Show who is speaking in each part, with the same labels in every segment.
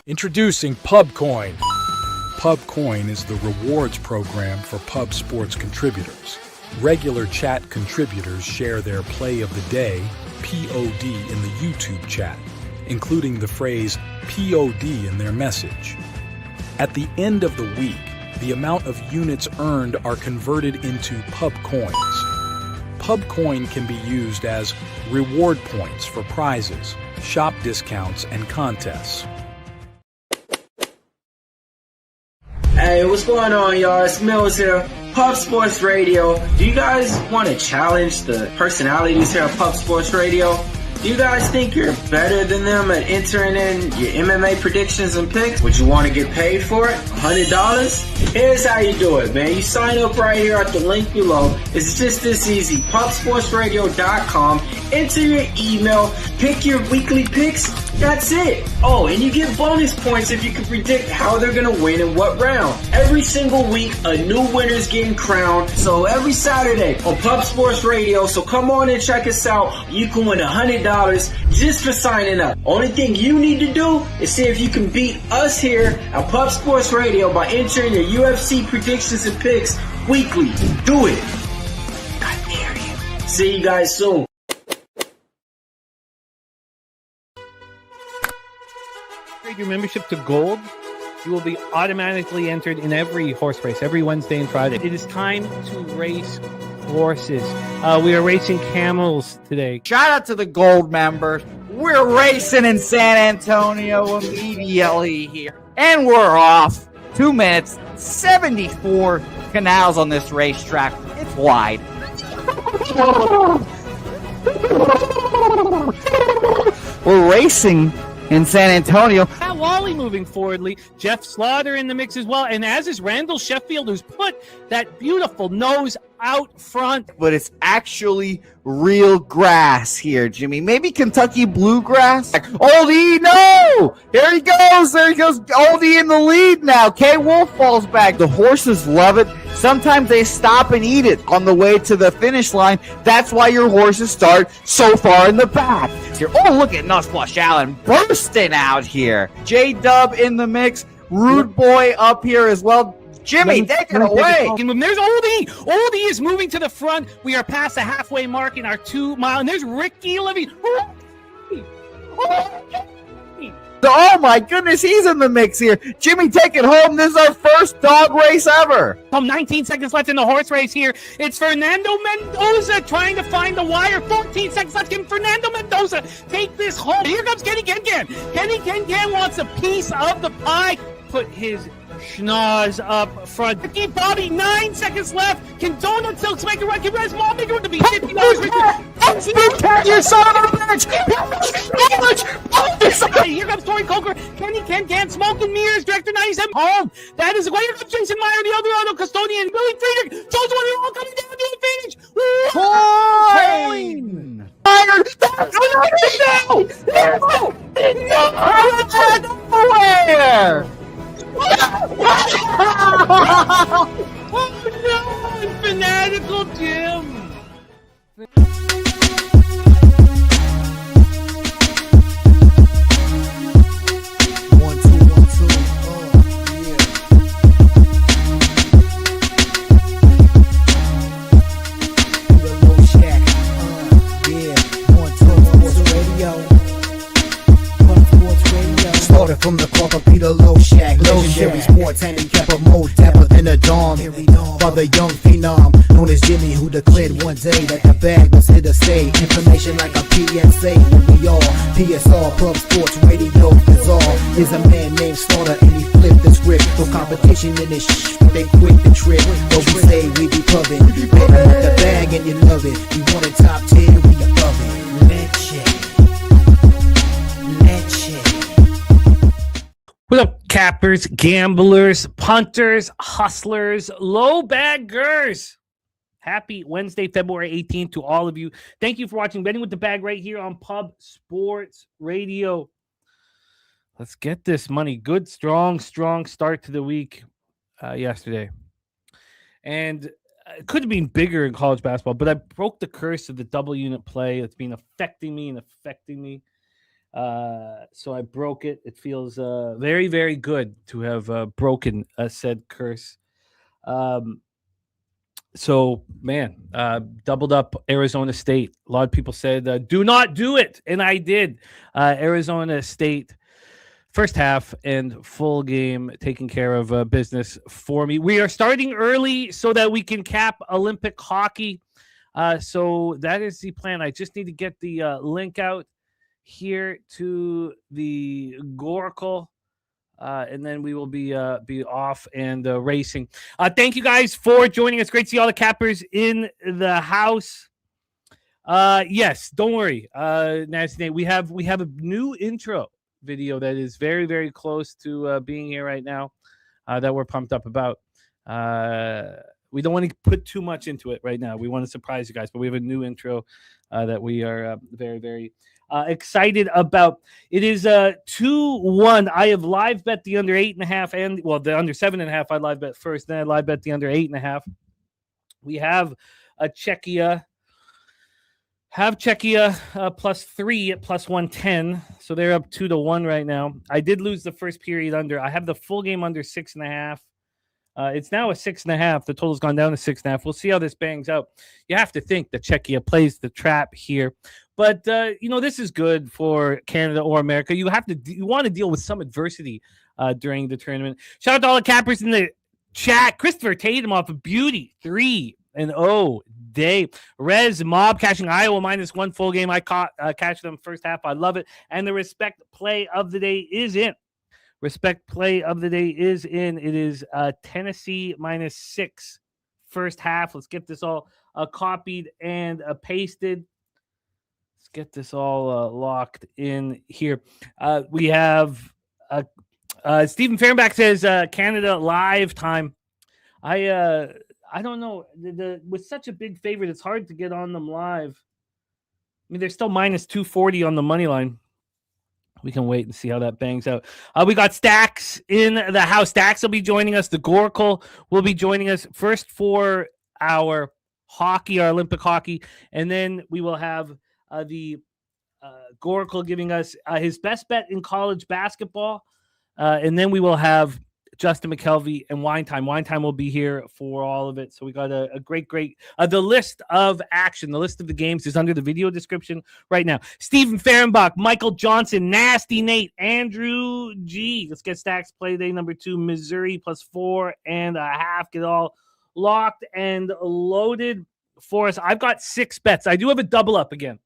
Speaker 1: Introducing PubCoin. PubCoin is the rewards program for pub sports contributors. Regular chat contributors share their play of the day, POD, in the YouTube chat, including the phrase POD in their message. At the end of the week, the amount of units earned are converted into PubCoins. PubCoin can be used as reward points for prizes, shop discounts, and contests.
Speaker 2: Hey, what's going on, y'all? It's Mills here. Pub Sports Radio. Do you guys want to challenge the personalities here at Pub Sports Radio? Do you guys think you're better than them at entering in your MMA predictions and picks? Would you want to get paid for it? $100? Here's how you do it, man. You sign up right here at the link below. It's just this easy. PubSportsRadio.com. Enter your email. Pick your weekly picks. That's it. Oh, and you get bonus points if you can predict how they're going to win in what round. Every single week, a new winner's getting crowned. So every Saturday on Pub Sports Radio. So come on and check us out. You can win $100 just for signing up. Only thing you need to do is see if you can beat us here at Pub Sports Radio by entering your UFC predictions and picks weekly. Do it. I dare you. See you guys soon.
Speaker 3: Your membership to Gold, you will be automatically entered in every horse race, every Wednesday and Friday. It is time to race horses. We are racing camels today.
Speaker 4: Shout out to the Gold members. We're racing in San Antonio immediately here. And we're off. 2 minutes, 74 canals on this racetrack. It's wide. We're racing in San Antonio.
Speaker 3: Matt Wally moving forwardly. Jeff Slaughter in the mix as well. And as is Randall Sheffield, who's put that beautiful nose out front.
Speaker 4: But it's actually real grass here, Jimmy. Maybe Kentucky bluegrass. Oldie, no! There he goes. There he goes. Oldie in the lead now. K. Wolf falls back. The horses love it. Sometimes they stop and eat it on the way to the finish line. That's why your horses start so far in the back. Here. Oh, look at Nussflush Allen bursting out here. J-Dub in the mix. Rude Boy up here as well. Jimmy, take it away.
Speaker 3: There's Oldie. Oldie is moving to the front. We are past the halfway mark in our 2 mile. And there's Ricky Levy.
Speaker 4: Oh my goodness, he's in the mix here. Jimmy, take it home. This is our first dog race ever.
Speaker 3: 19 seconds left in the horse race here. It's Fernando Mendoza trying to find the wire. 14 seconds left. Can Fernando Mendoza take this home? Here comes Kenny Ken. Kenny Ken wants a piece of the pie. Put his schnoz up front. Ricky Bobby, 9 seconds left. Can Donut Silks make a run? Can Red Small make a run to be $50?
Speaker 4: You son of a bitch!
Speaker 3: Here comes Tori Coker. Kenny Ken, Smoke and Mirrors, Director 97. Home. That is the way. Here comes Jason Meyer, the Eldorado Custodian, Billy Friedrich. Joe's one all coming down to the finish.
Speaker 4: Coin! Nowhere!
Speaker 3: Oh no! Fanatical Jim!
Speaker 5: From the corporate Peter Low Shack, legendary sports handicapper, more dapper than a dawn. Father young phenom, known as Jimmy, who declared one day that the bag was here to stay. Information like a PSA, when we all PSR, Pub Sports Radio, bizarre. Is a man named Slaughter and he flipped the script. No competition in this but they quit the trip. But we say we be pubbing, betting with the bag and you love it. We want a top 10, we above it. Let's check.
Speaker 3: What up, cappers, gamblers, punters, hustlers, low baggers? Happy Wednesday, February 18th to all of you. Thank you for watching Betting with the Bag right here on Pub Sports Radio. Let's get this money. Good, strong start to the week yesterday. And it could have been bigger in college basketball, but I broke the curse of the double unit play. It's been affecting me. So I broke it. It feels very, very good to have broken said curse. So, man, doubled up Arizona State. A lot of people said, do not do it. And I did. Arizona State, first half and full game, taking care of business for me. We are starting early so that we can cap Olympic hockey. So that is the plan. I just need to get the link out here to the Goracle. And then we will be off and racing. Thank you guys for joining us. Great to see all the cappers in the house. Yes, don't worry, Nasty Nate. We have a new intro video that is very, very close to being here right now. That we're pumped up about. We don't want to put too much into it right now. We want to surprise you guys, but we have a new intro that we are very, very excited about. It is 2-1. I have live bet the under 8.5 and the under 7.5. I live bet first, then I live bet the under 8.5. We have a Czechia. Plus 3 at plus 110. So they're up 2-1 right now. I did lose the first period under. I have the full game under 6.5. It's now a 6.5. The total's gone down to 6.5. We'll see how this bangs out. You have to think that Czechia plays the trap here. But, this is good for Canada or America. You want to deal with some adversity during the tournament. Shout out to all the cappers in the chat. Christopher Tatum off of Beauty, 3-0 day. Rez Mob cashing Iowa -1 full game. I cashed them first half. I love it. And the respect play of the day is in. It is Tennessee -6 first half. Let's get this all copied and pasted. Let's get this all locked in here. We have Stephen Fahrenbach says Canada live time. I don't know. With such a big favorite, it's hard to get on them live. I mean, they're still -240 on the money line. We can wait and see how that bangs out. We got Stacks in the house. Stacks will be joining us. The Goracle will be joining us first for our hockey, our Olympic hockey. And then we will have the Goracle giving us his best bet in college basketball. And then we will have Justin Mcelvy and Wine Time. Wine Time will be here for all of it. So we got a great, the list of action, the list of the games is under the video description right now. Stephen Fahrenbach, Michael Johnson, Nasty Nate, Andrew G. Let's get Stacks play day number 2, Missouri +4.5. Get all locked and loaded for us. I've got 6 bets. I do have a double up again.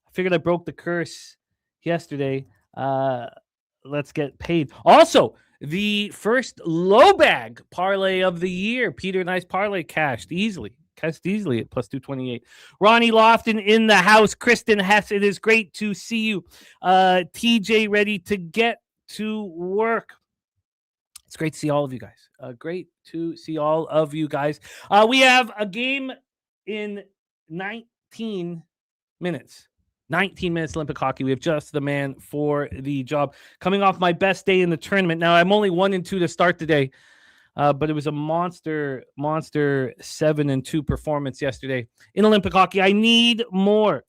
Speaker 3: I figured I broke the curse yesterday. Let's get paid. Also, the first low bag parlay of the year. Peter Nice parlay cashed easily at +228. Ronnie Lofton in the house. Kristen Hess, it is great to see you. TJ ready to get to work. It's great to see all of you guys. We have a game in 19 minutes. 19 minutes Olympic hockey. We have just the man for the job. Coming off my best day in the tournament. Now, I'm only 1-2 to start the day, but it was a monster 7-2 performance yesterday in Olympic hockey. I need more.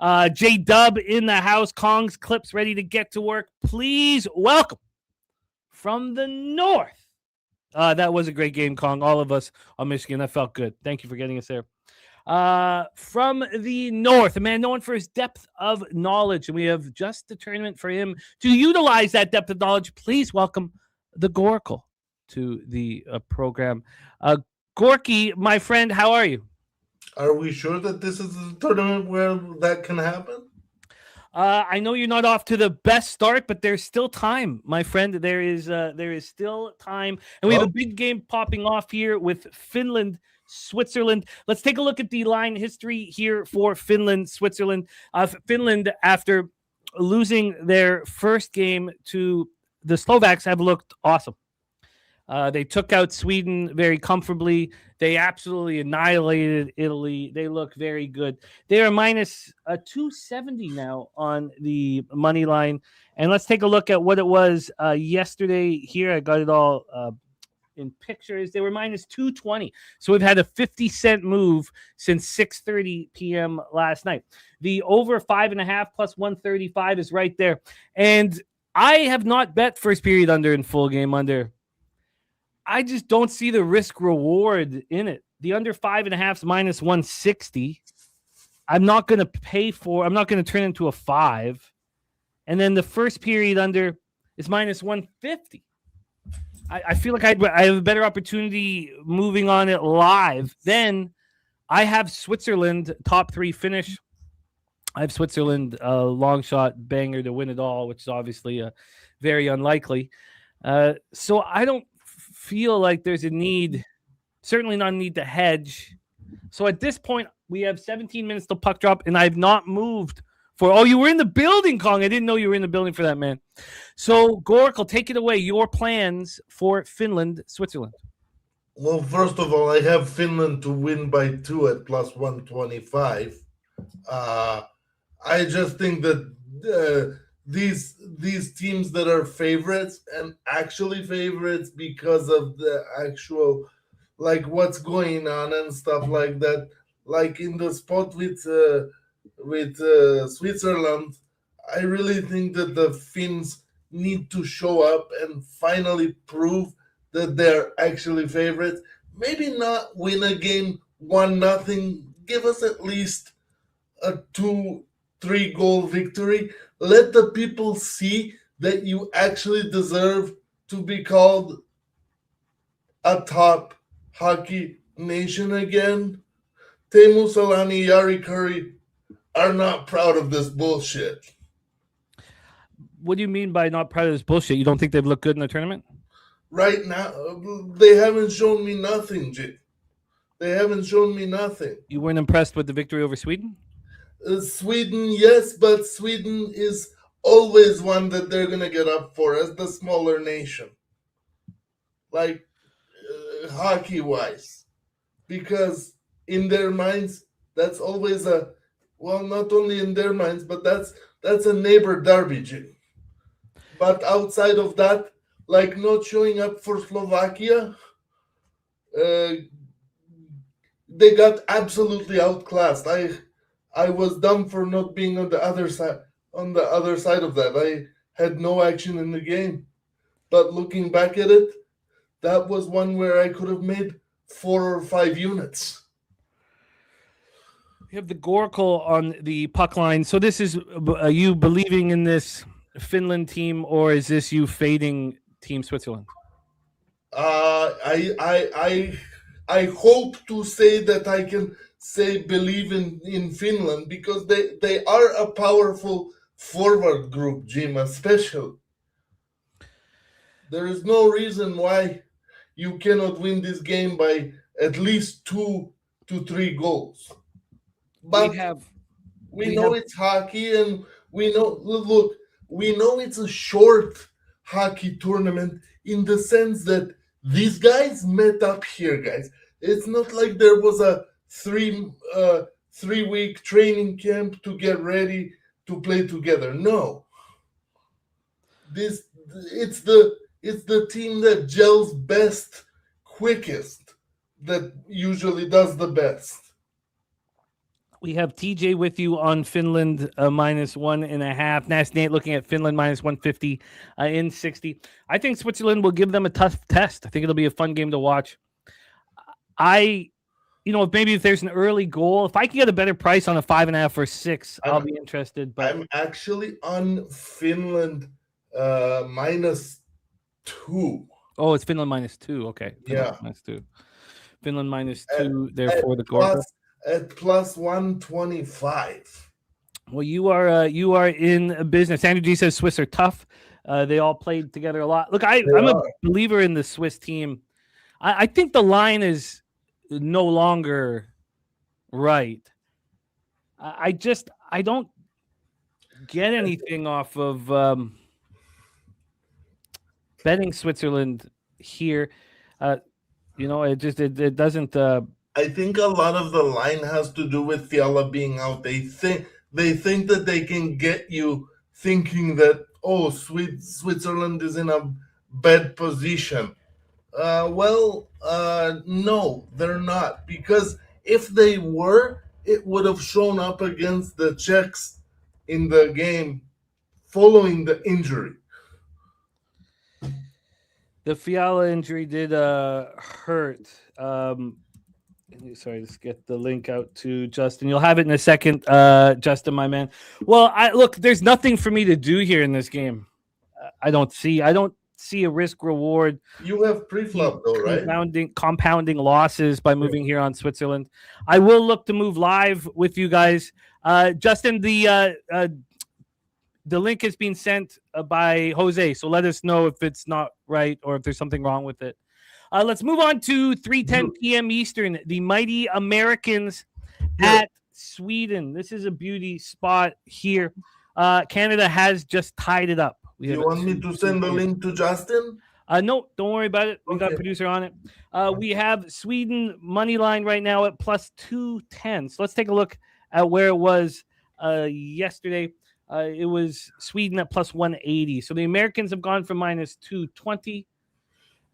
Speaker 3: J-Dub in the house. Kong's Clips ready to get to work. Please welcome from the north. That was a great game, Kong. All of us on Michigan. That felt good. Thank you for getting us there. From the north, a man known for his depth of knowledge, and we have just the tournament for him to utilize that depth of knowledge. Please welcome the Goracle to the program. Gorki, my friend, how are you?
Speaker 6: Are we sure that this is the tournament where that can happen?
Speaker 3: I know you're not off to the best start, but there's still time, my friend. There is still time, and we have a big game popping off here with Finland, Switzerland. Let's take a look at the line history here for Finland, Switzerland. Finland, after losing their first game to the Slovaks, have looked awesome. They took out Sweden very comfortably. They absolutely annihilated Italy. They look very good. They are -270 now on the money line. And let's take a look at what it was yesterday here. I got it all in pictures. They were minus 220. So we've had a 50-cent move since 6:30 p.m. last night. The over 5.5 plus 135 is right there. And I have not bet first period under and full game under. I just don't see the risk reward in it. The under 5.5 is minus 160. I'm not going to pay for. I'm not going to turn into a 5. And then the first period under is minus 150. I feel like I have a better opportunity moving on it live. Then I have Switzerland top 3 finish. I have Switzerland long shot banger to win it all, which is obviously very unlikely. So I don't feel like there's a need, certainly not a need to hedge. So at this point, we have 17 minutes till puck drop, and I've not moved for. Oh, you were in the building, Kong. I didn't know you were in the building for that, man. So, Goracle, take it away. Your plans for Finland, Switzerland.
Speaker 6: Well, first of all, I have Finland to win by 2 at plus 125. I just think that these teams that are favorites and actually favorites because of the actual, like, what's going on and stuff like that, like in the spot with Switzerland, I really think that the Finns need to show up and finally prove that they're actually favorites. Maybe not win a game 1-0. Give us at least a 2-3 goal victory. Let the people see that you actually deserve to be called a top hockey nation again. Teemu Selanne, Jari Kurri are not proud of this bullshit.
Speaker 3: What do you mean by not proud of this bullshit? You don't think they've looked good in the tournament?
Speaker 6: Right now, they haven't shown me nothing, Jim. They haven't shown me nothing.
Speaker 3: You weren't impressed with the victory over Sweden?
Speaker 6: Sweden, yes, but Sweden is always one that they're going to get up for as the smaller nation. Like, hockey-wise. Because in their minds, that's always not only in their minds, but that's a neighbor derby, Jim. But outside of that, like not showing up for Slovakia, they got absolutely outclassed. I was dumb for not being on the other side of that. I had no action in the game. But looking back at it, that was one where I could have made 4 or 5 units.
Speaker 3: You have the Goracle on the puck line. So this is you believing in this Finland team, or is this you fading Team Switzerland?
Speaker 6: I hope to say that I can say believe in Finland because they are a powerful forward group, Jim, especially. There is no reason why you cannot win this game by at least 2 to 3 goals. But we know it's hockey, and we know it's a short hockey tournament in the sense that these guys met up here, guys. It's not like there was a 3-week training camp to get ready to play together. No. It's the team that gels best, quickest, that usually does the best.
Speaker 3: We have TJ with you on Finland minus 1.5. Nas Nate looking at Finland minus 150 in 60. I think Switzerland will give them a tough test. I think it'll be a fun game to watch. If there's an early goal, if I can get a better price on a 5.5 or 6, I'll be interested. But
Speaker 6: I'm actually on Finland minus 2.
Speaker 3: Oh, it's Finland minus 2. Okay. Finland minus 2. Finland minus 2, therefore the Goracle.
Speaker 6: At plus 125.
Speaker 3: Well, you are in business. Andrew G says Swiss are tough. They all played together a lot. Look, I'm a believer in the Swiss team. I think the line is no longer right. I don't get anything off of betting Switzerland here. It doesn't.
Speaker 6: I think a lot of the line has to do with Fiala being out. They think that they can get you thinking that Switzerland is in a bad position No, they're not, because if they were, it would have shown up against the Czechs in the game following the injury.
Speaker 3: The Fiala injury did hurt. Sorry, let's get the link out to Justin. You'll have it in a second, Justin, my man. Well, look, there's nothing for me to do here in this game. I don't see a risk reward.
Speaker 6: You have pre-flop though, right?
Speaker 3: Compounding losses by moving here on Switzerland. I will look to move live with you guys. Justin, the link has been sent by Jose, so let us know if it's not right or if there's something wrong with it. Let's move on to 3:10 p.m. Eastern. The mighty Americans at Sweden. This is a beauty spot here. Canada has just tied it up.
Speaker 6: You want me to send the link to Justin?
Speaker 3: No, don't worry about it. We got a producer on it. We have Sweden money line right now at plus 210. So let's take a look at where it was yesterday. It was Sweden at plus 180. So the Americans have gone from minus 220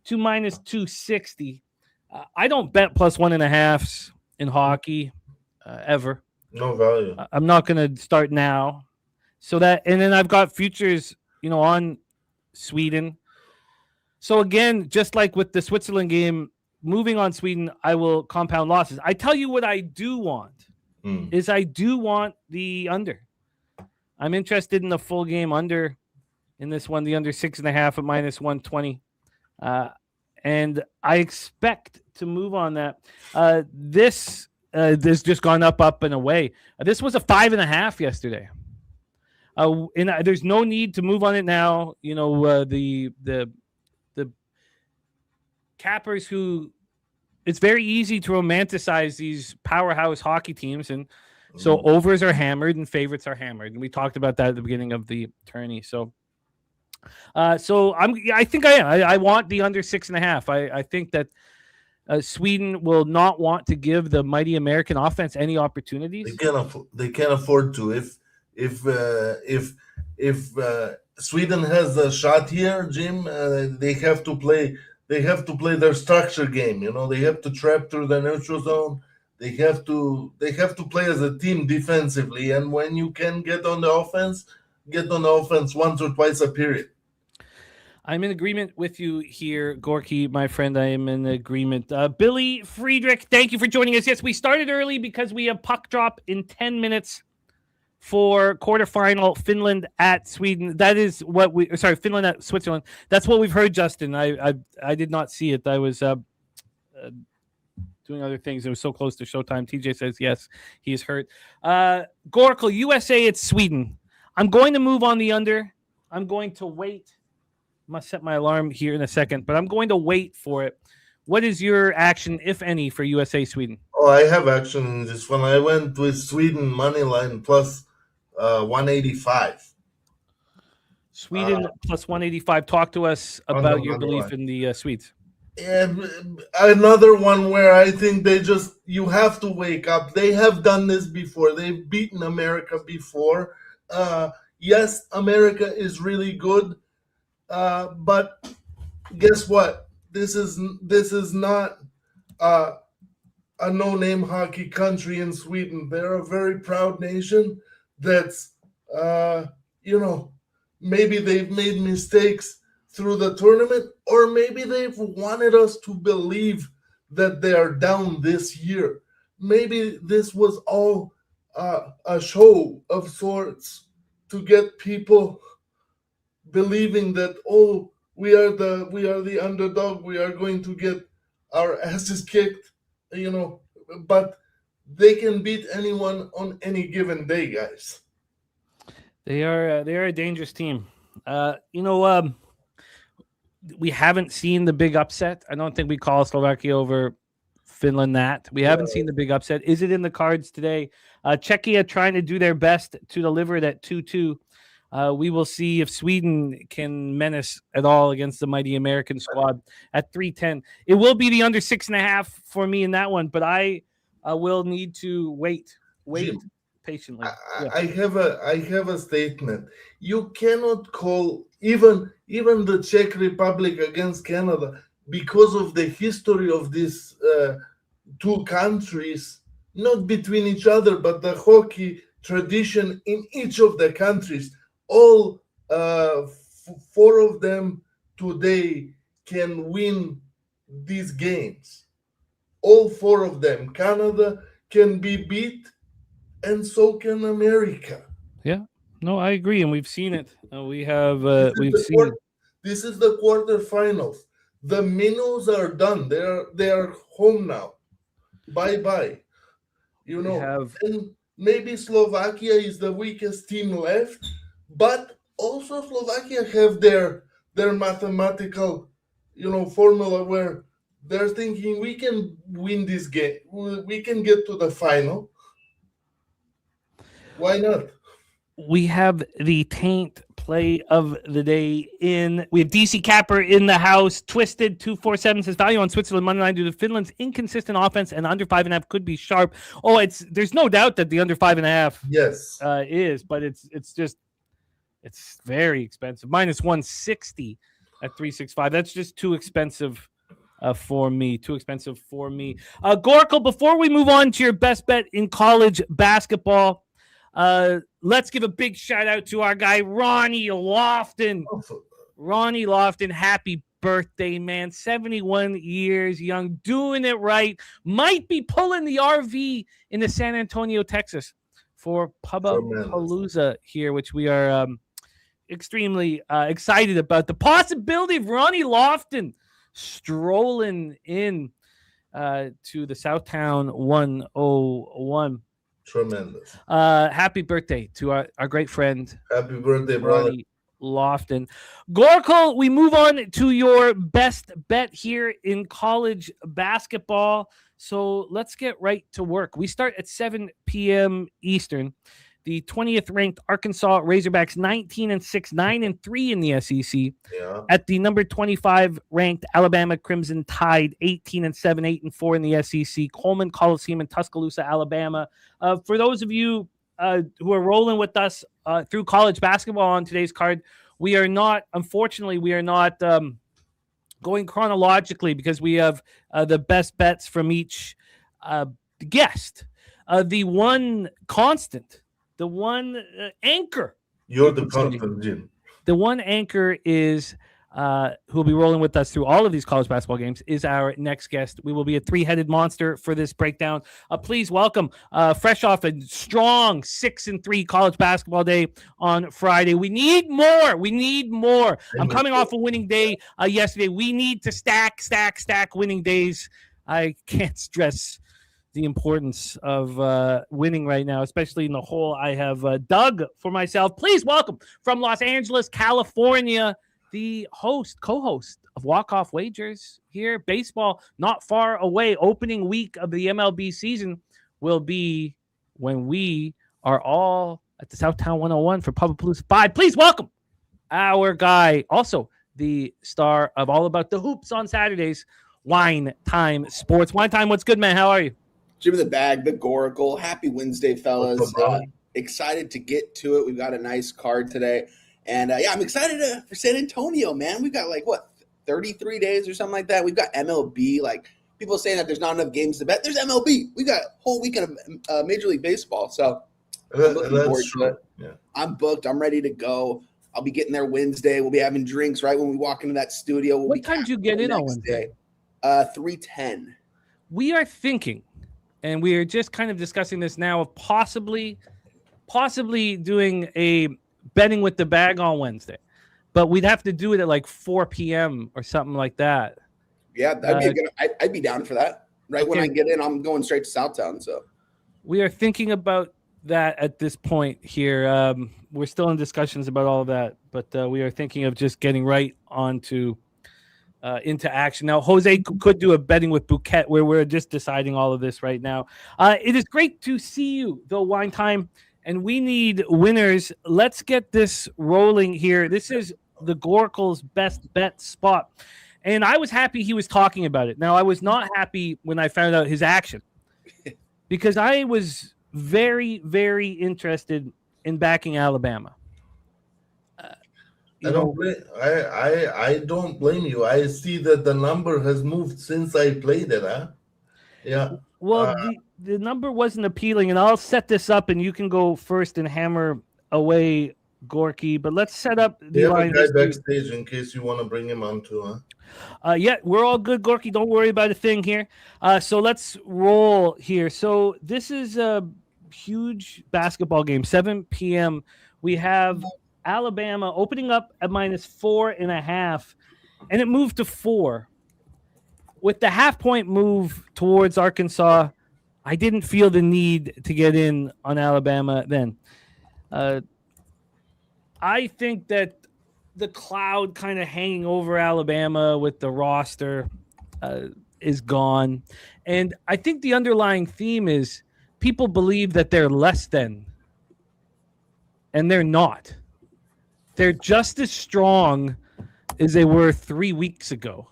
Speaker 3: to minus 260. I don't bet plus 1.5s in hockey ever.
Speaker 6: No value.
Speaker 3: I'm not going to start now. So that, and then I've got futures, on Sweden. So again, just like with the Switzerland game, moving on Sweden, I will compound losses. I tell you what I do want is I do want the under. I'm interested in the full game under in this one, the under 6.5 at minus 120. And I expect to move on that. This just gone up and away. This was a 5.5 yesterday. And there's no need to move on it now. The cappers who it's very easy to romanticize these powerhouse hockey teams, and so overs are hammered and favorites are hammered, and we talked about that at the beginning of the tourney. So I think I am. I want the under 6.5. I think that Sweden will not want to give the mighty American offense any opportunities.
Speaker 6: They can't afford to. If Sweden has a shot here, Jim, they have to play. They have to play their structure game. They have to trap through the neutral zone. They have to play as a team defensively. And when you can get on the offense once or twice a period.
Speaker 3: I'm in agreement with you here, Gorki, my friend. I am in agreement. Billy Friedrich, thank you for joining us. Yes, we started early because we have puck drop in 10 minutes for quarterfinal Finland at Sweden. That is what Finland at Switzerland. That's what we've heard, Justin. I did not see it. I was doing other things. It was so close to showtime. TJ says yes, he is hurt. Goracle, USA, it's Sweden. I'm going to move on the under. I'm going to wait. Must set my alarm here in a second, but I'm going to wait for it. What is your action, if any, for USA Sweden?
Speaker 6: Oh, I have action in this one. I went with Sweden money line plus 185.
Speaker 3: Sweden plus 185. Talk to us about your belief in the Swedes.
Speaker 6: Another one where I think you have to wake up. They have done this before. They've beaten America before. Yes, America is really good. But guess what? This is not a no-name hockey country in Sweden. They're a very proud nation that's, maybe they've made mistakes through the tournament, or maybe they've wanted us to believe that they are down this year. Maybe this was all a show of sorts to get people believing that, we are the underdog, we are going to get our asses kicked, but they can beat anyone on any given day, guys.
Speaker 3: They are a dangerous team. We haven't seen the big upset. I don't think we call Slovakia over Finland that. We haven't seen the big upset. Is it in the cards today? Czechia trying to do their best to deliver it at 2-2. We will see if Sweden can menace at all against the mighty American squad at 3:10. It will be the under 6.5 for me in that one, but I will need to wait Jim, patiently.
Speaker 6: I have a statement. You cannot call even the Czech Republic against Canada. because of the history of these two countries, not between each other, but the hockey tradition in each of the countries. All four of them today can win these games. All four of them. Canada can be beat, and so can America.
Speaker 3: Yeah, no, I agree, and we've seen it. We've seen it.
Speaker 6: This is the quarterfinals. The minnows are done. They are home now. Bye. And maybe Slovakia is the weakest team left, but also Slovakia have their mathematical, formula where they're thinking we can win this game. We can get to the final. Why not?
Speaker 3: We have the taint play of the day in. We have DC Capper in the house. Twisted 247 says value on Switzerland money line due to Finland's inconsistent offense and under 5.5 could be sharp. Oh, there's no doubt that the under 5.5
Speaker 6: yes
Speaker 3: is, but it's very expensive. Minus 160 at 365. That's just too expensive for me. Goracle, before we move on to your best bet in college basketball, let's give a big shout out to our guy, Ronnie Lofton. Ronnie Lofton, happy birthday, man. 71 years young, doing it right. Might be pulling the RV into San Antonio, Texas for Pub-a-Palooza here, which we are extremely excited about. The possibility of Ronnie Lofton strolling in to the Southtown 101.
Speaker 6: Tremendous.
Speaker 3: Happy birthday to our great friend.
Speaker 6: Happy birthday, brother.
Speaker 3: Lofton. Goracle, we move on to your best bet here in college basketball. So let's get right to work. We start at 7 p.m. Eastern. The 20th ranked Arkansas Razorbacks 19-6, 9-3 in the SEC.
Speaker 6: Yeah.
Speaker 3: At the number 25 ranked Alabama Crimson Tide 18-7, 8-4 in the SEC. Coleman, Coliseum, and Tuscaloosa, Alabama. For those of you who are rolling with us through college basketball on today's card, we are not going chronologically because we have the best bets from each guest. The one constant. The one anchor.
Speaker 6: You're the constant, Jim.
Speaker 3: The one anchor is who will be rolling with us through all of these college basketball games is our next guest. We will be a three-headed monster for this breakdown. Please welcome, fresh off a strong 6-3 college basketball day on Friday. We need more. I'm coming off a winning day yesterday. We need to stack winning days. I can't stress the importance of winning right now, especially in the hole I have dug for myself. Please welcome from Los Angeles, California, the co-host of Walk-Off Wagers here. Baseball not far away. Opening week of the MLB season will be when we are all at the Southtown 101 for Pub-a-Palooza 5. Please welcome our guy, also the star of All About the Hoops on Saturdays, Wine Time Sports. Wine Time, what's good, man? How are you?
Speaker 7: Jim in the bag, the Goracle. Happy Wednesday, fellas. Excited to get to it. We've got a nice card today. And, I'm excited for San Antonio, man. We've got, 33 days or something like that. We've got MLB. People saying that there's not enough games to bet. There's MLB. We got a whole weekend of Major League Baseball. So I'm looking forward to it. Yeah. I'm booked. I'm ready to go. I'll be getting there Wednesday. We'll be having drinks right when we walk into that studio.
Speaker 3: What time did you get in on Wednesday?
Speaker 7: 3:10.
Speaker 3: We are thinking, and we are just kind of discussing this now, of possibly doing a betting with the bag on Wednesday, but we'd have to do it at 4 p.m. or something like that.
Speaker 7: Yeah, I'd be down for that. Right when I get in, I'm going straight to Southtown. So
Speaker 3: we are thinking about that at this point here. We're still in discussions about all of that, but we are thinking of just getting right onto into action. Now, Jose could do a betting with Bouquet where we're just deciding all of this right now. It is great to see you, though, Wine Time, and we need winners. Let's get this rolling here. This is the Goracle's best bet spot, and I was happy he was talking about it. Now, I was not happy when I found out his action because I was very, very interested in backing Alabama.
Speaker 6: I don't blame you. I see that the number has moved since I played it, huh? Yeah.
Speaker 3: Well, the number wasn't appealing, and I'll set this up, and you can go first and hammer away Gorki. But let's set up
Speaker 6: We
Speaker 3: the
Speaker 6: have a
Speaker 3: line.
Speaker 6: guy backstage in case you want to bring him on too, huh?
Speaker 3: Yeah, we're all good, Gorki. Don't worry about a thing here. So let's roll here. So this is a huge basketball game, 7 p.m. We have Alabama opening up at -4.5, and it moved to 4. With the half-point move towards Arkansas, I didn't feel the need to get in on Alabama then. I think that the cloud kind of hanging over Alabama with the roster is gone. And I think the underlying theme is people believe that they're less than, and they're not. They're just as strong as they were 3 weeks ago.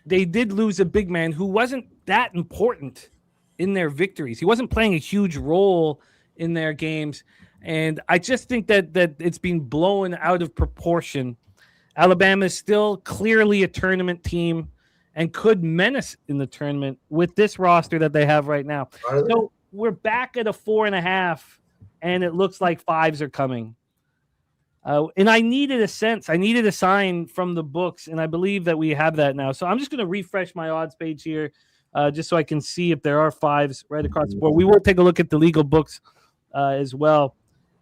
Speaker 3: They did lose a big man who wasn't that important in their victories. He wasn't playing a huge role in their games. And I just think that it's been blown out of proportion. Alabama is still clearly a tournament team and could menace in the tournament with this roster that they have right now. So we're back at a 4.5, and it looks like 5s are coming. And I needed a sign from the books, and I believe that we have that now. So I'm just going to refresh my odds page here just so I can see if there are 5s right across the board. We will take a look at the legal books as well.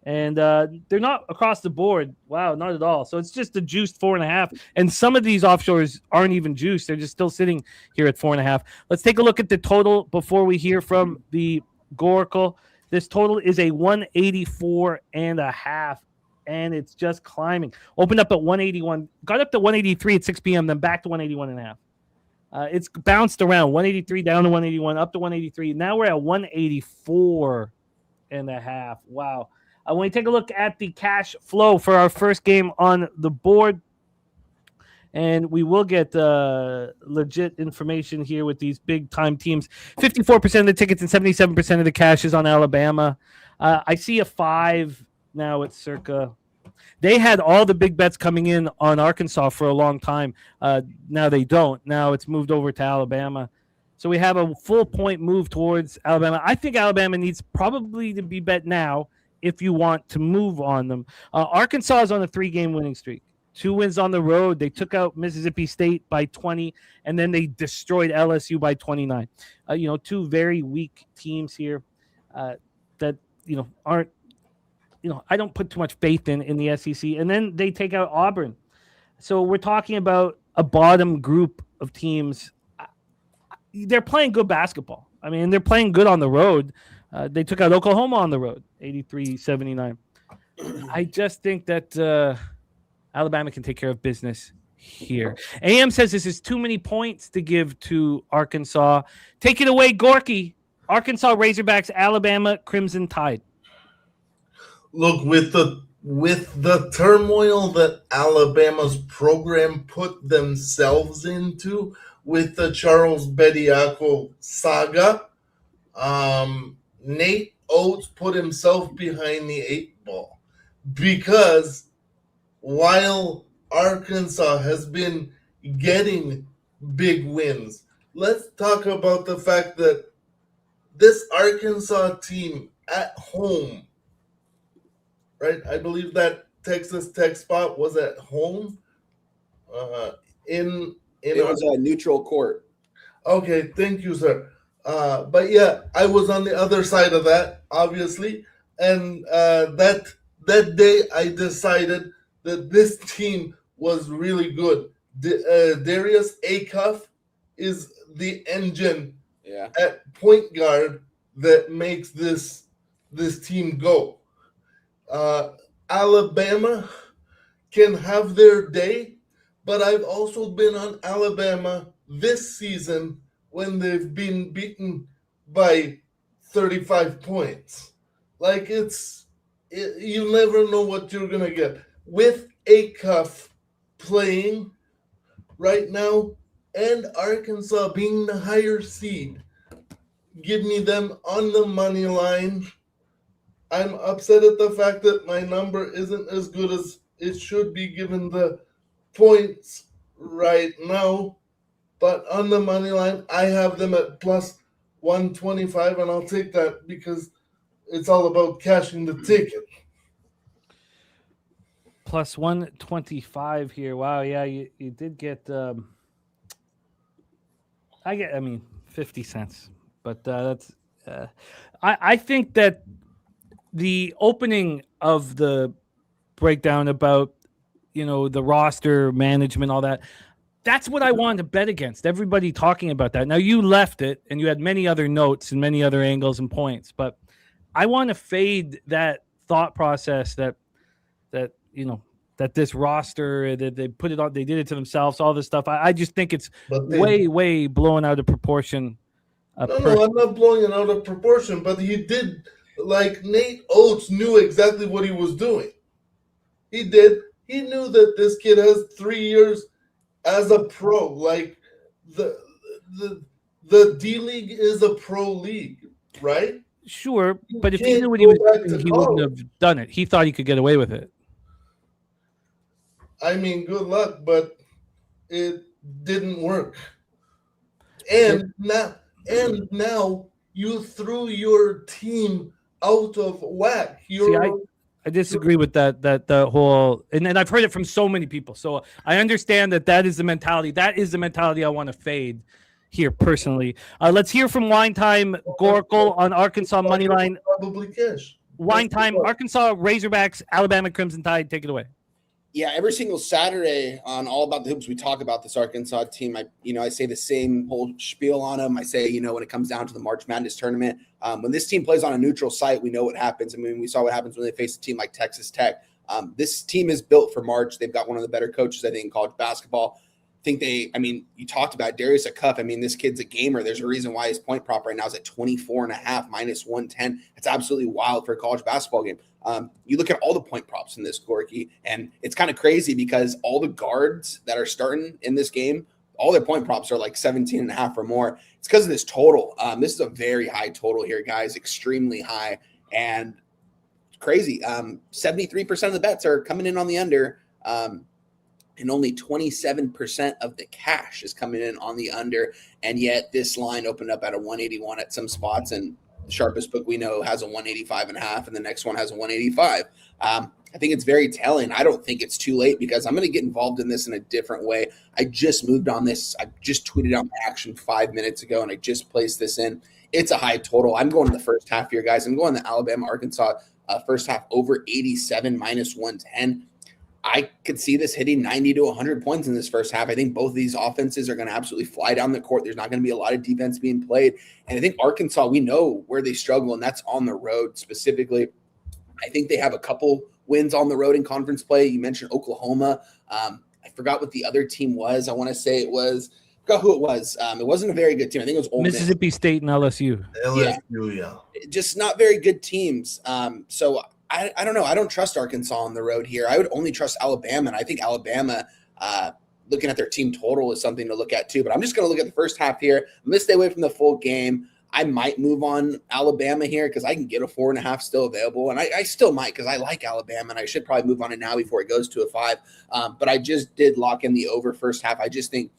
Speaker 3: And they're not across the board. Wow, not at all. So it's just a juiced 4.5. And some of these offshores aren't even juiced. They're just still sitting here at 4.5. Let's take a look at the total before we hear from the Goracle. This total is a 184.5. And it's just climbing. Opened up at 181, got up to 183 at 6 p.m., then back to 181.5. It's bounced around 183 down to 181, up to 183. Now we're at 184.5. Wow. When we take a look at the cash flow for our first game on the board, and we will get legit information here with these big time teams. 54% of the tickets and 77% of the cash is on Alabama. I see a 5 now at circa. They had all the big bets coming in on Arkansas for a long time. Now they don't. Now it's moved over to Alabama. So we have a full point move towards Alabama. I think Alabama needs probably to be bet now if you want to move on them. Arkansas is on a 3-game winning streak. 2 wins on the road. They took out Mississippi State by 20, and then they destroyed LSU by 29. 2 very weak teams here that aren't. I don't put too much faith in the SEC. And then they take out Auburn. So we're talking about a bottom group of teams. They're playing good basketball. I mean, they're playing good on the road. They took out Oklahoma on the road, 83-79. I just think that Alabama can take care of business here. AM says this is too many points to give to Arkansas. Take it away, Gorki. Arkansas Razorbacks, Alabama Crimson Tide.
Speaker 6: Look, with the turmoil that Alabama's program put themselves into with the Charles Bediako saga, Nate Oates put himself behind the 8 ball because while Arkansas has been getting big wins, let's talk about the fact that this Arkansas team at home, right? I believe that Texas Tech spot was at home. It
Speaker 7: was a neutral court.
Speaker 6: Okay, thank you, sir. But yeah, I was on the other side of that, obviously, and that day I decided that this team was really good. Darius Acuff is the engine at point guard that makes this team go. Alabama can have their day, but I've also been on Alabama this season when they've been beaten by 35 points. Like you never know what you're gonna get with Acuff playing right now and Arkansas being the higher seed. Give me them on the money line I'm upset at the fact that my number isn't as good as it should be given the points right now. But on the money line, I have them at plus 125, and I'll take that because it's all about cashing the ticket.
Speaker 3: Plus 125 here. Wow, yeah, you did get. I mean, 50 cents, but that's. I think that the opening of the breakdown about the roster management, all that. That's what I wanted to bet against. Everybody talking about that. Now you left it, and you had many other notes and many other angles and points, but I want to fade that thought process that this roster that they put it on, they did it to themselves, all this stuff. I just think it's way blown out of proportion.
Speaker 6: No, I'm not blowing it out of proportion, but he did. Like Nate Oates knew exactly what he was doing. He did. He knew that this kid has 3 years as a pro. Like the D League is a pro league, right?
Speaker 3: Sure, but if he knew what he was doing, he wouldn't have done it. He thought he could get away with it.
Speaker 6: I mean, good luck, but it didn't work. And now you threw your team out of whack.
Speaker 3: I disagree with that whole, and I've heard it from so many people. So I understand that is the mentality. That is the mentality I want to fade here personally. Let's hear from Wine Time Goracle on Arkansas money line.
Speaker 6: Probably cash.
Speaker 3: Wine Time, Arkansas Razorbacks, Alabama Crimson Tide. Take it away.
Speaker 7: Yeah, every single Saturday on All About the Hoops, we talk about this Arkansas team. I say the same whole spiel on them. I say, when it comes down to the March Madness tournament, when this team plays on a neutral site, we know what happens. I mean, we saw what happens when they face a team like Texas Tech. This team is built for March. They've got one of the better coaches, I think, in college basketball. You talked about Darius Acuff. I mean, this kid's a gamer. There's a reason why his point prop right now is at 24.5 minus 110. It's absolutely wild for a college basketball game. You look at all the point props in this, Gorki, and it's kind of crazy because all the guards that are starting in this game, all their point props are like 17.5 or more. It's because of this total. This is a very high total here, guys, extremely high, and crazy. 73% of the bets are coming in on the under, and only 27% of the cash is coming in on the under, and yet this line opened up at a 181 at some spots, and the sharpest book we know has a 185.5, and the next one has a 185. I think it's very telling. I don't think it's too late because I'm going to get involved in this in a different way. I just moved on this. I just tweeted out my action 5 minutes ago, and I just placed this in. It's a high total. I'm going to the first half here, guys. I'm going to Alabama-Arkansas first half over 87 minus 110. I could see this hitting 90 to 100 points in this first half. I think both of these offenses are going to absolutely fly down the court. There's not going to be a lot of defense being played. And I think Arkansas, we know where they struggle, and that's on the road specifically. I think they have a couple wins on the road in conference play. You mentioned Oklahoma. I forgot what the other team was. I want to say I forgot who it was. It wasn't a very good team. I think it was Ole Miss.
Speaker 3: Mississippi State and LSU.
Speaker 6: Yeah.
Speaker 7: Just not very good teams. So I don't know. I don't trust Arkansas on the road here. I would only trust Alabama, and I think Alabama, looking at their team total, is something to look at too. But I'm just going to look at the first half here. I'm going to stay away from the full game. I might move on Alabama here because I can get a 4.5 still available, and I still might because I like Alabama, and I should probably move on it now before it goes to a 5. But I just did lock in the over first half. I just think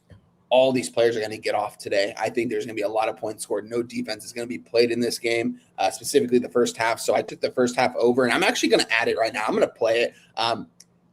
Speaker 7: all these players are going to get off today. I think there's going to be a lot of points scored. No defense is going to be played in this game, specifically the first half. So I took the first half over, and I'm actually going to add it right now. I'm going to play it.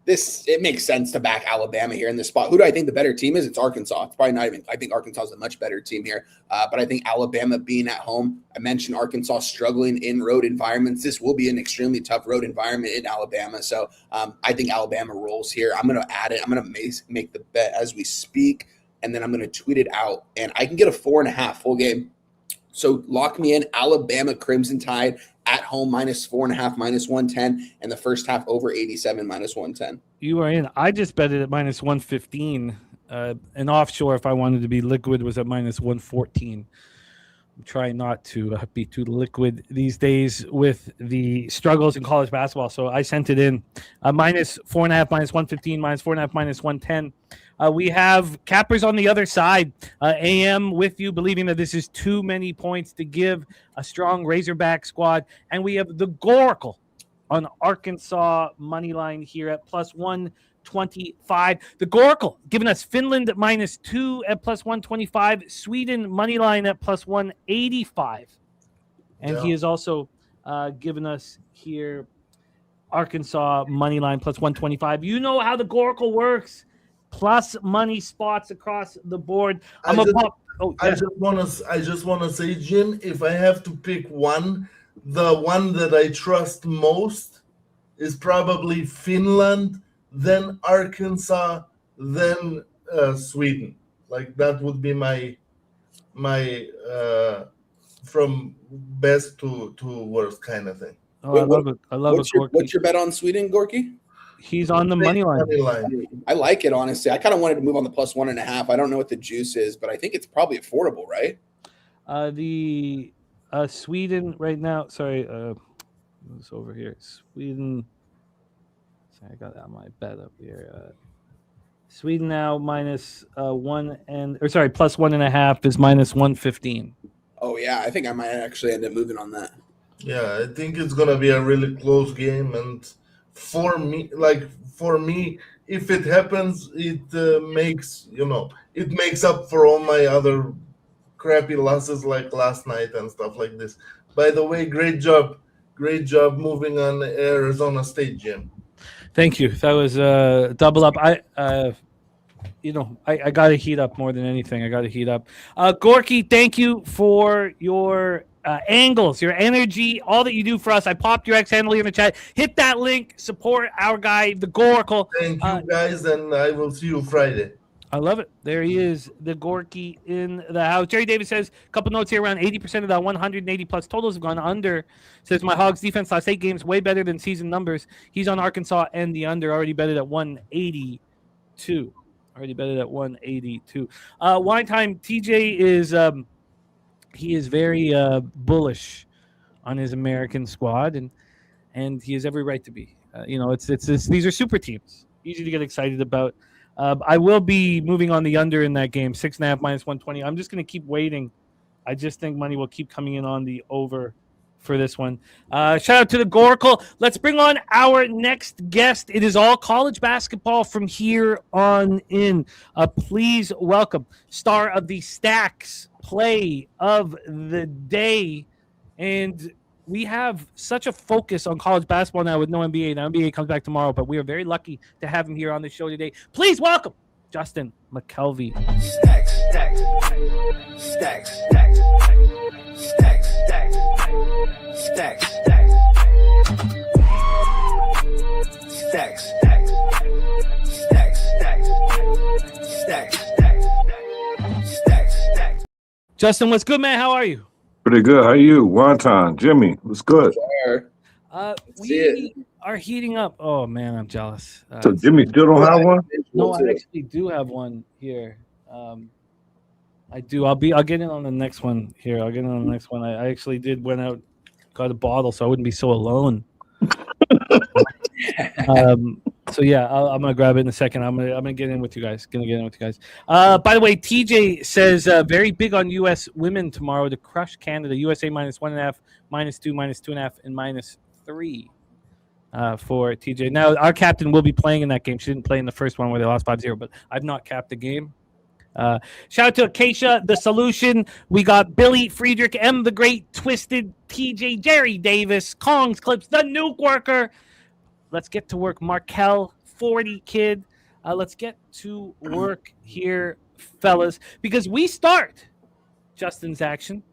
Speaker 7: It makes sense to back Alabama here in this spot. Who do I think the better team is? It's Arkansas. It's probably not even. I think Arkansas is a much better team here. But I think Alabama being at home, I mentioned Arkansas struggling in road environments. This will be an extremely tough road environment in Alabama. So I think Alabama rolls here. I'm going to add it. I'm going to make the bet as we speak. And then I'm going to tweet it out, and I can get a 4.5 full game. So lock me in Alabama Crimson Tide at home minus 4.5 minus 110, and the first half over 87 minus 110.
Speaker 3: You are in. I just bet it at minus 115. And offshore, if I wanted to be liquid, was at minus 114. I'm trying not to be too liquid these days with the struggles in college basketball. So I sent it in minus 4.5 minus 115 minus 4.5 minus 110. We have cappers on the other side. AM with you, believing that this is too many points to give a strong Razorback squad. And we have the Goracle on Arkansas money line here at plus 125. The Goracle giving us Finland at -2 at plus 125. Sweden money line at plus 185. And he has also given us here Arkansas money line plus 125. You know how the Goracle works. Plus money spots across the board. I
Speaker 6: just want to say, Jim, if I have to pick one, the one that I trust most is probably Finland, then Arkansas, then Sweden. Like that would be my from best to worst kind of thing.
Speaker 3: Oh, I love it. I love it.
Speaker 7: What's your bet on Sweden, Gorki?
Speaker 3: He's on the money line.
Speaker 7: I like it, honestly. I kind of wanted to move on the plus 1.5. I don't know what the juice is, but I think it's probably affordable, right?
Speaker 3: The Sweden right now. Sorry, it's over here. Sweden. Sorry, I got my bet up here. Sweden now minus plus 1.5 is minus 115.
Speaker 7: Oh yeah, I think I might actually end up moving on that.
Speaker 6: Yeah, I think it's gonna be a really close game, and for me, if it happens, it makes up for all my other crappy losses like last night and stuff like this. By the way, great job moving on Arizona State, Jim.
Speaker 3: Thank you. That was double up. I got to heat up more than anything. I got to heat up. Gorki, thank you for your angles, your energy, all that you do for us. I popped your handle in the chat. Hit that link. Support our guy, the Goracle.
Speaker 6: Thank you, guys, and I will see you Friday.
Speaker 3: I love it. There he is, the Gorki in the house. Jerry Davis says, a couple notes here, around 80% of that 180-plus totals have gone under. Says, my Hogs defense last 8 games, way better than season numbers. He's on Arkansas and the under, already betted at 182. Wine time, TJ is he is very bullish on his American squad, and he has every right to be. These are super teams, easy to get excited about. I will be moving on the under in that game, 6.5 minus 120. I'm just going to keep waiting. I just think money will keep coming in on the over for this one. Shout out to the Goracle. Let's bring on our next guest. It is all college basketball from here on in. Please welcome star of the Stacks play of the day. And we have such a focus on college basketball now with no NBA. The NBA comes back tomorrow, but we are very lucky to have him here on the show today. Please welcome Justin Mcelvy.
Speaker 8: Stacks, stacks, stacks, stacks, stacks, stacks, stacks, stacks, stacks, stacks, stacks, stacks, stacks.
Speaker 3: Justin, what's good, man? How are you?
Speaker 9: Pretty good. How are you? Wonton, Jimmy, what's good?
Speaker 3: We are heating up. Oh, man, I'm jealous.
Speaker 9: So Jimmy still don't have one?
Speaker 3: No, I actually do have one here. I do. I'll get in on the next one here. I'll get in on the next one. I actually went out, got a bottle, so I wouldn't be so alone. So yeah, I'm gonna grab it in a second. I'm gonna get in with you guys. By the way, TJ says very big on U.S. women tomorrow to crush Canada. USA minus 1.5, -2, -2.5, and -3 for TJ. Now our captain will be playing in that game. She didn't play in the first one where they lost 5-0, but I've not capped the game. Shout out to Acacia, the solution. We got Billy, Friedrich, M, the Great, Twisted, TJ, Jerry Davis, Kong's Clips, the Nuke Worker. Let's get to work. Markel, 40 Kid. Let's get to work here, fellas, because we start Justin's action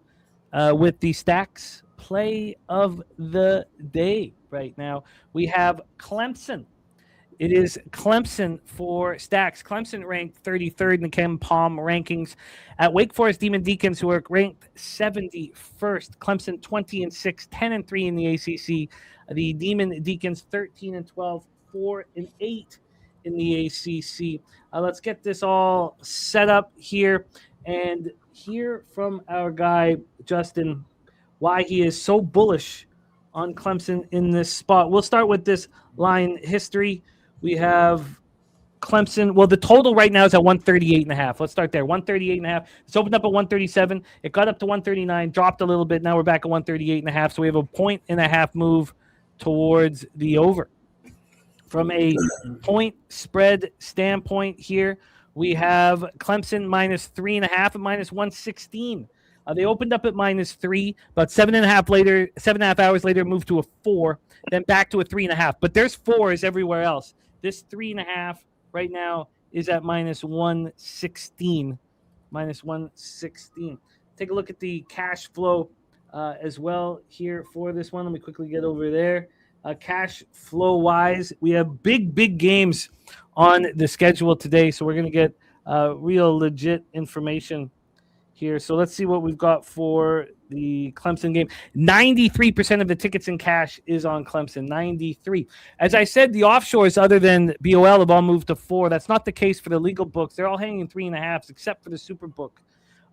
Speaker 3: with the Stacks play of the day right now. We have Clemson. It is Clemson for Stacks. Clemson ranked 33rd in the Ken Palm rankings. At Wake Forest Deacons, who are ranked 71st. Clemson 20-6, 10-3 in the ACC. The Deacons 13-12, 4-8 in the ACC. Let's get this all set up here and hear from our guy Justin why he is so bullish on Clemson in this spot. We'll start with this line history. We have Clemson. Well, the total right now is at 138.5. Let's start there. 138.5. It's opened up at 137. It got up to 139, dropped a little bit. Now we're back at 138.5. So we have a 1.5 move towards the over. From a point spread standpoint here, we have Clemson minus 3.5 at minus 116. They opened up at minus 3, about 7.5 hours later, moved to a 4, then back to a 3.5. But there's 4s everywhere else. This 3.5 right now is at minus 116. Minus 116. Take a look at the cash flow as well here for this one. Let me quickly get over there. Cash flow wise, we have big games on the schedule today, so we're going to get real legit information here. So let's see what we've got for the Clemson game. 93% of the tickets in cash is on Clemson. 93. As I said, the offshores other than BOL have all moved to 4. That's not the case for the legal books. They're all hanging 3.5s except for the Superbook.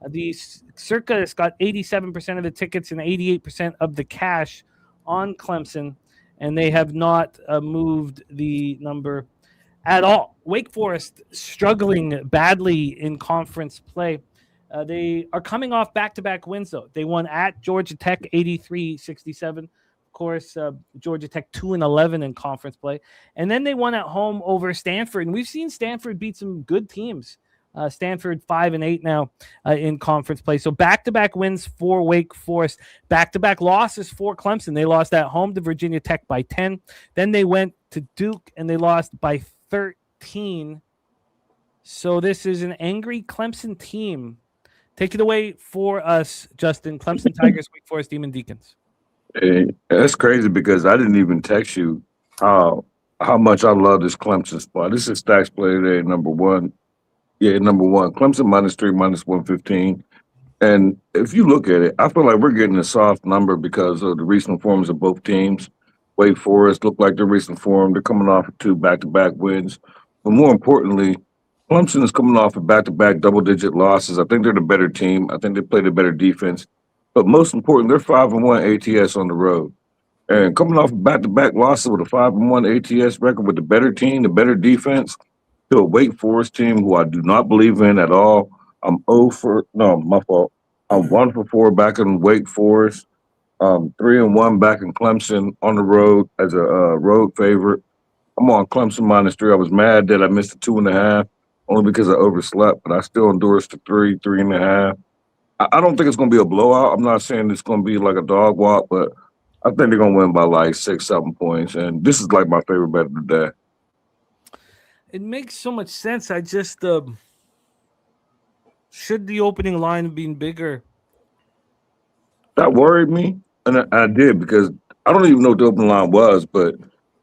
Speaker 3: The Circa has got 87% of the tickets and 88% of the cash on Clemson, and they have not moved the number at all. Wake Forest struggling badly in conference play. They are coming off back-to-back wins, though. They won at Georgia Tech 83-67. Of course, Georgia Tech 2-11 in conference play. And then they won at home over Stanford. And we've seen Stanford beat some good teams. Stanford 5-8 now in conference play. So back-to-back wins for Wake Forest. Back-to-back losses for Clemson. They lost at home to Virginia Tech by 10. Then they went to Duke and they lost by 13. So this is an angry Clemson team. Take it away for us, Justin. Clemson Tigers, Wake Forest, Demon Deacons.
Speaker 9: Hey, that's crazy because I didn't even text you how much I love this Clemson spot. This is Stacks Play Today, number one. Yeah, number one. Clemson minus 3, minus 115. And if you look at it, I feel like we're getting a soft number because of the recent forms of both teams. Wake Forest look like their recent form. They're coming off of 2 back-to-back wins. But more importantly, Clemson is coming off of back-to-back double-digit losses. I think they're the better team. I think they played a better defense. But most important, they're 5-1 ATS on the road. And coming off of back-to-back losses with a 5-1 ATS record with the better team, the better defense, to a Wake Forest team who I do not believe in at all. I'm 1 for 4 back in Wake Forest. 3-1 back in Clemson on the road as a road favorite. I'm on Clemson minus 3. I was mad that I missed the 2.5. Only because I overslept, but I still endorsed the 3.5. I don't think it's going to be a blowout. I'm not saying it's going to be like a dog walk, but I think they're going to win by like 6-7 points. And this is like my favorite bet of the day.
Speaker 3: It makes so much sense. I just should the opening line have been bigger.
Speaker 9: That worried me, and I did because I don't even know what the opening line was, but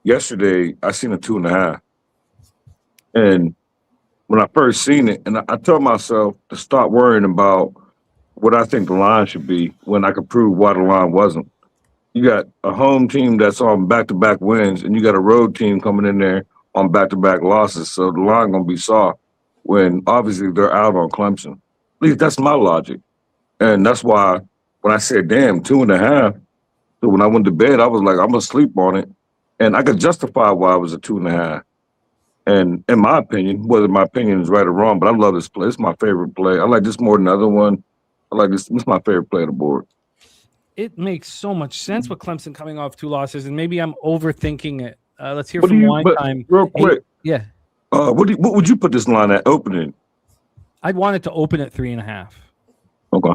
Speaker 9: yesterday I seen a 2.5. And when I first seen it, and I told myself to stop worrying about what I think the line should be when I could prove why the line wasn't. You got a home team that's on back-to-back wins, and you got a road team coming in there on back-to-back losses, so the line going to be soft when obviously they're out on Clemson. At least that's my logic. And that's why when I said, damn, 2.5, so when I went to bed, I was like, I'm going to sleep on it. And I could justify why it was a 2.5. And in my opinion, whether my opinion is right or wrong, but I love this play. It's my favorite play. I like this more than the other one. I like this. It's my favorite play on the board.
Speaker 3: It makes so much sense with Clemson coming off 2 losses, and maybe I'm overthinking it. Let's hear from Wine Time.
Speaker 9: Real quick.
Speaker 3: Yeah.
Speaker 9: What would you put this line at opening?
Speaker 3: I'd want it to open at 3.5.
Speaker 9: Okay.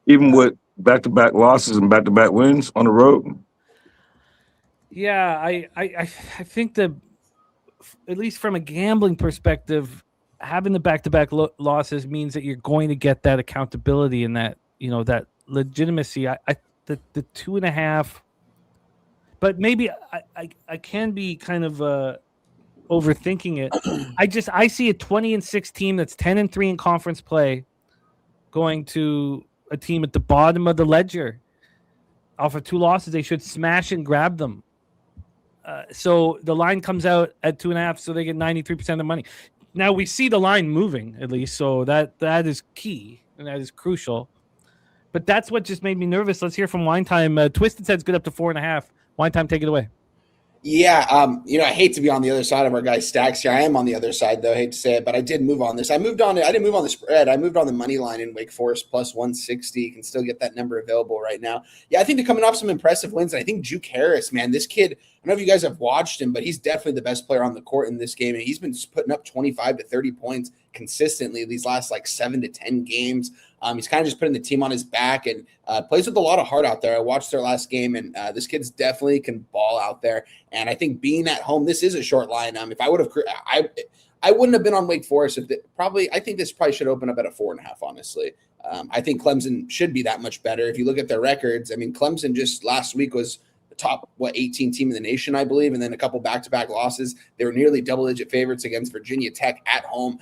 Speaker 9: Even with back-to-back losses and back-to-back wins on the road?
Speaker 3: Yeah, I think that at least from a gambling perspective, having the back-to-back losses means that you're going to get that accountability and that, that legitimacy. The 2.5, but maybe I can be kind of overthinking it. I see a 20-6 team that's 10-3 in conference play going to a team at the bottom of the ledger. Off of 2 losses, they should smash and grab them. So the line comes out at 2.5, so they get 93% of the money. Now we see the line moving at least, so that is key and that is crucial. But that's what just made me nervous. Let's hear from Wine Time. Twisted said it's good up to 4.5. Wine Time, take it away.
Speaker 7: Yeah, I hate to be on the other side of our guy Stacks here. I am on the other side, though. I hate to say it, but I did move on this. I didn't move on the spread. I moved on the money line in Wake Forest plus 160. You can still get that number available right now. Yeah, I think they're coming off some impressive wins. And I think Juke Harris, man, this kid, I don't know if you guys have watched him, but he's definitely the best player on the court in this game. And he's been putting up 25 to 30 points consistently these last 7 to 10 games. He's kind of just putting the team on his back and plays with a lot of heart out there. I watched their last game, and this kid's definitely can ball out there. And I think being at home, this is a short line. If I would have, I wouldn't have been on Wake Forest. I think this probably should open up at a 4.5. Honestly, I think Clemson should be that much better. If you look at their records, Clemson just last week was the top 18 team in the nation, I believe, and then a couple back-to-back losses. They were nearly double-digit favorites against Virginia Tech at home.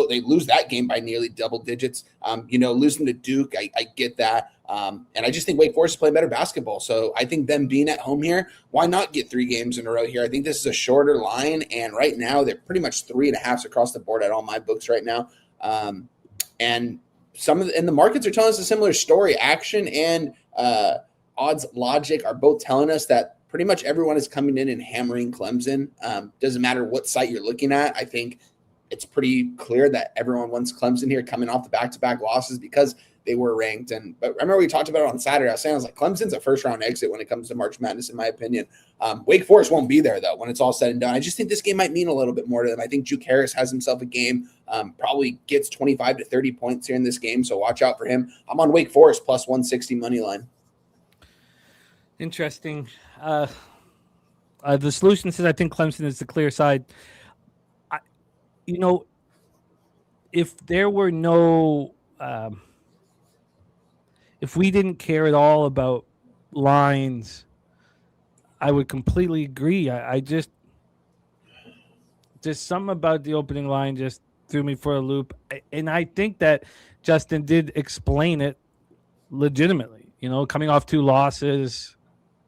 Speaker 7: They lose that game by nearly double digits. Losing to Duke, I get that. And I just think Wake Forest is playing better basketball. So I think them being at home here, why not get 3 games in a row here? I think this is a shorter line, and right now they're pretty much 3.5s across the board at all my books right now. And the markets are telling us a similar story. Action and odds logic are both telling us that pretty much everyone is coming in and hammering Clemson. Doesn't matter what site you're looking at. I think it's pretty clear that everyone wants Clemson here coming off the back-to-back losses because they were ranked. But remember we talked about it on Saturday. I was like, Clemson's a first-round exit when it comes to March Madness, in my opinion. Wake Forest won't be there, though, when it's all said and done. I just think this game might mean a little bit more to them. I think Juke Harris has himself a game, probably gets 25 to 30 points here in this game, so watch out for him. I'm on Wake Forest plus 160 money line.
Speaker 3: Interesting. The solution says I think Clemson is the clear side. If there were no, if we didn't care at all about lines, I would completely agree. I just, there's something about the opening line just threw me for a loop. And I think that Justin did explain it legitimately, coming off 2 losses.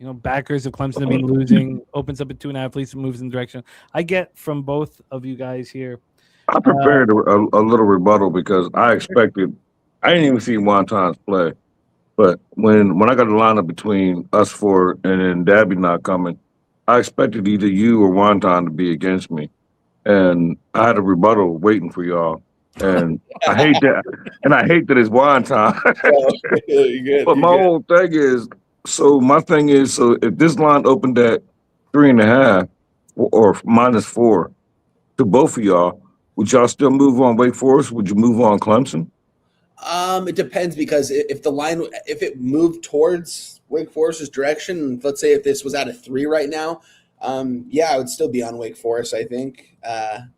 Speaker 3: Backers of Clemson have been losing, opens up at 2.5, at least moves in the direction. I get from both of you guys here.
Speaker 9: I prepared a little rebuttal because I didn't even see Wontons play. But when I got the lineup between us 4 and then Dabby not coming, I expected either you or Wonton to be against me. And I had a rebuttal waiting for y'all. And I hate that. And I hate that it's Wonton. But my whole thing is, my thing is, so if this line opened at 3.5 or -4 to both of y'all, would y'all still move on Wake Forest? Would you move on Clemson?
Speaker 7: It depends, because if it moved towards Wake Forest's direction, let's say if this was at a 3 right now, I would still be on Wake Forest, I think. I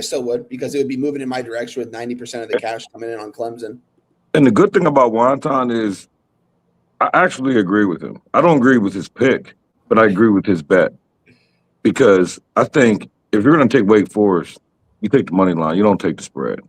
Speaker 7: still would, because it would be moving in my direction with 90% of the cash coming in on Clemson. And
Speaker 9: the good thing about Wonton is I actually agree with him. I don't agree with his pick, but I agree with his bet. Because I think if you're going to take Wake Forest, you take the money line. You don't take the spread.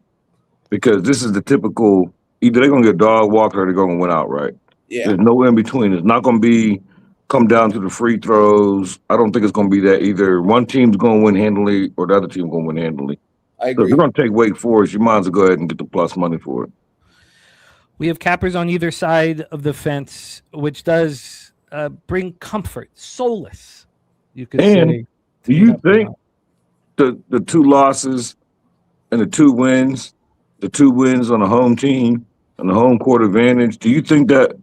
Speaker 9: Because this is the typical, either they're going to get dog walked or they're going to win outright. Yeah. There's no in between. It's not going to come down to the free throws. I don't think it's going to be that either. One team's going to win handily or the other team's going to win handily.
Speaker 7: I agree.
Speaker 9: So if you're going to take Wake Forest, you might as well go ahead and get the plus money for it.
Speaker 3: We have cappers on either side of the fence, which does bring comfort, solace, you could say.
Speaker 9: Do you think the 2 losses and the 2 wins on the home team and the home court advantage, do you think that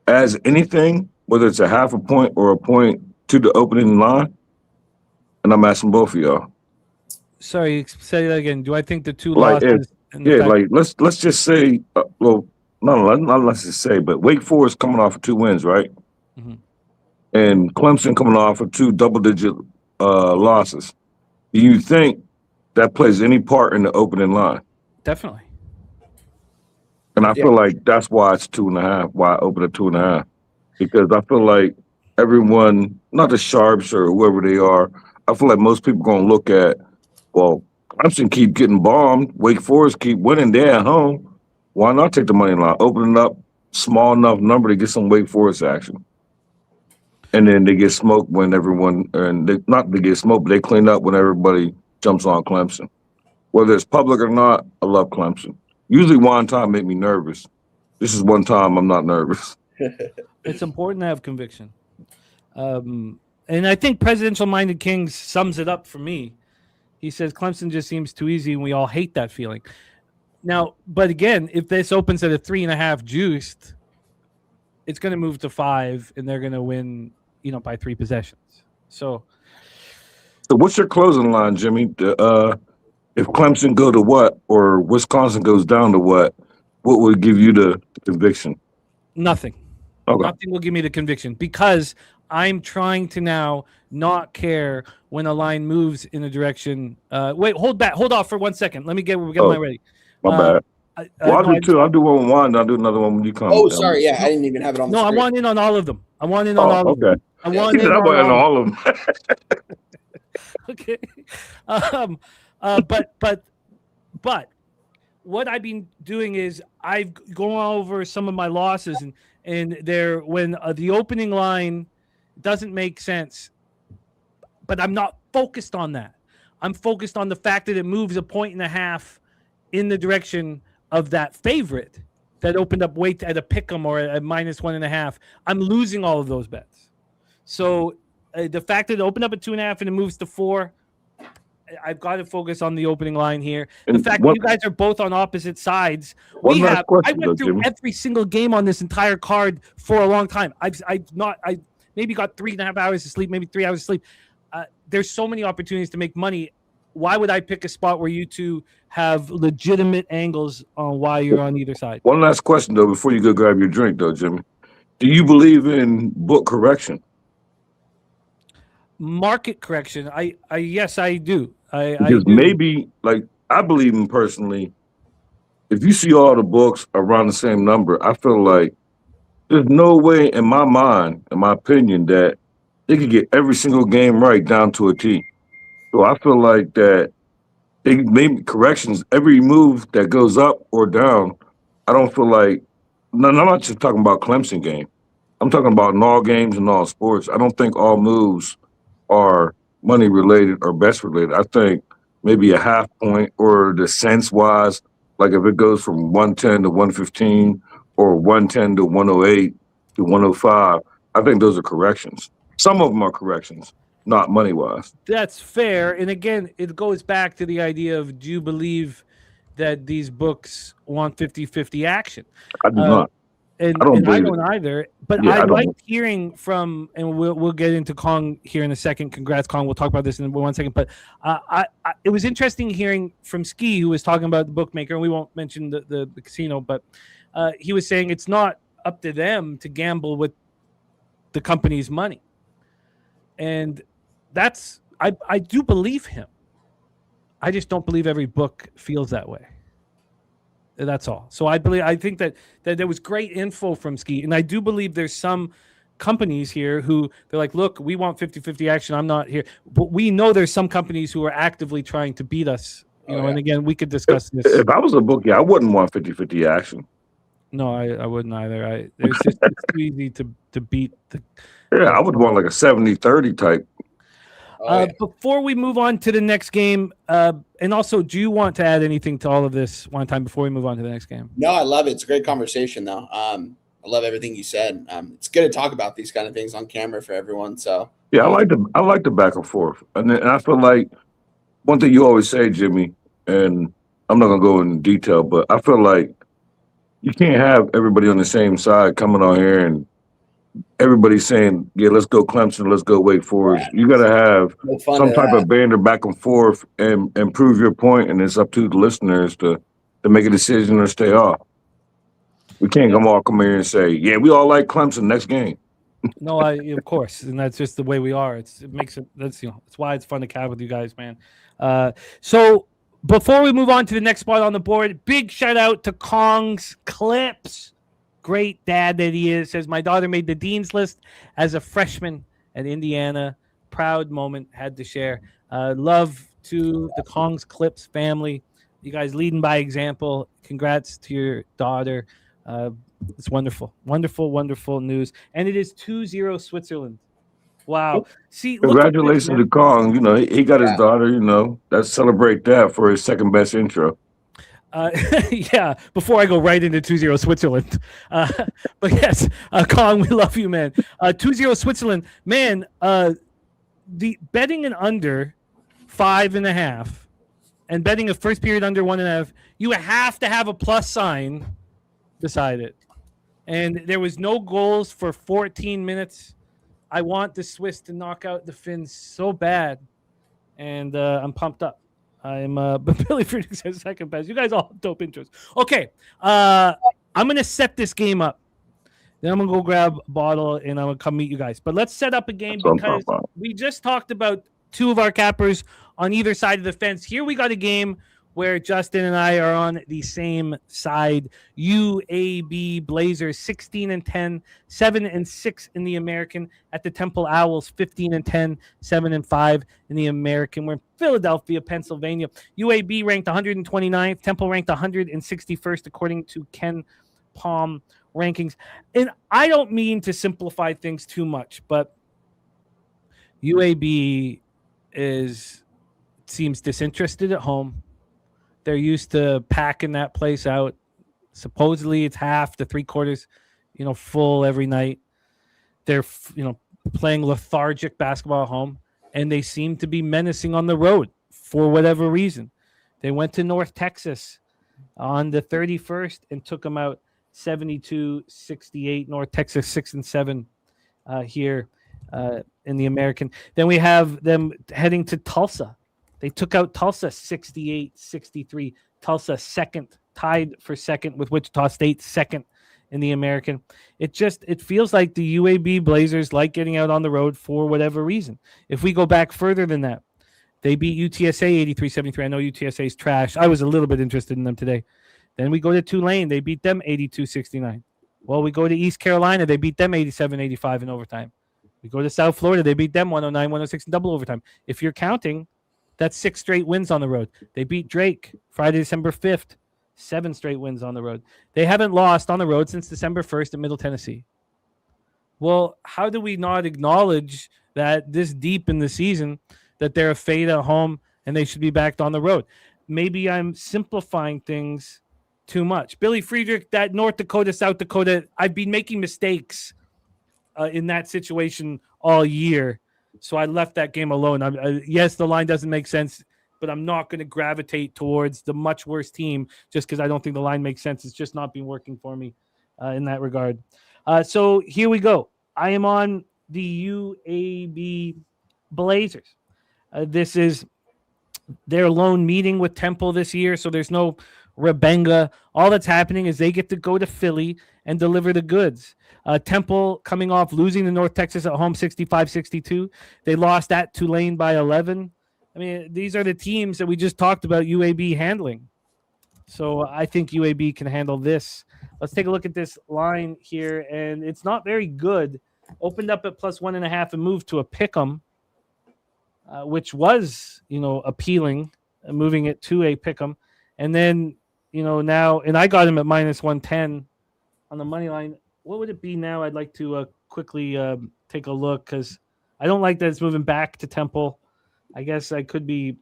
Speaker 9: adds anything, whether it's a half a point or a point, to the opening line? And I'm asking both of y'all.
Speaker 3: Sorry, say that again. Do I think the 2 losses?
Speaker 9: Let's just say, let's just say, but Wake Forest coming off of 2 wins, right? Mm-hmm. And Clemson coming off of 2 double-digit losses. Do you think that plays any part in the opening line?
Speaker 3: Definitely.
Speaker 9: And I feel like that's why it's 2.5, why I open at 2.5. Because I feel like everyone, not the sharps or whoever they are, I feel like most people are going to look at, well, Clemson keep getting bombed. Wake Forest keep winning. They're at home. Why not take the money line? Open it up, small enough number to get some Wake Forest action. And then they get smoked when everyone, not they get smoked, but they clean up when everybody jumps on Clemson. Whether it's public or not, I love Clemson. Usually one time make me nervous. This is one time I'm not nervous.
Speaker 3: It's important to have conviction. And I think Presidential-Minded Kings sums it up for me. He says Clemson just seems too easy, and we all hate that feeling. Now, but again, if this opens at a 3.5 juiced, it's going to move to 5, and they're going to win, by 3 possessions. So
Speaker 9: what's your closing line, Jimmy? If Clemson go to what, or Wisconsin goes down to what would give you the conviction?
Speaker 3: Nothing.
Speaker 9: Okay.
Speaker 3: Nothing will give me the conviction because I'm trying to now not care when a line moves in a direction. Wait, hold off for 1 second. Let me get mine ready.
Speaker 9: My bad. I'll do two. I'll do one with one. I'll do another one when you come.
Speaker 7: Oh, sorry. Yeah, I didn't even have it on the screen.
Speaker 3: I want in on all of them. I want in on all of them. I want in on
Speaker 9: all of them.
Speaker 3: Okay. But what I've been doing is I've gone over some of my losses and there when the opening line doesn't make sense, but I'm not focused on that. I'm focused on the fact that it moves 1.5 in the direction of that favorite that opened up weight at a pick'em or at -1.5. I'm losing all of those bets. So the fact that it opened up at 2.5 and it moves to 4, I've got to focus on the opening line here. The fact that you guys are both on opposite sides. I went through every single game on this entire card for a long time. I maybe got 3.5 hours of sleep, maybe 3 hours of sleep. There's so many opportunities to make money. Why would I pick a spot where you two have legitimate angles on why you're on either side?
Speaker 9: One last question, though, before you go grab your drink, though, Jimmy. Do you believe in book correction?
Speaker 3: Market correction. Yes, I do.
Speaker 9: Because maybe, I believe in personally, if you see all the books around the same number, I feel like there's no way in my mind, in my opinion, that they could get every single game right down to a T. So I feel like that they made corrections every move that goes up or down. I don't feel like, I'm not just talking about Clemson game. I'm talking about in all games and all sports. I don't think all moves are money related or best related. I think maybe a half point or the sense wise, like if it goes from 110 to 115 or 110 to 108 to 105, I think those are corrections. Some of them are corrections, not money wise. That's
Speaker 3: fair. And again, it goes back to the idea of, do you believe that these books want 50-50 action?
Speaker 9: I do not.
Speaker 3: And I don't either. But I liked hearing from, and we'll get into Kong here in a second. Congrats, Kong. We'll talk about this in 1 second. But it was interesting hearing from Ski, who was talking about the bookmaker, and we won't mention the casino, but he was saying it's not up to them to gamble with the company's money. And that's, I do believe him. I just don't believe every book feels that way. That's all. So I think that there was great info from Ski, and I do believe there's some companies here who they're like, look, we want 50-50 action. I'm not here, but we know there's some companies who are actively trying to beat us. And again, we could discuss this.
Speaker 9: If I was a bookie, I wouldn't want 50-50 action.
Speaker 3: No, I wouldn't either. It's just too easy to beat.
Speaker 9: I would want like a 70-30 type.
Speaker 3: Before we move on to the next game, and also, do you want to add anything to all of this one time before we move on to the next game?
Speaker 7: No, I love it. It's a great conversation, though. I love everything you said. It's good to talk about these kind of things on camera for everyone. So
Speaker 9: yeah, I like the back and forth, and I feel like one thing you always say, Jimmy, and I'm not gonna go in detail, but I feel like you can't have everybody on the same side coming on here and everybody's saying, yeah, let's go Clemson, let's go Wake Forest. You got to have some type of banter back and forth and prove your point, and it's up to the listeners to make a decision or stay off. We can't come here and say, yeah, we all like Clemson next game.
Speaker 3: No, of course, and that's just the way we are. It's why it's fun to chat with you guys, man. So before we move on to the next spot on the board, big shout out to Kong's Clips. Great dad that he is. Says, my daughter made the dean's list as a freshman at Indiana. Proud moment, had to share. Love to the Kong's Clips family. You guys leading by example. Congrats to your daughter. It's wonderful. Wonderful, wonderful news. And it is 2-0 Switzerland. Wow. See,
Speaker 9: congratulations to Kong. He got his daughter, let's celebrate that for his second best intro.
Speaker 3: Yeah, before I go right into 2-0 Switzerland. But yes, Kong, we love you, man. 2-0 Switzerland. Man, the betting an under 5.5 and betting a first period under 1.5, you have to have a plus sign beside it. And there was no goals for 14 minutes. I want the Swiss to knock out the Finns so bad, and I'm pumped up. I'm but Billy Friedrich says second best. You guys all have dope intros. Okay, I'm gonna set this game up. Then I'm gonna go grab a bottle and I'm gonna come meet you guys. But let's set up a game because we just talked about two of our cappers on either side of the fence. Here we got a game where Justin and I are on the same side. UAB Blazers 16-10, 7-6 in the American. At the Temple Owls 15-10, 7-5 in the American. We're in Philadelphia, Pennsylvania. UAB ranked 129th. Temple ranked 161st according to Ken Palm rankings. And I don't mean to simplify things too much, but UAB seems disinterested at home. They're used to packing that place out. Supposedly it's half to 3/4, full every night. They're, playing lethargic basketball at home, and they seem to be menacing on the road for whatever reason. They went to North Texas on the 31st and took them out 72-68. North Texas 6-7 here in the American. Then we have them heading to Tulsa. They took out Tulsa 68-63. Tulsa second, tied for second with Wichita State second in the American. It feels like the UAB Blazers like getting out on the road for whatever reason. If we go back further than that, they beat UTSA 83-73. I know UTSA is trash. I was a little bit interested in them today. Then we go to Tulane. They beat them 82-69. Well, we go to East Carolina. They beat them 87-85 in overtime. We go to South Florida. They beat them 109-106 in double overtime. If you're counting, that's 6 straight wins on the road. They beat Drake Friday, December 5th. 7 straight wins on the road. They haven't lost on the road since December 1st in Middle Tennessee. Well, how do we not acknowledge that this deep in the season that they're a fade at home and they should be backed on the road? Maybe I'm simplifying things too much. Billy Friedrich, that North Dakota, South Dakota, I've been making mistakes in that situation all year. So I left that game alone. Yes, the line doesn't make sense, but I'm not going to gravitate towards the much worse team just because I don't think the line makes sense. It's just not been working for me in that regard. So here we go. I am on the UAB Blazers. This is their lone meeting with Temple this year, so there's no Rebenga. All that's happening is they get to go to Philly and deliver the goods. Temple coming off losing to North Texas at home 65-62. They lost at Tulane by 11. I mean, these are the teams that we just talked about UAB handling. So I think UAB can handle this. Let's take a look at this line here, and it's not very good. Opened up at +1.5 and moved to a pick'em, which was, appealing, moving it to a pick'em. And then, now, and I got him at -110 on the money line. What would it be now? I'd like to quickly take a look because I don't like that it's moving back to Temple. I guess I could be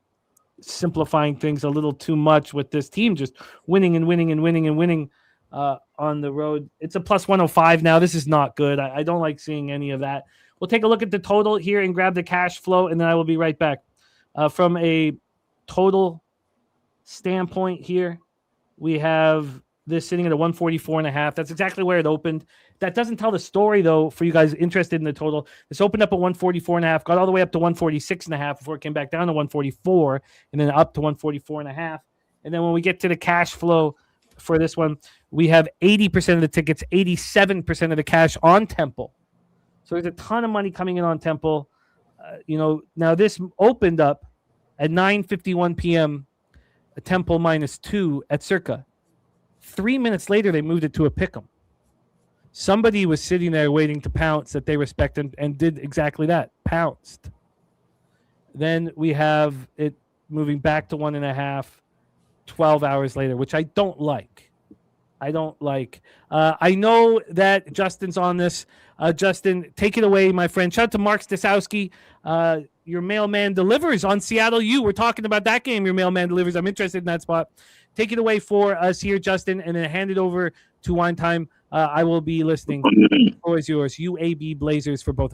Speaker 3: simplifying things a little too much with this team just winning and winning and winning and winning on the road. It's a +105 now. This is not good. I don't like seeing any of that. We'll take a look at the total here and grab the cash flow, and then I will be right back. From a total standpoint here, we have this sitting at a 144.5. That's exactly where it opened. That doesn't tell the story, though, for you guys interested in the total. This opened up at 144.5, got all the way up to 146.5 before it came back down to 144, and then up to 144.5. And then when we get to the cash flow for this one, we have 80% of the tickets, 87% of the cash on Temple. So there's a ton of money coming in on Temple. Now this opened up at 9:51 p.m., a Temple -2 at Circa. 3 minutes later, they moved it to a pick'em. Somebody was sitting there waiting to pounce that they respect and did exactly that, pounced. Then we have it moving back to 1.5, 12 hours later, which I don't like. I know that Justin's on this. Justin, take it away, my friend. Shout out to Mark Stasowski. Your mailman delivers on Seattle U. We're talking about that game. Your mailman delivers. I'm interested in that spot. Take it away for us here, Justin, and then hand it over to Wine Time. I will be listening. The floor is yours. UAB Blazers for both.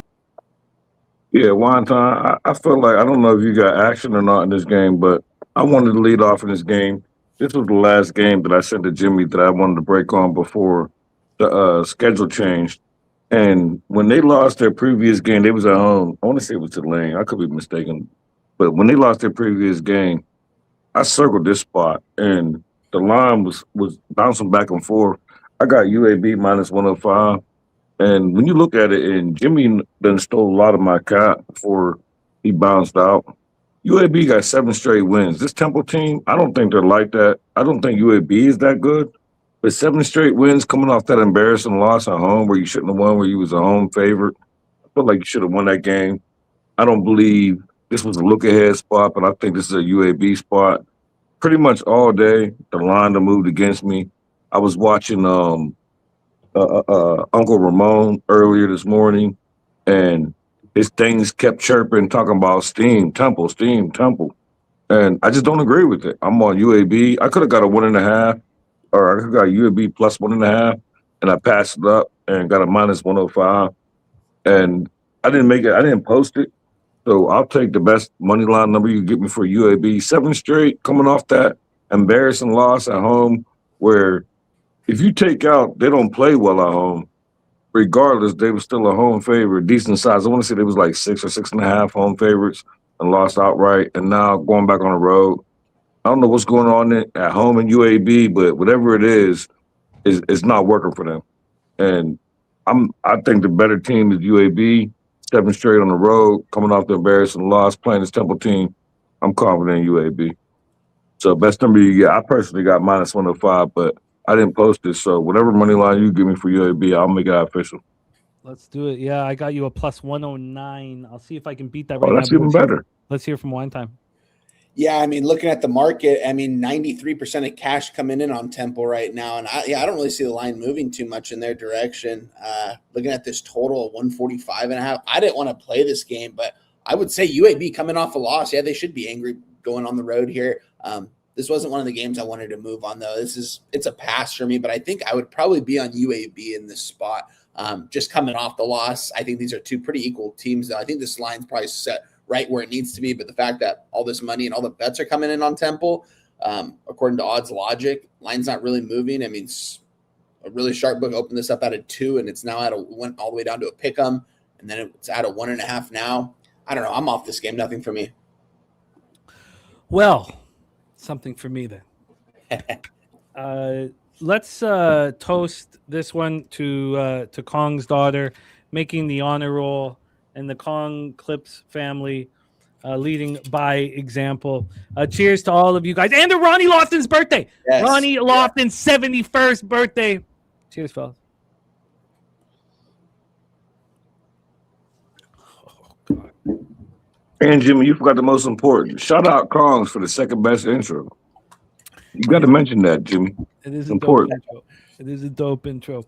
Speaker 9: Yeah, one time I felt like I don't know if you got action or not in this game, but I wanted to lead off in this game. This was the last game that I said to Jimmy that I wanted to break on before the schedule changed. And when they lost their previous game, they was at home. I want to say it was Tulane. I could be mistaken, but when they lost their previous game, I circled this spot, and the line was bouncing back and forth. I got UAB minus 105. And when you look at it, and Jimmy done stole a lot of my cap before he bounced out. UAB got 7 straight wins. This Temple team, I don't think they're like that. I don't think UAB is that good. But 7 straight wins coming off that embarrassing loss at home where you shouldn't have won, where you was a home favorite. I feel like you should have won that game. I don't believe this was a look-ahead spot, but I think this is a UAB spot. Pretty much all day, the line that moved against me. I was watching Uncle Ramon earlier this morning, and his things kept chirping, talking about Steam Temple, and I just don't agree with it. I'm on UAB. I could have got a 1.5, or I could have got UAB plus 1.5, and I passed it up and got a minus 105, and I didn't make it. I didn't post it, so I'll take the best money line number you can get me for UAB. 7 straight coming off that embarrassing loss at home, where if you take out, they don't play well at home. Regardless, they were still a home favorite, decent size. I want to say they was like 6 or 6.5 home favorites and lost outright. And now going back on the road, I don't know what's going on at home in UAB, but whatever it is not working for them. And I think the better team is UAB. 7 straight on the road, coming off the embarrassing loss, playing this Temple team. I'm confident in UAB. So best number you get. I personally got minus 105, but I didn't post it, so whatever money line you give me for UAB, I'll make it official.
Speaker 3: Let's do it. Yeah, I got you a plus 109. I'll see if I can beat that right
Speaker 9: now. That's
Speaker 3: now.
Speaker 9: even better.
Speaker 3: Let's hear from Wine Time.
Speaker 7: Yeah, I mean, looking at the market, I mean, 93% of cash coming in on Temple right now. And I don't really see the line moving too much in their direction. Looking at this total of 145.5, I didn't want to play this game, but I would say UAB coming off a loss. Yeah, they should be angry going on the road here. This wasn't one of the games I wanted to move on, though. It's a pass for me, but I think I would probably be on UAB in this spot. Just coming off the loss, I think these are 2 pretty equal teams, though. I think this line's probably set right where it needs to be, but the fact that all this money and all the bets are coming in on Temple, according to odds logic, line's not really moving. I mean, a really sharp book opened this up at a 2, and it's now went all the way down to a pick 'em, and then it's at a 1.5 now. I don't know. I'm off this game. Nothing for me.
Speaker 3: Well, something for me then. Let's toast this one to Kong's daughter making the honor roll and the Kong Clips family leading by example. Cheers to all of you guys and to Ronnie Lofton's birthday. Yes. Ronnie Lofton's 71st birthday. Cheers, fellas.
Speaker 9: Oh, God. And Jimmy, you forgot the most important. Shout out Kongs for the second best intro. You got to mention that, Jimmy.
Speaker 3: It is important. It is a dope intro.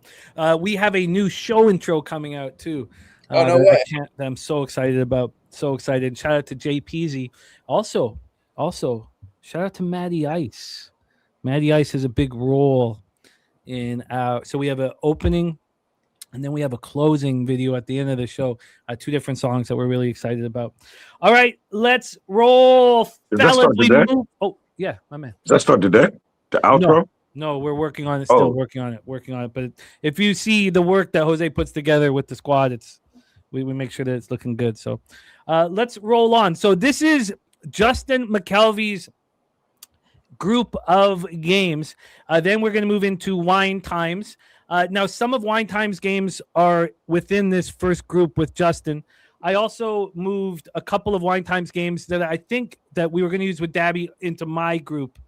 Speaker 3: We have a new show intro coming out too.
Speaker 7: No way!
Speaker 3: That I'm so excited about. So excited! Shout out to Jay Peasy. Also, shout out to Matty Ice. Matty Ice has a big role in our. So we have an opening, and then we have a closing video at the end of the show. 2 different songs that we're really excited about. All right, let's roll. Oh, yeah, my man.
Speaker 9: Does that start today? The outro?
Speaker 3: No, we're working on it. Still working on it. But if you see the work that Jose puts together with the squad, we make sure that it's looking good. So let's roll on. So this is Justin Mcelvy's group of games. Then we're going to move into Wine Times. Now, some of Wine Times games are within this first group with Justin. I also moved a couple of Wine Times games that I think that we were going to use with Dabby into my group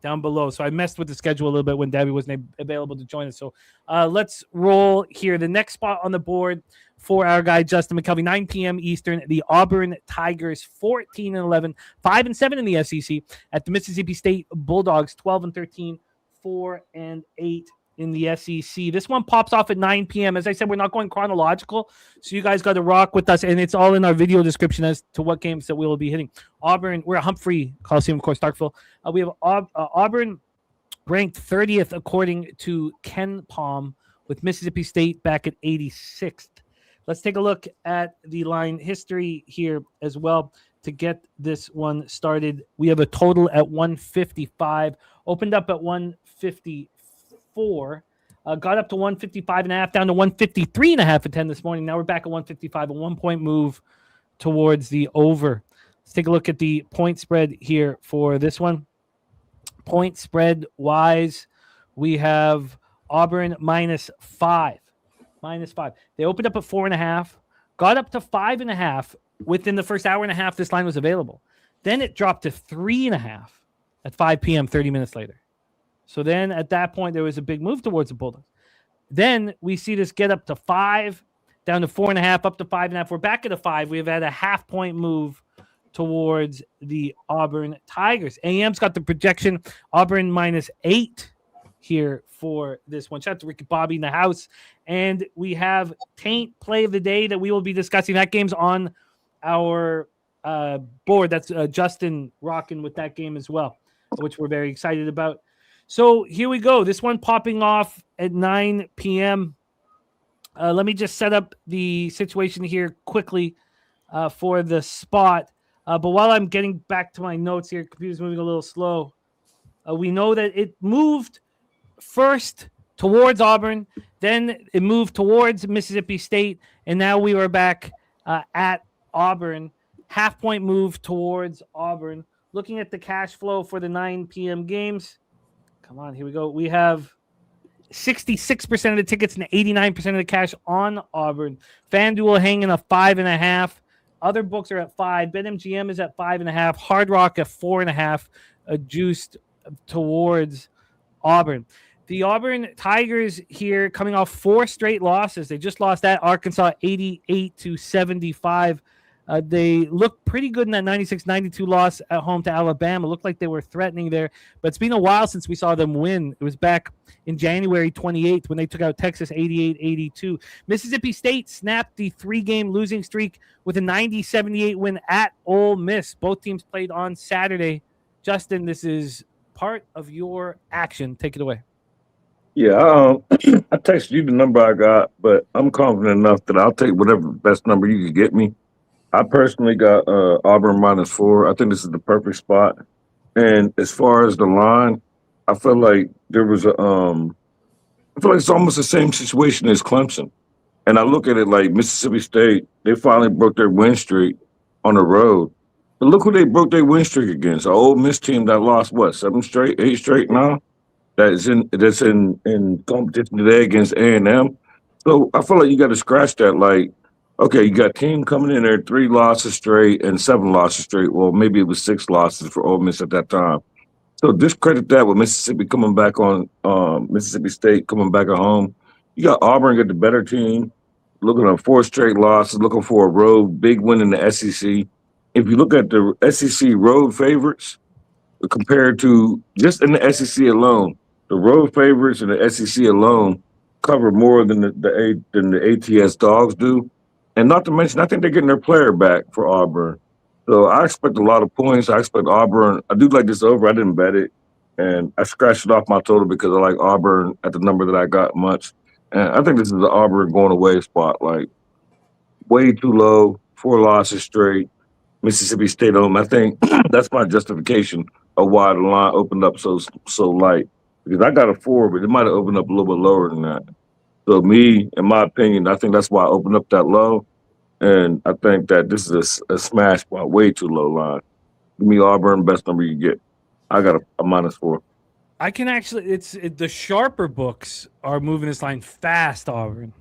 Speaker 3: down below. So I messed with the schedule a little bit when Dabby wasn't available to join us. So let's roll here. The next spot on the board for our guy, Justin Mcelvy, 9 p.m. Eastern, the Auburn Tigers, 14-11, 5-7 in the SEC, at the Mississippi State Bulldogs, 12-13, 4-8 in the SEC. This one pops off at 9 p.m. As I said, we're not going chronological, so you guys got to rock with us, and it's all in our video description as to what games that we will be hitting. Auburn, we're at Humphrey Coliseum, of course, Starkville. We have Auburn ranked 30th according to Ken Palm, with Mississippi State back at 86th. Let's take a look at the line history here as well to get this one started. We have a total at 155, opened up at 154, got up to 155.5, down to 153.5 at 10 this morning. Now we're back at 155, a 1-point move towards the over. Let's take a look at the point spread here for this one. Point spread wise, we have Auburn -5. -5. They opened up at 4.5, got up to 5.5. Within the first hour and a half, this line was available. Then it dropped to 3.5 at 5 p.m., 30 minutes later. So then at that point, there was a big move towards the Bulldogs. Then we see this get up to 5, down to 4.5, up to 5.5. We're back at a 5. We've had a half-point move towards the Auburn Tigers. AM's got the projection, Auburn -8 here for this one. Shout out to Ricky Bobby in the house. And we have Taint play of the day that we will be discussing. That game's on our board. That's Justin rocking with that game as well, which we're very excited about. So here we go. This one popping off at 9 p.m. Let me just set up the situation here quickly for the spot. But while I'm getting back to my notes here, computer's moving a little slow. We know that it moved first towards Auburn, then it moved towards Mississippi State, and now we are back at Auburn. Half-point move towards Auburn. Looking at the cash flow for the 9 p.m. games. Come on, here we go. We have 66% of the tickets and 89% of the cash on Auburn. FanDuel hanging a 5.5. Other books are at 5. BetMGM is at 5.5. Hard Rock at 4.5. Juiced towards Auburn. The Auburn Tigers here coming off 4 straight losses. They just lost at Arkansas 88-75. They looked pretty good in that 96-92 loss at home to Alabama. Looked like they were threatening there, but it's been a while since we saw them win. It was back in January 28th when they took out Texas 88-82. Mississippi State snapped the 3-game losing streak with a 90-78 win at Ole Miss. Both teams played on Saturday. Justin, this is part of your action. Take it away.
Speaker 9: Yeah, I texted you the number I got, but I'm confident enough that I'll take whatever best number you can get me. I personally got Auburn -4. I think this is the perfect spot. And as far as the line, I feel like there was I feel like it's almost the same situation as Clemson. And I look at it like Mississippi State, they finally broke their win streak on the road. But look who they broke their win streak against. An Ole Miss team that lost, 7 straight, 8 straight now? That's in competition today against A&M. So I feel like you got to scratch that. Like, okay, you got a team coming in there 3 losses straight and 7 losses straight. Well, maybe it was 6 losses for Ole Miss at that time. So discredit that with Mississippi coming back on Mississippi State coming back at home. You got Auburn get the better team, looking at 4 straight losses, looking for a road big win in the SEC. If you look at the SEC road favorites compared to just in the SEC alone, the road favorites in the SEC alone cover more than the ATS dogs do. And not to mention, I think they're getting their player back for Auburn. So I expect a lot of points. I expect Auburn. I do like this over. I didn't bet it. And I scratched it off my total because I like Auburn at the number that I got much. And I think this is the Auburn going away spot. Like, way too low, 4 losses straight, Mississippi State home. I think that's my justification of why the line opened up so light. Because I got a 4, but it might have opened up a little bit lower than that. So me, in my opinion, I think that's why I opened up that low. And I think that this is a smash spot, way too low line. Give me Auburn, best number you get. I got a -4.
Speaker 3: I can actually, the sharper books are moving this line fast, Auburn.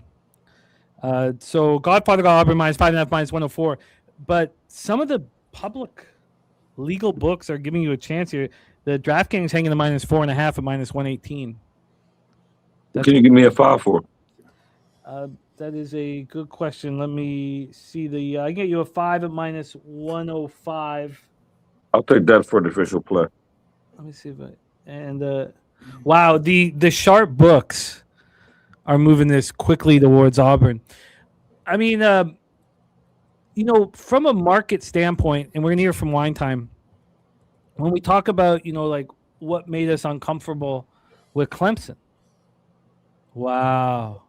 Speaker 3: So Godfather got Auburn -5.5, -104. But some of the public legal books are giving you a chance here. The DraftKings hanging a -4.5 at -118.
Speaker 9: Can you give me a 5 for?
Speaker 3: That is a good question. Let me see I can get you a 5 at -105.
Speaker 9: I'll take that for the official play.
Speaker 3: Let me see if wow, the sharp books are moving this quickly towards Auburn. I mean, from a market standpoint, and we're going to hear from Wine Time, when we talk about, like what made us uncomfortable with Clemson. Wow.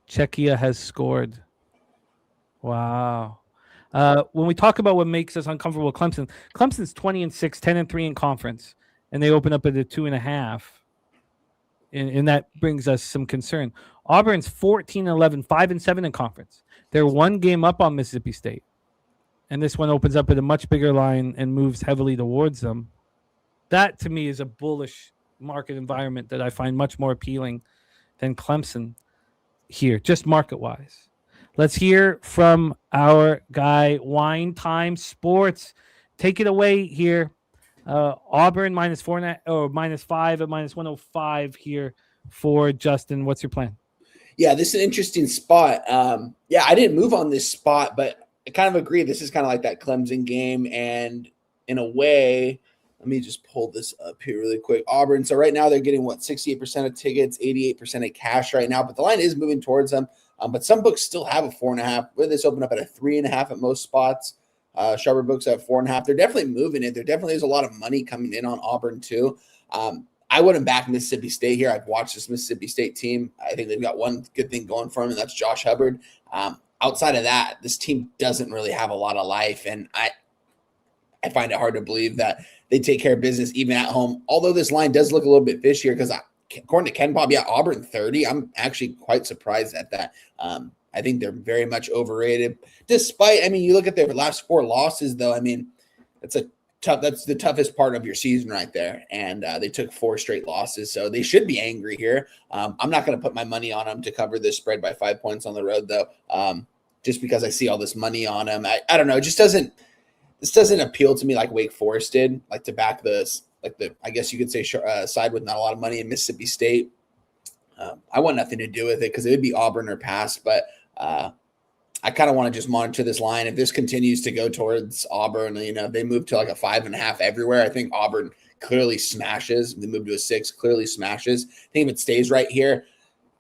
Speaker 3: Czechia has scored. Wow. When we talk about what makes us uncomfortable with Clemson, Clemson's 20-6, 10-3 in conference, and they open up at a 2.5. And that brings us some concern. Auburn's 14-11, 5-7 in conference. They're one game up on Mississippi State. And this one opens up at a much bigger line and moves heavily towards them. That, to me, is a bullish market environment that I find much more appealing than Clemson here, just market-wise. Let's hear from our guy, Wine Time Sports. Take it away here. Auburn -4 or -5 at -105 here for Justin. What's your plan?
Speaker 7: Yeah, this is an interesting spot. I didn't move on this spot, but I kind of agree. This is kind of like that Clemson game. And in a way, let me just pull this up here really quick. Auburn. So right now they're getting 68% of tickets, 88% of cash right now, but the line is moving towards them. But some books still have a 4.5. Where this open up at a 3.5 at most spots. Sharper books at 4.5. They're definitely moving it. There definitely is a lot of money coming in on Auburn too. I wouldn't back Mississippi State here. I've watched this Mississippi State team. I think they've got one good thing going for them, and that's Josh Hubbard. Outside of that, this team doesn't really have a lot of life, and I find it hard to believe that they take care of business even at home. Although this line does look a little bit fishier because according to Ken Bob, Auburn 30. I'm actually quite surprised at that. I think they're very much overrated. Despite, you look at their last 4 losses, though. That's the toughest part of your season right there. And they took 4 straight losses, so they should be angry here. I'm not going to put my money on them to cover this spread by 5 points on the road, though, just because I see all this money on them. I don't know. It just doesn't. This doesn't appeal to me like Wake Forest did, like to back I guess you could say side with not a lot of money in Mississippi State. I want nothing to do with it because it would be Auburn or pass, but I kind of want to just monitor this line. If this continues to go towards Auburn, they move to like a 5.5 everywhere. I think Auburn clearly smashes. They move to a 6, clearly smashes. I think if it stays right here,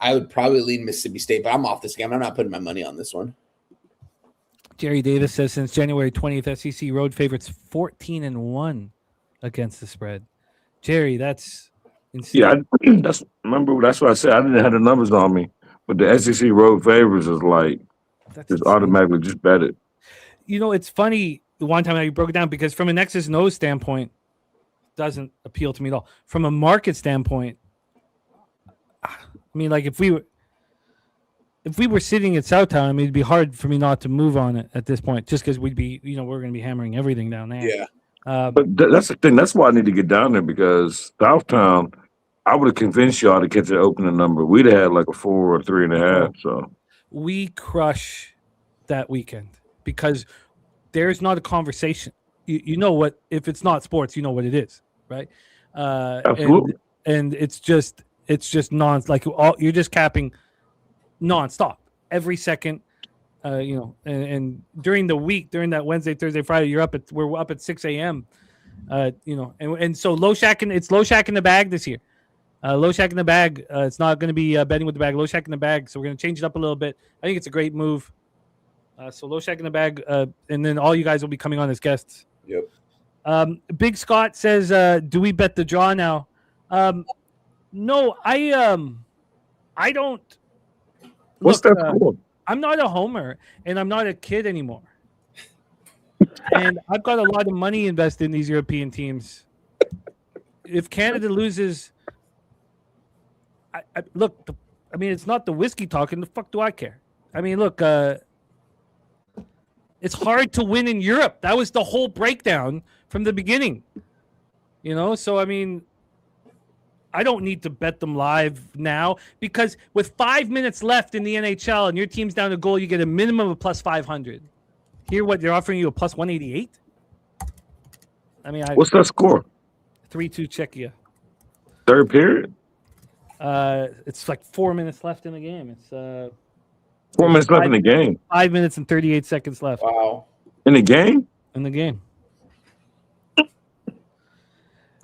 Speaker 7: I would probably lean Mississippi State, but I'm off this game. I'm not putting my money on this one.
Speaker 3: Jerry Davis says since January 20th, SEC road favorites 14-1 against the spread. Jerry, that's insane.
Speaker 9: Yeah, that's what I said. I didn't have the numbers on me, but the SEC road favorites is like just automatically just bet it.
Speaker 3: It's funny the one time that you broke it down because from an X's and O's standpoint, it doesn't appeal to me at all. From a market standpoint, like if we were sitting at Southtown, it'd be hard for me not to move on it at this point, just because we'd be, we're going to be hammering everything down there.
Speaker 7: Yeah.
Speaker 9: But that's the thing. That's why I need to get down there because Southtown, I would have convinced y'all to catch the opening number. We'd have had like a 4 or 3.5. So
Speaker 3: we crush that weekend because there's not a conversation. You know what? If it's not sports, you know what it is, right?
Speaker 9: Absolutely.
Speaker 3: And it's just you're just capping nonstop every second. And during the week, during that Wednesday, Thursday, Friday, we're up at 6 a.m. And so Low Shack it's Low Shack in the bag this year. Low Shack in the bag. It's not going to be betting with the bag. Low Shack in the bag. So we're going to change it up a little bit. I think it's a great move. So Low Shack in the bag, and then all you guys will be coming on as guests.
Speaker 7: Yep.
Speaker 3: Big Scott says, "Do we bet the draw now?" No, I don't.
Speaker 9: What's that called?
Speaker 3: I'm not a homer, and I'm not a kid anymore. And I've got a lot of money invested in these European teams. If Canada loses, it's not the whiskey talking. The fuck do I care? It's hard to win in Europe. That was the whole breakdown from the beginning. So I don't need to bet them live now because with 5 minutes left in the NHL and your team's down a goal, you get a minimum of plus 500. Here, what they're offering you a plus 188.
Speaker 9: What's that score?
Speaker 3: 3-2 Czechia.
Speaker 9: Third period.
Speaker 3: It's like 4 minutes left in the game. It's
Speaker 9: 4 minutes left in the game.
Speaker 3: 5 minutes and 38 seconds left.
Speaker 7: Wow.
Speaker 9: In the game.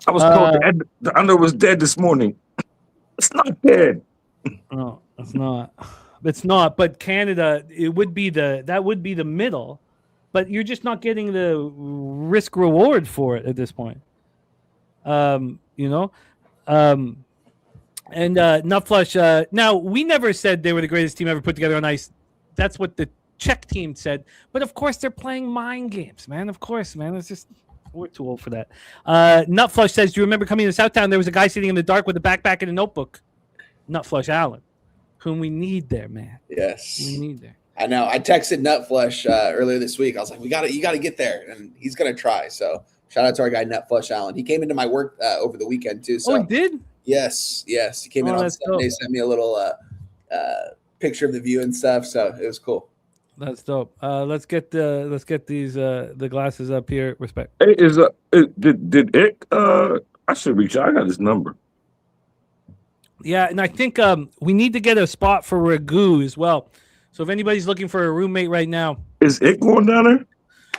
Speaker 9: I was told the under was dead this morning. It's not dead.
Speaker 3: No, it's not. It's not. But Canada, that would be the middle, but you're just not getting the risk reward for it at this point. And Nutflush, now we never said they were the greatest team ever put together on ice. That's what the Czech team said. But of course, they're playing mind games, man. Of course, man. It's just we're too old for that. Nutflush says, "Do you remember coming to Southtown? There was a guy sitting in the dark with a backpack and a notebook." Nutflush Allen, whom we need there, man.
Speaker 7: Yes,
Speaker 3: we need there.
Speaker 7: I know. I texted Nutflush earlier this week. I was like, you got to get there, and he's gonna try. So shout out to our guy Nutflush Allen. He came into my work over the weekend too. So
Speaker 3: he did.
Speaker 7: Yes. He came in on Sunday, sent me a little picture of the view and stuff. So it was cool.
Speaker 3: That's dope. Let's get these the glasses up here. Respect.
Speaker 9: Hey, did it? I should reach out. I got his number.
Speaker 3: Yeah, and I think we need to get a spot for Ragu as well. So if anybody's looking for a roommate right now,
Speaker 9: is it going down there?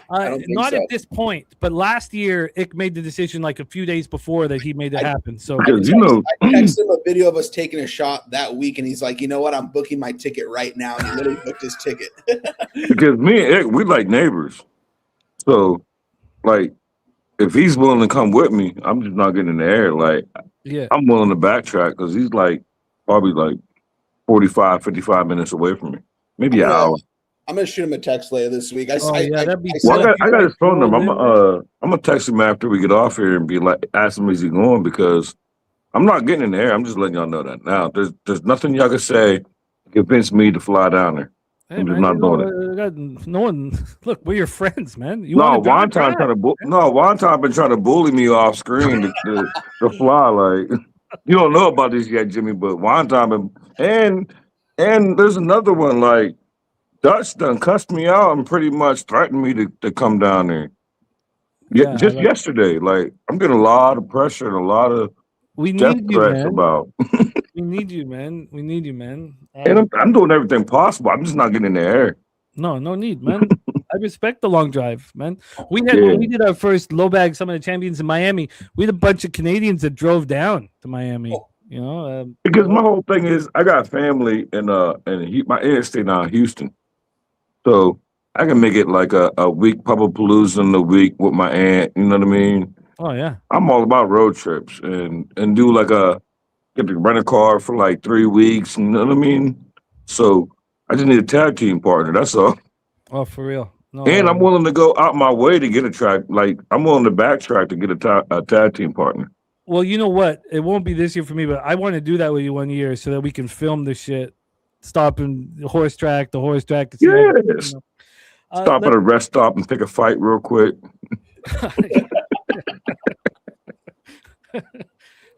Speaker 3: Not at this point, but last year Ick made the decision like a few days before that he made it happen. So
Speaker 7: I texted him a video of us taking a shot that week, and he's like, "You know what? I'm booking my ticket right now." And he literally booked his ticket.
Speaker 9: Because me and Ick, we like neighbors. So, like, if he's willing to come with me, I'm just not getting in the air. Like,
Speaker 3: yeah,
Speaker 9: I'm willing to backtrack because he's like probably like 45, 55 minutes away from me, maybe an hour.
Speaker 7: I'm gonna shoot him a text later this week. I
Speaker 9: got his phone number. I'm gonna text him after we get off here and be like, ask him is he going, because I'm not getting in the air. I'm just letting y'all know that now. There's nothing y'all can say to convince me to fly down there.
Speaker 3: Hey,
Speaker 9: I'm just not doing
Speaker 3: it. No one. Look, we're your friends, man.
Speaker 9: One time been trying to bully me off screen to fly. Like, you don't know about this yet, Jimmy, but one time and there's another one like. Dutch done cussed me out and pretty much threatened me to come down there. Yeah, just yesterday. Like, I'm getting a lot of pressure and a lot of death threats about.
Speaker 3: We need you, man. We need you, man.
Speaker 9: And I'm doing everything possible. I'm just not getting in the air.
Speaker 3: No need, man. I respect the long drive, man. When we did our first low bag Summit of Champions in Miami, we had a bunch of Canadians that drove down to Miami. You know,
Speaker 9: because my whole thing is I got family in my interstate now in Houston. So I can make it like a week Pubblepalooza in the week with my aunt. You know what I mean?
Speaker 3: Oh yeah.
Speaker 9: I'm all about road trips and do like get to rent a car for like 3 weeks. You know what I mean? So I just need a tag team partner. That's all.
Speaker 3: Oh, for real. No,
Speaker 9: and I'm willing to go out my way to get a track. Like, I'm willing to backtrack to get a tag team partner.
Speaker 3: Well, you know what? It won't be this year for me, but I want to do that with you one year so that we can film this shit. Stop in the horse track.
Speaker 9: Yes. Stop at a rest stop and pick a fight real quick.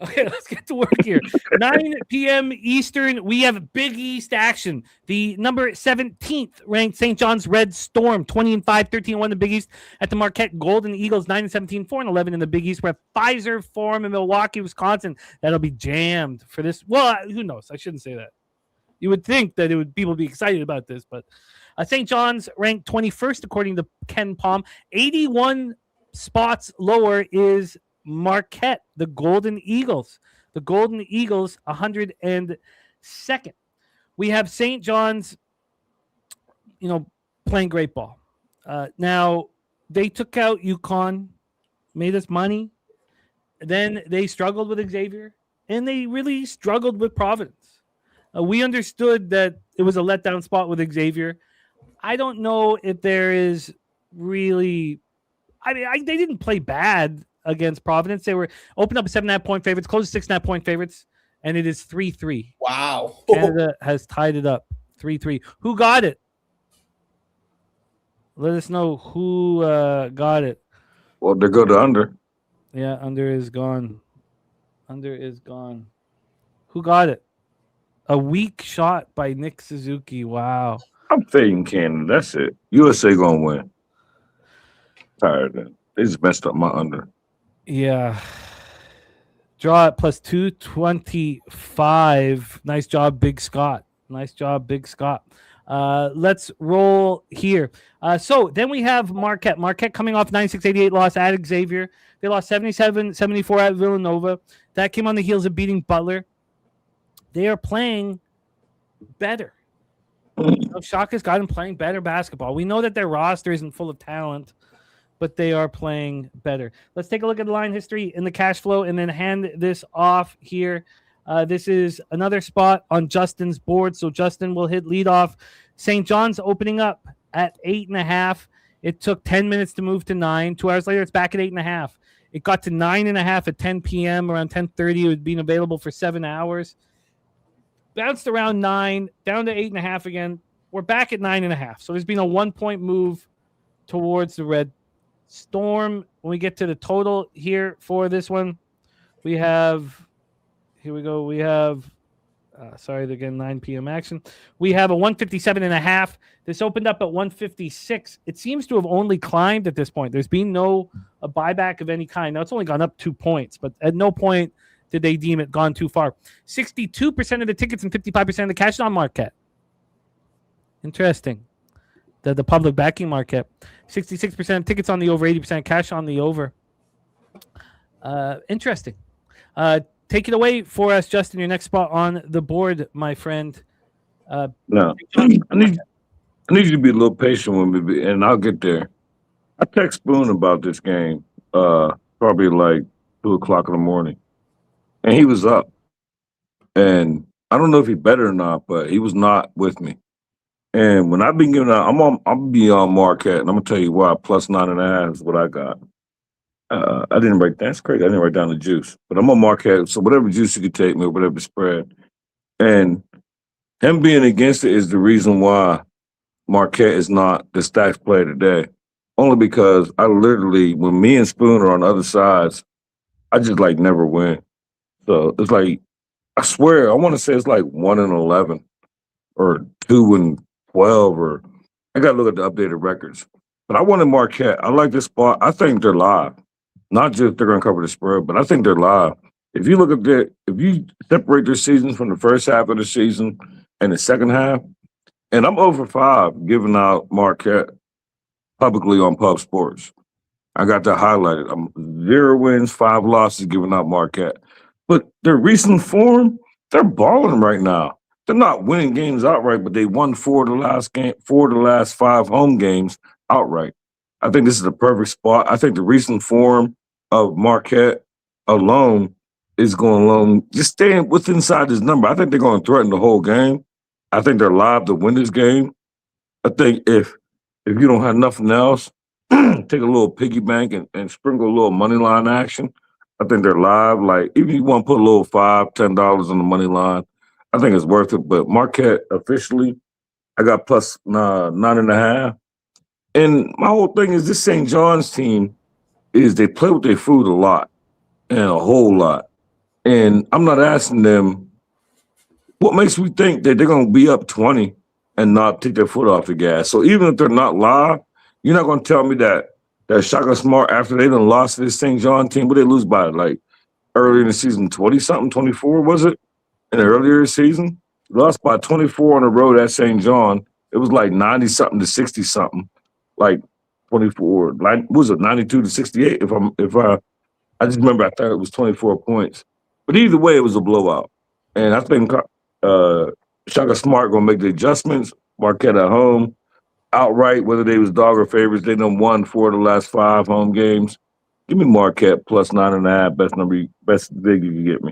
Speaker 3: Okay, let's get to work here. 9 p.m. Eastern, we have Big East action. The number 17th ranked St. John's Red Storm, 20-5, 13-1 in the Big East at the Marquette Golden Eagles, 9-17, 4-11 in the Big East. We're at Pfizer Forum in Milwaukee, Wisconsin. That'll be jammed for this. Well, who knows? I shouldn't say that. You would think that people would be excited about this, but St. John's ranked 21st according to Ken Palm. 81 spots lower is Marquette, the Golden Eagles. The Golden Eagles, 102nd. We have St. John's, playing great ball. Now, they took out UConn, made us money. Then they struggled with Xavier, and they really struggled with Providence. We understood that it was a letdown spot with Xavier. I don't know if there is really... they didn't play bad against Providence. They were opened up 7.5-point favorites, closed 6.5-point favorites, and it is 3-3.
Speaker 7: Wow.
Speaker 3: Canada has tied it up 3-3. Who got it? Let us know who got it.
Speaker 9: Well, they go to under.
Speaker 3: Yeah, under is gone. Under is gone. Who got it? A weak shot by Nick Suzuki. Wow.
Speaker 9: I'm fading Canada. That's it. USA gonna win. Tired of it. They just messed up my under.
Speaker 3: Yeah. Draw at plus 225. Nice job, Big Scott. Nice job, Big Scott. Let's roll here. So then we have Marquette. Marquette coming off 96-88 loss at Xavier. They lost 77-74 at Villanova. That came on the heels of beating Butler. They are playing better. Shaka's got them playing better basketball. We know that their roster isn't full of talent, but they are playing better. Let's take a look at the line history and the cash flow and then hand this off here. This is another spot on Justin's board. So Justin will hit leadoff. St. John's opening up at 8.5. It took 10 minutes to move to 9. 2 hours later, it's back at 8.5. It got to 9.5 at 10 p.m. Around 10:30, it was being available for 7 hours. Bounced around 9, down to 8.5 again. We're back at 9.5. So there's been a 1-point move towards the Red Storm. When we get to the total here for this one, we have, here we go. We have, sorry, again, 9 p.m. action. We have a 157.5. This opened up at 156. It seems to have only climbed at this point. There's been no a buyback of any kind. Now, it's only gone up 2 points, but at no point did they deem it gone too far. 62% of the tickets and 55% of the cash on Marquette. Interesting. The public backing Marquette. 66% of tickets on the over, 80% cash on the over. Interesting. Take it away for us, Justin, your next spot on the board, my friend.
Speaker 9: No, I need you to be a little patient with me, and I'll get there. I text Spoon about this game, probably like 2 o'clock in the morning, and he was up. And I don't know if he better or not, but he was not with me. And when I've been giving out, I'm be on Marquette, and I'm gonna tell you why. Plus 9.5 is what I got. I didn't write. That's crazy. I didn't write down the juice, but I'm on Marquette. So whatever juice you could take me, or whatever spread, and him being against it is the reason why Marquette is not the stacks player today. Only because I literally, when me and Spoon are on the other sides, I just like never win. So it's like, I swear, I want to say it's like 1-11 or 2-12, or I got to look at the updated records. But I wanted Marquette. I like this spot. I think they're live. Not just they're going to cover the spread, but I think they're live. If you look at if you separate their seasons from the first half of the season and the second half, and I'm over 5 giving out Marquette publicly on Pub Sports. I got that highlighted. I'm 0 wins, 5 losses giving out Marquette. But their recent form, they're balling right now. They're not winning games outright, but they won 4 of the last 5 home games outright. I think this is the perfect spot. I think the recent form of Marquette alone is going along, just staying within inside this number. I think they're going to threaten the whole game. I think they're live to win this game. I think if you don't have nothing else, take a little piggy bank and sprinkle a little money line action. I think they're live. Like, even if you want to put a little $5, $10 on the money line, I think it's worth it. But Marquette officially, I got plus 9.5. And my whole thing is this St. John's team is they play with their food a lot and a whole lot. And I'm not asking them, what makes me think that they're going to be up 20 and not take their foot off the gas? So even if they're not live, you're not going to tell me that Shaka Smart, after they done lost to this St. John team, what they lose by, like, early in the season, 20-something, 24, was it? In the earlier season? Lost by 24 on the road at St. John. It was like 90-something to 60-something. Like 24, was it 92 to 68? I just remember I thought it was 24 points. But either way, it was a blowout. And I think Shaka Smart gonna make the adjustments. Marquette at home, outright, whether they was dog or favorites, they done won 4 of the last 5 home games. Give me Marquette plus 9.5, best big you can get me.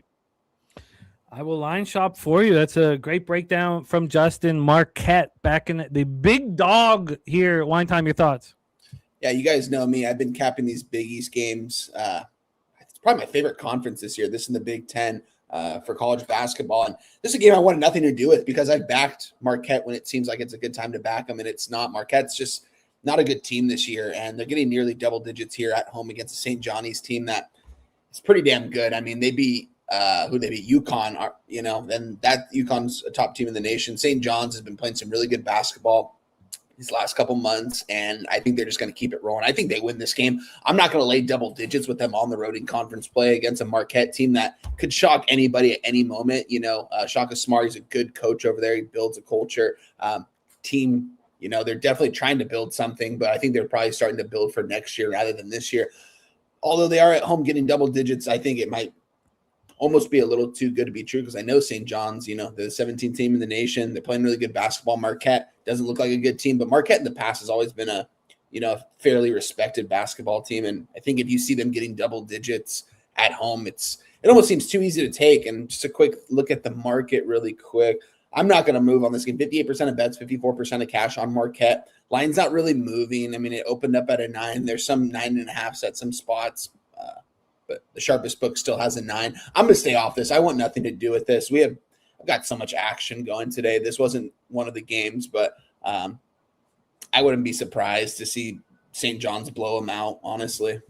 Speaker 3: I will line shop for you. That's a great breakdown from Justin. Marquette back in the big dog here. Wine time, your thoughts?
Speaker 7: Yeah, you guys know me. I've been capping these Big East games. It's probably my favorite conference this year. This in the Big Ten for college basketball. And this is a game I wanted nothing to do with because I've backed Marquette when it seems like it's a good time to back them, and it's not. Marquette's just not a good team this year, and they're getting nearly double digits here at home against the St. Johnny's team that is pretty damn good. I mean, they beat who they beat, UConn, then that UConn's a top team in the nation. St. John's has been playing some really good basketball these last couple months, and I think they're just going to keep it rolling. I think they win this game. I'm not going to lay double digits with them on the road in conference play against a Marquette team that could shock anybody at any moment. Shaka Smart is a good coach over there. He builds a culture. Team, they're definitely trying to build something, but I think they're probably starting to build for next year rather than this year. Although they are at home getting double digits, I think it might almost be a little too good to be true because I know St. John's, they're the 17th team in the nation. They're playing really good basketball. Marquette doesn't look like a good team, but Marquette in the past has always been a fairly respected basketball team. And I think if you see them getting double digits at home, it's it almost seems too easy to take. And just a quick look at the market really quick. I'm not going to move on this game. 58% of bets, 54% of cash on Marquette. Line's not really moving. I mean, it opened up at a 9. There's some 9.5 at some spots, but the sharpest book still has a 9. I'm going to stay off this. I want nothing to do with this. I've got so much action going today. This wasn't one of the games, but I wouldn't be surprised to see St. John's blow them out, honestly.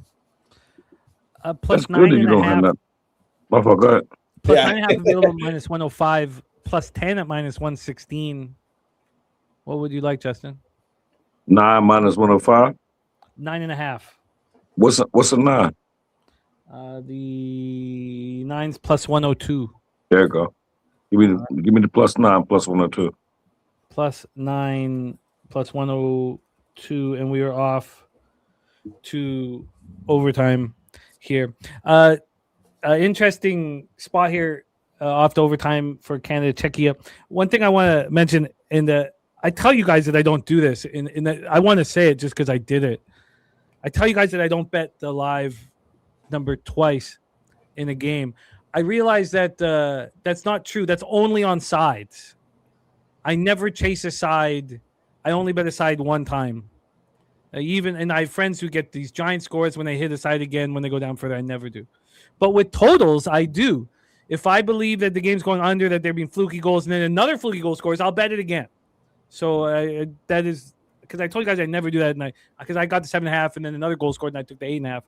Speaker 3: Plus 9.5.
Speaker 9: Go ahead.
Speaker 3: Plus 9.5 available minus 105. Plus 10 at minus 116. What would you like, Justin?
Speaker 9: 9 minus 105.
Speaker 3: 9.5.
Speaker 9: What's a 9?
Speaker 3: The 9's plus 102.
Speaker 9: There you go. Give me the plus 9 plus 102.
Speaker 3: Plus 9 plus 102, and we are off to overtime here. Interesting spot here. Off to overtime for Canada, Czechia. One thing I want to mention, I tell you guys that I don't do this, I want to say it just because I did it. I tell you guys that I don't bet the live number twice in a game. I realize that that's not true. That's only on sides. I never chase a side. I only bet a side one time. And I have friends who get these giant scores when they hit a side again when they go down further. I never do. But with totals, I do. If I believe that the game's going under, that there being fluky goals, and then another fluky goal scores, I'll bet it again. So that is because I told you guys I never do that, because I got the 7.5, and then another goal scored, and I took the 8.5.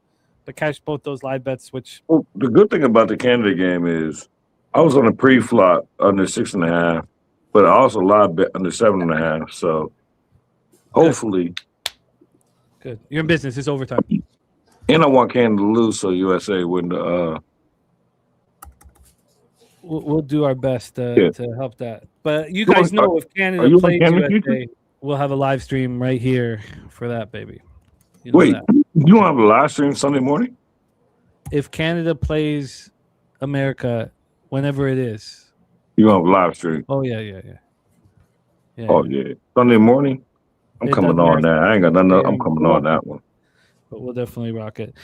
Speaker 3: But cashed both those live bets.
Speaker 9: Well, the good thing about the Canada game is I was on a pre-flop under 6.5, but I also live bet under 7.5. So hopefully,
Speaker 3: good. You're in business. It's overtime.
Speaker 9: And I want Canada to lose, so USA win.
Speaker 3: We'll do our best to help that. But you guys know if Canada plays USA, we'll have a live stream right here for that, baby.
Speaker 9: Wait, you don't have a live stream Sunday morning?
Speaker 3: If Canada plays America, whenever it is.
Speaker 9: You don't have a live stream?
Speaker 3: Oh, yeah.
Speaker 9: Sunday morning? I'm coming on that. I ain't got nothing. I'm coming on that one.
Speaker 3: But we'll definitely rock it.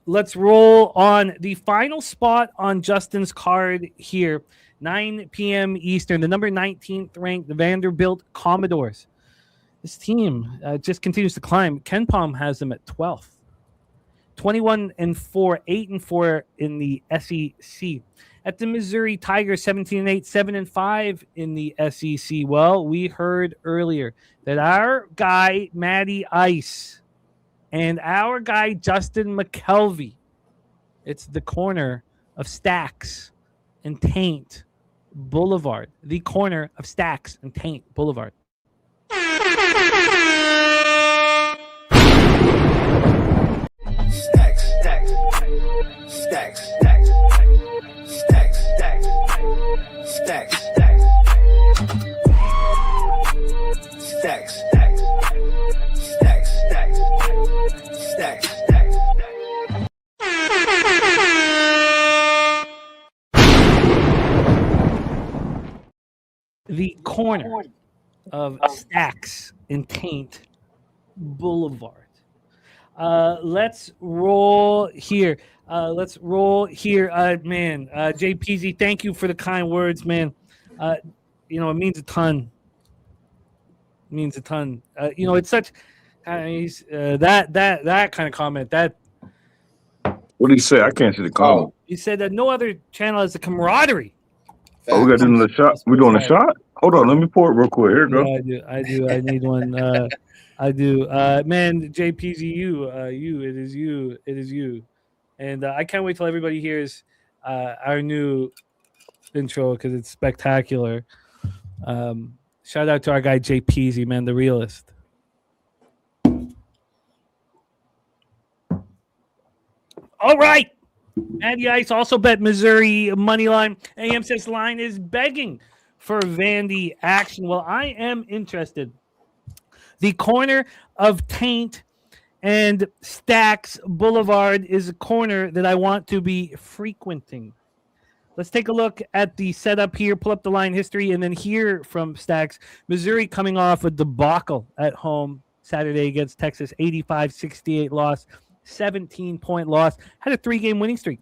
Speaker 3: Let's roll on the final spot on Justin's card here. 9 p.m. Eastern, the number 19th ranked Vanderbilt Commodores. This team just continues to climb. KenPom has them at 12th. 21-4, 8-4 in the SEC. At the Missouri Tigers, 17-8, 7-5 in the SEC. Well, we heard earlier that our guy, Matty Ice, and our guy, Justin Mcelvy, it's the corner of Stacks and Taint Boulevard. The corner of Stacks and Taint Boulevard. The corner of Stacks and Taint Boulevard. Let's roll here. Man, JPZ, thank you for the kind words, man. It means a ton. It's such that kind of comment. That.
Speaker 9: What did he say? I can't see the comment.
Speaker 3: He said that no other channel has the camaraderie.
Speaker 9: Oh, we got to do the shot. We're doing a shot? Hold on, let me pour it real quick. Here you go.
Speaker 3: Yeah, I do. I need one. I do. Man, JPZ, it is you. And I can't wait till everybody hears our new intro because it's spectacular. Shout out to our guy JPZ, man, the realist. All right. Matty Ice also bet Missouri money line. AM says line is begging for Vandy action. Well, I am interested. The corner of Taint and Stacks Boulevard is a corner that I want to be frequenting. Let's take a look at the setup here, pull up the line history, and then hear from Stacks. Missouri coming off a debacle at home Saturday against Texas, 85-68 loss, 17-point loss, had a 3-game winning streak.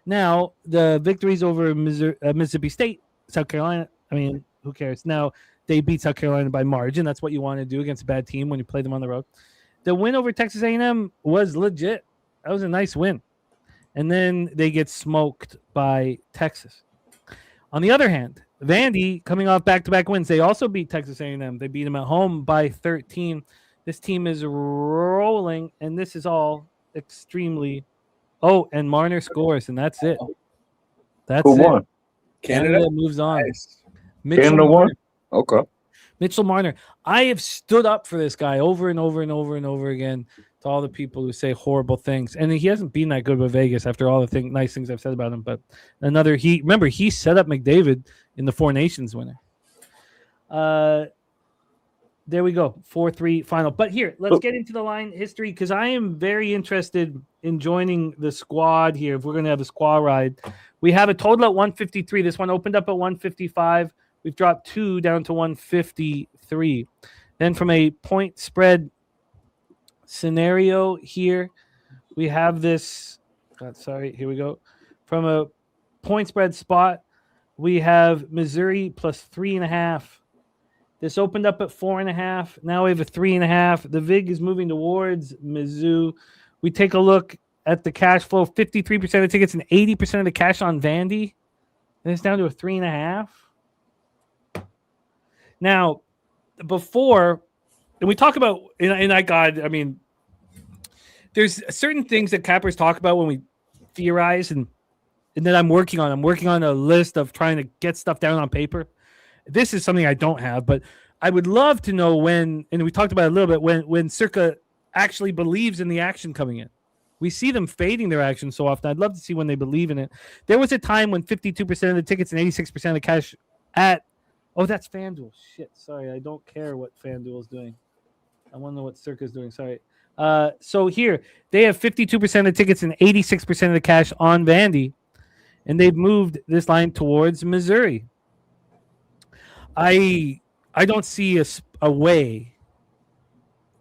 Speaker 3: Now, the victories over Mississippi State, South Carolina, I mean, who cares? Now, they beat South Carolina by margin. That's what you want to do against a bad team when you play them on the road. The win over Texas A&M was legit. That was a nice win. And then they get smoked by Texas. On the other hand, Vandy, coming off back-to-back wins, they also beat Texas A&M. They beat them at home by 13. This team is rolling, and this is all extremely... Oh, and Marner scores, and that's it. That's
Speaker 9: Who
Speaker 3: it.
Speaker 9: won?
Speaker 7: Canada
Speaker 3: moves on.
Speaker 7: Nice.
Speaker 9: Canada won? Okay.
Speaker 3: Mitchell Marner. I have stood up for this guy over and over and over and over again to all the people who say horrible things. And he hasn't been that good with Vegas after all the nice things I've said about him. But he set up McDavid in the Four Nations winner. There we go. 4-3 final. But here, let's get into the line history because I am very interested in joining the squad here. If we're going to have a squad ride, we have a total at 153. This one opened up at 155. We've dropped 2 down to 153. Then from a point spread scenario here, we have this. Here we go. From a point spread spot, we have Missouri plus 3.5. This opened up at 4.5. Now we have a 3.5. The VIG is moving towards Mizzou. We take a look at the cash flow. 53% of the tickets and 80% of the cash on Vandy. And it's down to a 3.5. Now, before, and we talk about, and I mean, there's certain things that cappers talk about when we theorize, and that I'm working on. I'm working on a list of trying to get stuff down on paper. This is something I don't have, but I would love to know when, and we talked about it a little bit, when Circa actually believes in the action coming in. We see them fading their action so often. I'd love to see when they believe in it. There was a time when 52% of the tickets and 86% of the cash that's FanDuel. Shit, sorry. I don't care what FanDuel is doing. I want to know what Circa is doing. Sorry. So here, they have 52% of the tickets and 86% of the cash on Vandy, and they've moved this line towards Missouri. I don't see a way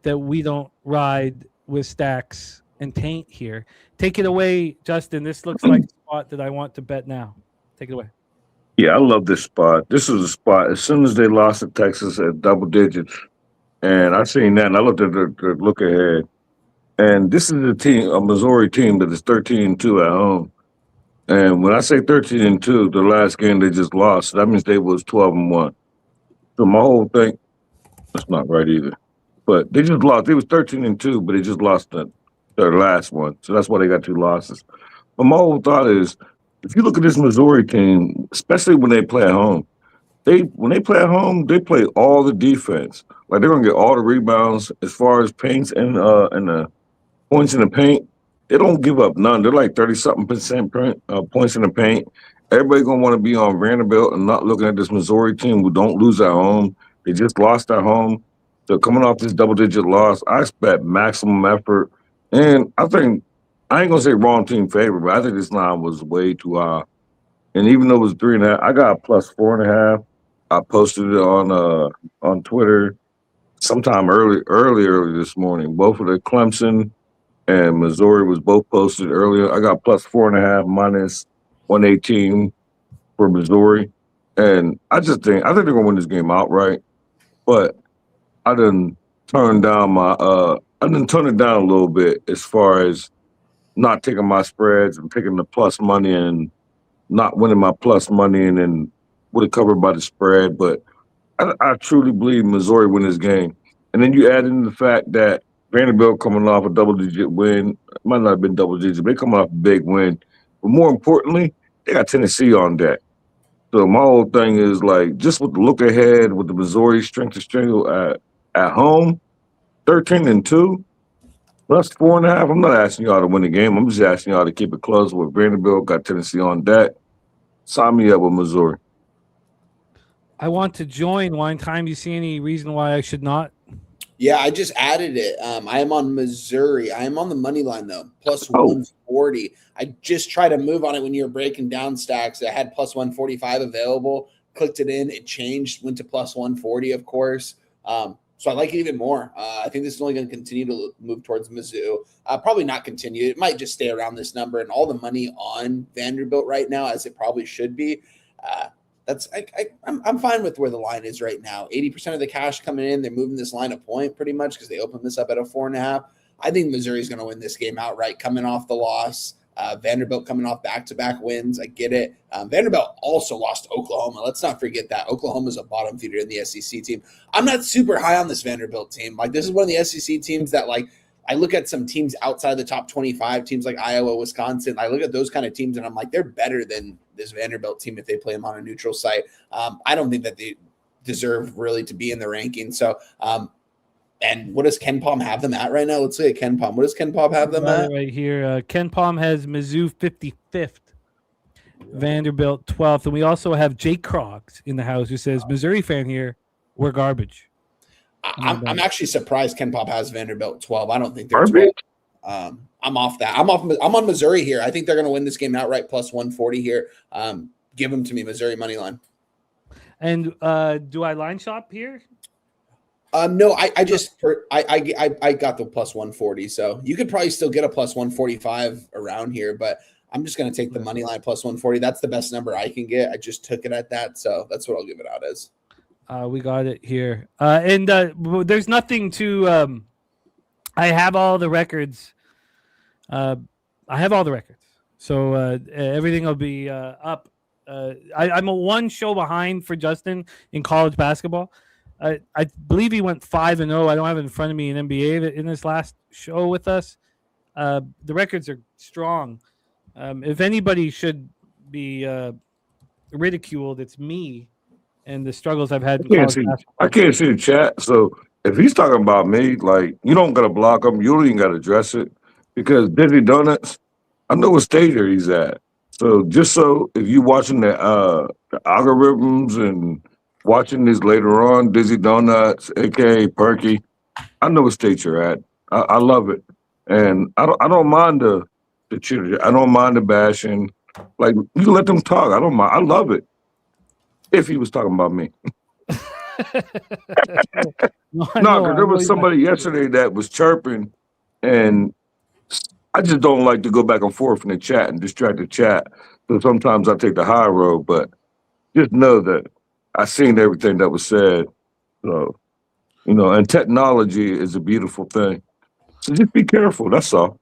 Speaker 3: that we don't ride with stacks and taint here. Take it away, Justin. This looks like a spot that I want to bet now. Take it away.
Speaker 9: Yeah, I love this spot. This is a spot. As soon as they lost to Texas at double digits, and I seen that, and I looked at the look ahead, and this is a Missouri team that is 13-2 at home. And when I say 13-2, the last game they just lost, that means they was 12-1. So my whole thing, that's not right either. But they just lost. They was 13-2, but they just lost their last one. So that's why they got 2 losses. But my whole thought is, if you look at this Missouri team, especially when they play at home, they play all the defense. Like they're gonna get all the rebounds as far as paints and the points in the paint. They don't give up none. They're like 30-something% points in the paint. Everybody gonna want to be on Vanderbilt and not looking at this Missouri team who don't lose at home. They just lost at home. So coming off this double-digit loss, I expect maximum effort. And I think I ain't gonna say wrong team favorite, but I think this line was way too high. And even though it was 3.5, I got a plus 4.5. I posted it on Twitter sometime earlier this morning. Both of the Clemson and Missouri was both posted earlier. I got plus 4.5 minus 118 for Missouri. And I think they're gonna win this game outright. But I didn't turn it down a little bit as far as not taking my spreads and taking the plus money and not winning my plus money and then would have covered by the spread. But I truly believe Missouri win this game. And then you add in the fact that Vanderbilt coming off a double-digit win. It might not have been double-digit, but they coming off a big win. But more importantly, they got Tennessee on deck. So my whole thing is like, just with the look ahead with the Missouri strength to strength at home, 13-2, plus 4.5. I'm not asking y'all to win the game. I'm just asking y'all to keep it close with Vanderbilt, got Tennessee on deck. Sign me up with Missouri.
Speaker 3: I want to join. Wine Time. Do you see any reason why I should not?
Speaker 7: Yeah, I just added it. I am on Missouri. I am on the money line, though, plus 140. I just tried to move on it when you were breaking down stacks. I had plus 145 available. Clicked it in. It changed. Went to plus 140, of course. So I like it even more. I think this is only going to continue to move towards Mizzou. Probably not continue. It might just stay around this number, and all the money on Vanderbilt right now, as it probably should be. I'm fine with where the line is right now. 80% of the cash coming in. They're moving this line a point pretty much because they opened this up at a 4.5. I think Missouri's going to win this game outright, coming off the loss. Vanderbilt coming off back-to-back wins. I get it. Vanderbilt also lost to Oklahoma. Let's not forget that. Oklahoma's a bottom feeder in the SEC team. I'm not super high on this Vanderbilt team. Like, this is one of the SEC teams that, like, I look at some teams outside the top 25, teams like Iowa, Wisconsin. I look at those kind of teams, and I'm like, they're better than this Vanderbilt team if they play them on a neutral site. I don't think that they deserve really to be in the ranking. So, and what does Ken Palm have them at right now? Let's look at Ken Palm. What does Ken Palm have them at?
Speaker 3: Right here. Ken Palm has Mizzou 55th, Vanderbilt 12th. And we also have Jake Croggs in the house who says, Missouri fan here, we're garbage.
Speaker 7: I'm actually surprised Ken Palm has Vanderbilt 12. I don't think they're 12. I'm off that. I'm on Missouri here. I think they're going to win this game outright plus 140 here. Give them to me, Missouri money line.
Speaker 3: And do I line shop here?
Speaker 7: No, I got the plus 140, so you could probably still get a plus 145 around here, but I'm just going to take the money line plus 140. That's the best number I can get. I just took it at that, so that's what I'll give it out as.
Speaker 3: We got it here, and there's nothing to. I have all the records. So everything will be up. I'm a one show behind for Justin in college basketball. I believe he went 5-0. I don't have it in front of me in NBA in this last show with us. The records are strong. If anybody should be ridiculed, it's me and the struggles I've had.
Speaker 9: I can't see the chat. So if he's talking about me, like, you don't got to block him. You don't even got to address it because Dizzy Donuts, I know what stage he's at. So just so if you watching the algorithms and watching this later on, Dizzy Donuts, aka Perky, I know what state you're at. I love it, and I don't mind the chitter. I don't mind the bashing. Like, you let them talk. I don't mind. I love it. If he was talking about me, no, there was somebody yesterday that was chirping, and I just don't like to go back and forth in the chat and distract the chat. So sometimes I take the high road, but just know that I seen everything that was said. So, and technology is a beautiful thing. So just be careful. That's all.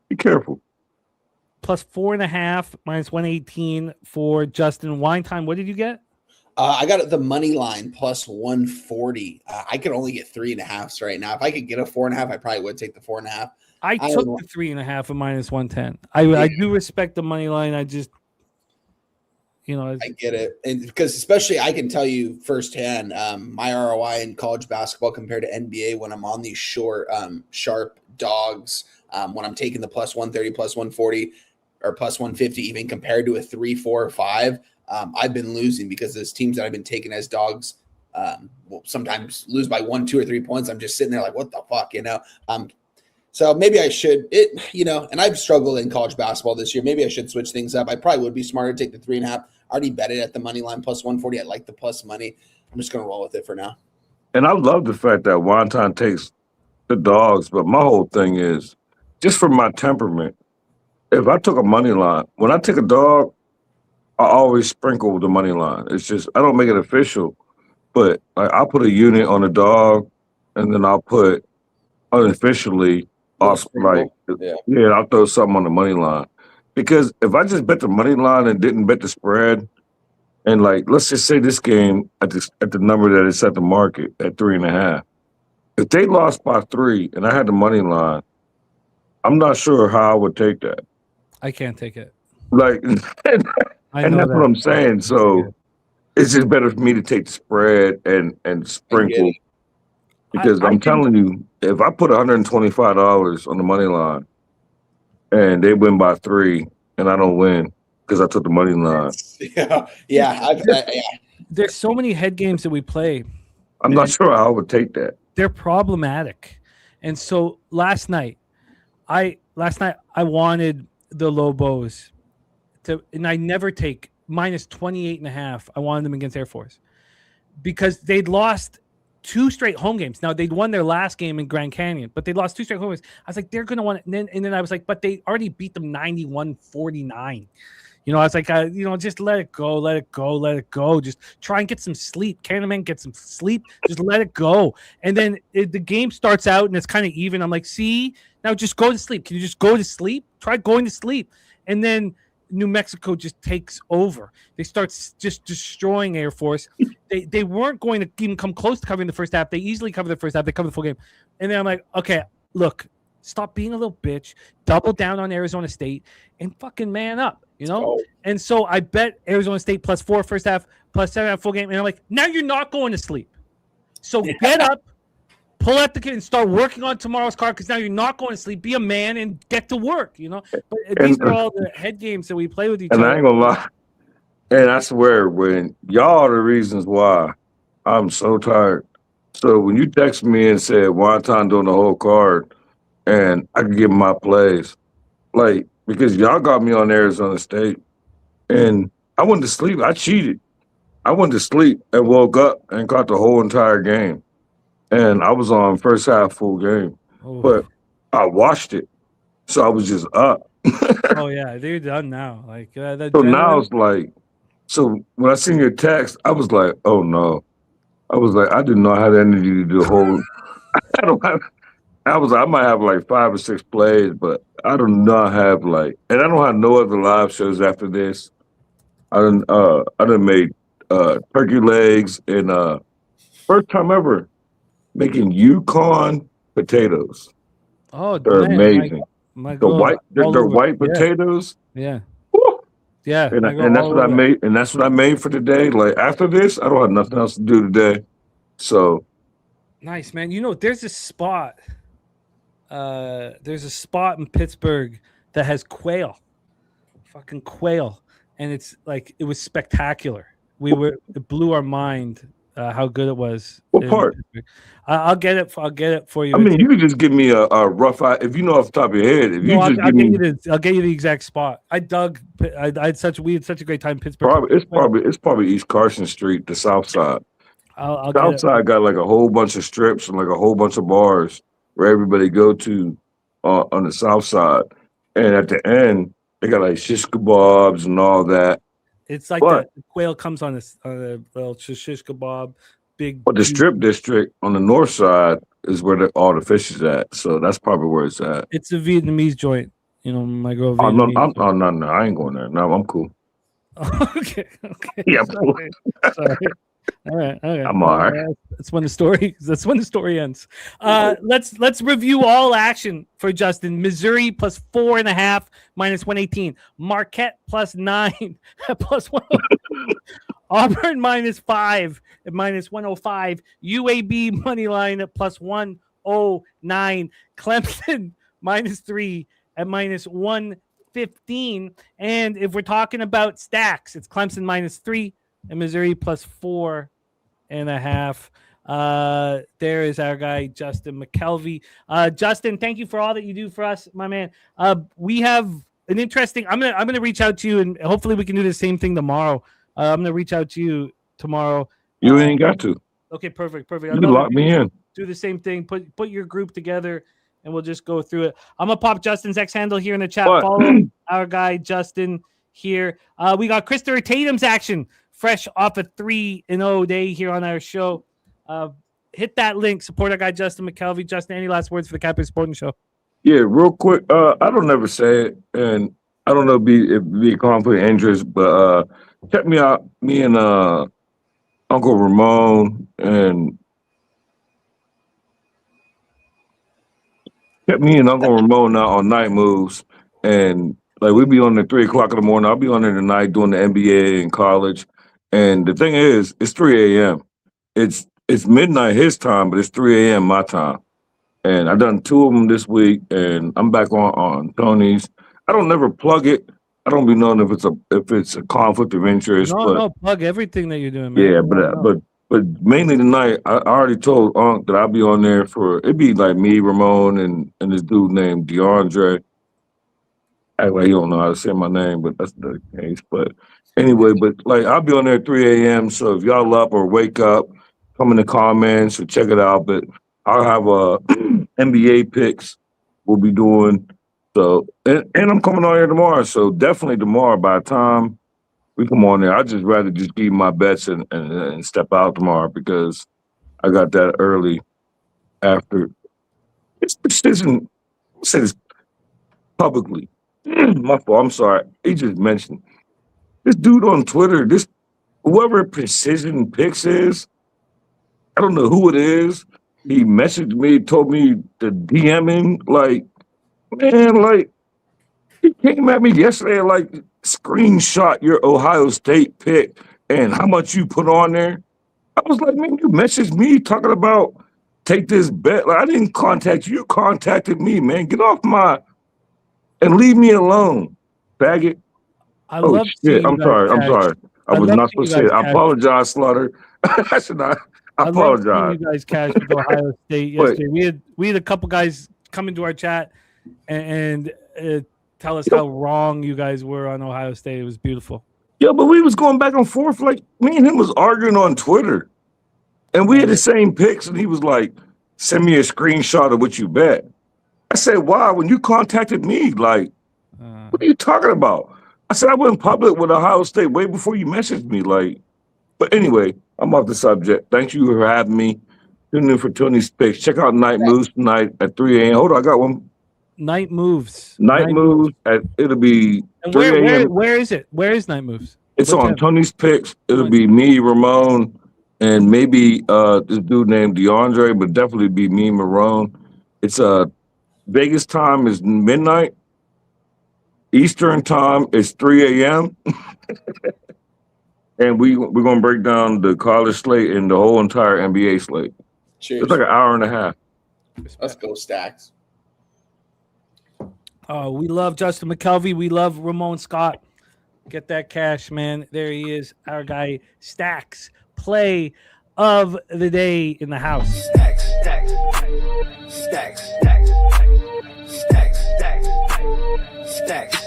Speaker 9: Be careful.
Speaker 3: Plus 4.5, minus 118 for Justin. Wine time. What did you get?
Speaker 7: I got the money line plus 140. I could only get 3.5s right now. If I could get a 4.5, I probably would take the 4.5.
Speaker 3: I took the 3.5 of minus 110. I do respect the money line. I just, I
Speaker 7: get it. And because especially I can tell you firsthand, my ROI in college basketball compared to NBA when I'm on these short, sharp dogs, when I'm taking the plus 130, plus 140, or plus 150, even compared to a 3, 4, or 5, I've been losing because those teams that I've been taking as dogs will sometimes lose by 1, 2, or 3 points. I'm just sitting there like, what the fuck, So maybe I should, and I've struggled in college basketball this year. Maybe I should switch things up. I probably would be smarter to take the 3.5. I already bet it at the money line plus 140. I like the plus money. I'm just going to roll with it for now.
Speaker 9: And I love the fact that Wonton takes the dogs, but my whole thing is just for my temperament. If I took a money line, when I take a dog, I always sprinkle the money line. It's just, I don't make it official, but I'll put a unit on a dog, and then I'll put unofficially, I'll throw something on the money line. Because if I just bet the money line and didn't bet the spread, and let's just say this game at the number that it's at the market at 3.5, if they lost by 3 and I had the money line, I'm not sure how I would take that.
Speaker 3: I can't take it.
Speaker 9: And that's what I'm saying. So it's just better for me to take the spread and sprinkle. Because I'm telling you, if I put $125 on the money line and they win by 3 and I don't win because I took the money line.
Speaker 7: Yeah.
Speaker 3: There's so many head games that we play.
Speaker 9: I'm not sure how I would take that.
Speaker 3: They're problematic. And so last night I wanted the Lobos and I never take minus 28.5. I wanted them against Air Force because they'd lost 2 straight home games. Now they'd won their last game in Grand Canyon, but they lost 2 straight home games. I was like, they're gonna want it. And then I was like, but they already beat them 91-49. You know, I was like, just let it go, let it go, let it go. Just try and get some sleep. Cameraman, get some sleep. Just let it go. And then the game starts out and it's kind of even. I'm like, see, now just go to sleep. Can you just go to sleep? Try going to sleep. And then New Mexico just takes over. They start just destroying Air Force. They weren't going to even come close to covering the first half. They easily cover the first half. They cover the full game. And then I'm like, okay, look, stop being a little bitch. Double down on Arizona State and fucking man up. You know, and so I bet Arizona State +4 first half, +7 half full game, and I'm like, now you're not going to sleep. So get up, pull out the kid, and start working on tomorrow's card because now you're not going to sleep. Be a man and get to work. You know, but these are all the head games that we play with each other.
Speaker 9: And I ain't gonna lie, and I swear, when y'all are the reasons why I'm so tired. So when you text me and said one time doing the whole card, and I could give my plays, like. Because y'all got me on Arizona State, and I went to sleep. I cheated. I went to sleep and woke up and caught the whole entire game. And I was on first half full game. Oh. But I watched it, so I was just up.
Speaker 3: Oh, yeah, they're done now. Like
Speaker 9: so now it's like, so when I seen your text, I was like, oh, no. I was like, I did not have the energy to do the whole – I might have like 5 or 6 plays, but I do not have like, and I don't have no other live shows after this. I done made turkey legs and first time ever making Yukon potatoes.
Speaker 3: Oh,
Speaker 9: they're amazing. They're white potatoes.
Speaker 3: Yeah.
Speaker 9: Woo!
Speaker 3: Yeah.
Speaker 9: And that's what I made. And that's what I made for today. Like after this, I don't have nothing else to do today. So
Speaker 3: nice, man. You know, there's a spot. There's a spot in Pittsburgh that has quail, fucking quail, and it's like it was spectacular. It blew our mind how good it was.
Speaker 9: What part?
Speaker 3: I'll get it for you.
Speaker 9: I mean, you could just give me a rough eye if you know off the top of your head.
Speaker 3: I'll get you the exact spot. We had such a great time in Pittsburgh.
Speaker 9: It's probably East Carson Street, the South Side. South Side got like a whole bunch of strips and like a whole bunch of bars where everybody go to on the South Side. And at the end, they got like shish kebabs and all that.
Speaker 3: It's like the quail comes on a little shish kebab, big.
Speaker 9: But the strip district on the north side is where all the fish is at. So that's probably where it's at.
Speaker 3: It's a Vietnamese joint. You know, my girl.
Speaker 9: No, I ain't going there. No, I'm cool.
Speaker 3: Okay.
Speaker 9: Yeah, I'm cool.
Speaker 3: Sorry. All right.
Speaker 9: I'm all right.
Speaker 3: That's when the story ends. Let's review all action for Justin. Missouri +4.5 -118. Marquette +9 +1. Auburn -5 at -105. UAB money line at +109. Clemson -3 at -115. And if we're talking about stacks, it's Clemson -3 and Missouri +4.5. There is our guy Justin Mcelvy. Justin, thank you for all that you do for us, my man. We have an interesting. I'm gonna reach out to you, and hopefully we can do the same thing tomorrow. I'm gonna reach out to you tomorrow.
Speaker 9: You ain't got to.
Speaker 3: Okay, perfect.
Speaker 9: You lock me in.
Speaker 3: Do the same thing. Put your group together, and we'll just go through it. I'm gonna pop Justin's X handle here in the chat. Follow our guy Justin here. We got Christopher Tatum's action. Fresh off a 3-0 day here on our show. Hit that link. Support our guy, Justin Mcelvy. Justin, any last words for the Captain Sporting Show?
Speaker 9: Yeah, real quick. I don't ever say it, and I don't know if it be a conflict of interest, but check me out. Me and Uncle Ramon and kept me and Uncle Ramon out on Night Moves, and like we be on at 3:00 in the morning. I'll be on there tonight doing the NBA in college. And the thing is, it's 3 a.m. It's midnight his time, but it's 3 a.m. my time. And I've done 2 of them this week, and I'm back on Tony's. I don't never plug it. I don't be knowing if it's a conflict of interest.
Speaker 3: No, plug everything that you're doing, man.
Speaker 9: Yeah, but mainly tonight, I already told Unc that I'll be on there for it'd be like me, Ramon, and this dude named DeAndre. Act like you don't know how to say my name, but that's the case. But anyway, but like I'll be on there at 3 a.m. So if y'all up or wake up come in the comments or check it out. But I'll have NBA picks we'll be doing. So and I'm coming on here tomorrow. So definitely tomorrow by the time we come on there, I'd just rather just give my bets and step out tomorrow because I got that early after. It's precision. I'll say this publicly. My fault. I'm sorry. He just mentioned this dude on Twitter. This whoever Precision Picks is, I don't know who it is. He messaged me, told me to DM him. Like, man, like he came at me yesterday. Like, screenshot your Ohio State pick and how much you put on there. I was like, man, you messaged me talking about take this bet. Like, I didn't contact you. You contacted me, man. Get off my and leave me alone, faggot.
Speaker 3: I
Speaker 9: Oh
Speaker 3: love
Speaker 9: shit! I'm sorry. I'm sorry. I was not supposed to say it. I apologize, Slaughter. I should not. I apologize.
Speaker 3: Love seeing you guys cash with Ohio State yesterday. We had a couple guys come into our chat and tell us how wrong you guys were on Ohio State. It was beautiful.
Speaker 9: Yeah, but we was going back and forth. Like me and him was arguing on Twitter, and we had the same picks. And he was like, "Send me a screenshot of what you bet." I said, "Why? When you contacted me, like, what are you talking about?" I said, "I went public with Ohio State way before you messaged me." Like, but anyway, I'm off the subject. Thank you for having me. Tune in for Tony's picks. Check out Night Moves tonight at 3 a.m. Hold on, I got one.
Speaker 3: Night Moves.
Speaker 9: Night Moves. It'll be 3 a.m.
Speaker 3: Where is it? Where is Night Moves?
Speaker 9: It's on Tony's picks. It'll be me, Ramon, and maybe this dude named DeAndre, but definitely be me, Marone. It's Vegas time is midnight. Eastern time is 3 a.m. And we're gonna break down the college slate and the whole entire NBA slate.
Speaker 7: Cheers.
Speaker 9: It's like an hour and a half.
Speaker 7: Let's go, Stacks.
Speaker 3: We love Justin McKelvey. We love Ramon Scott. Get that cash, man. There he is, our guy Stacks. Play of the day in the house.
Speaker 8: Stacks, stacks, stacks, stacks, stacks, stacks, stacks,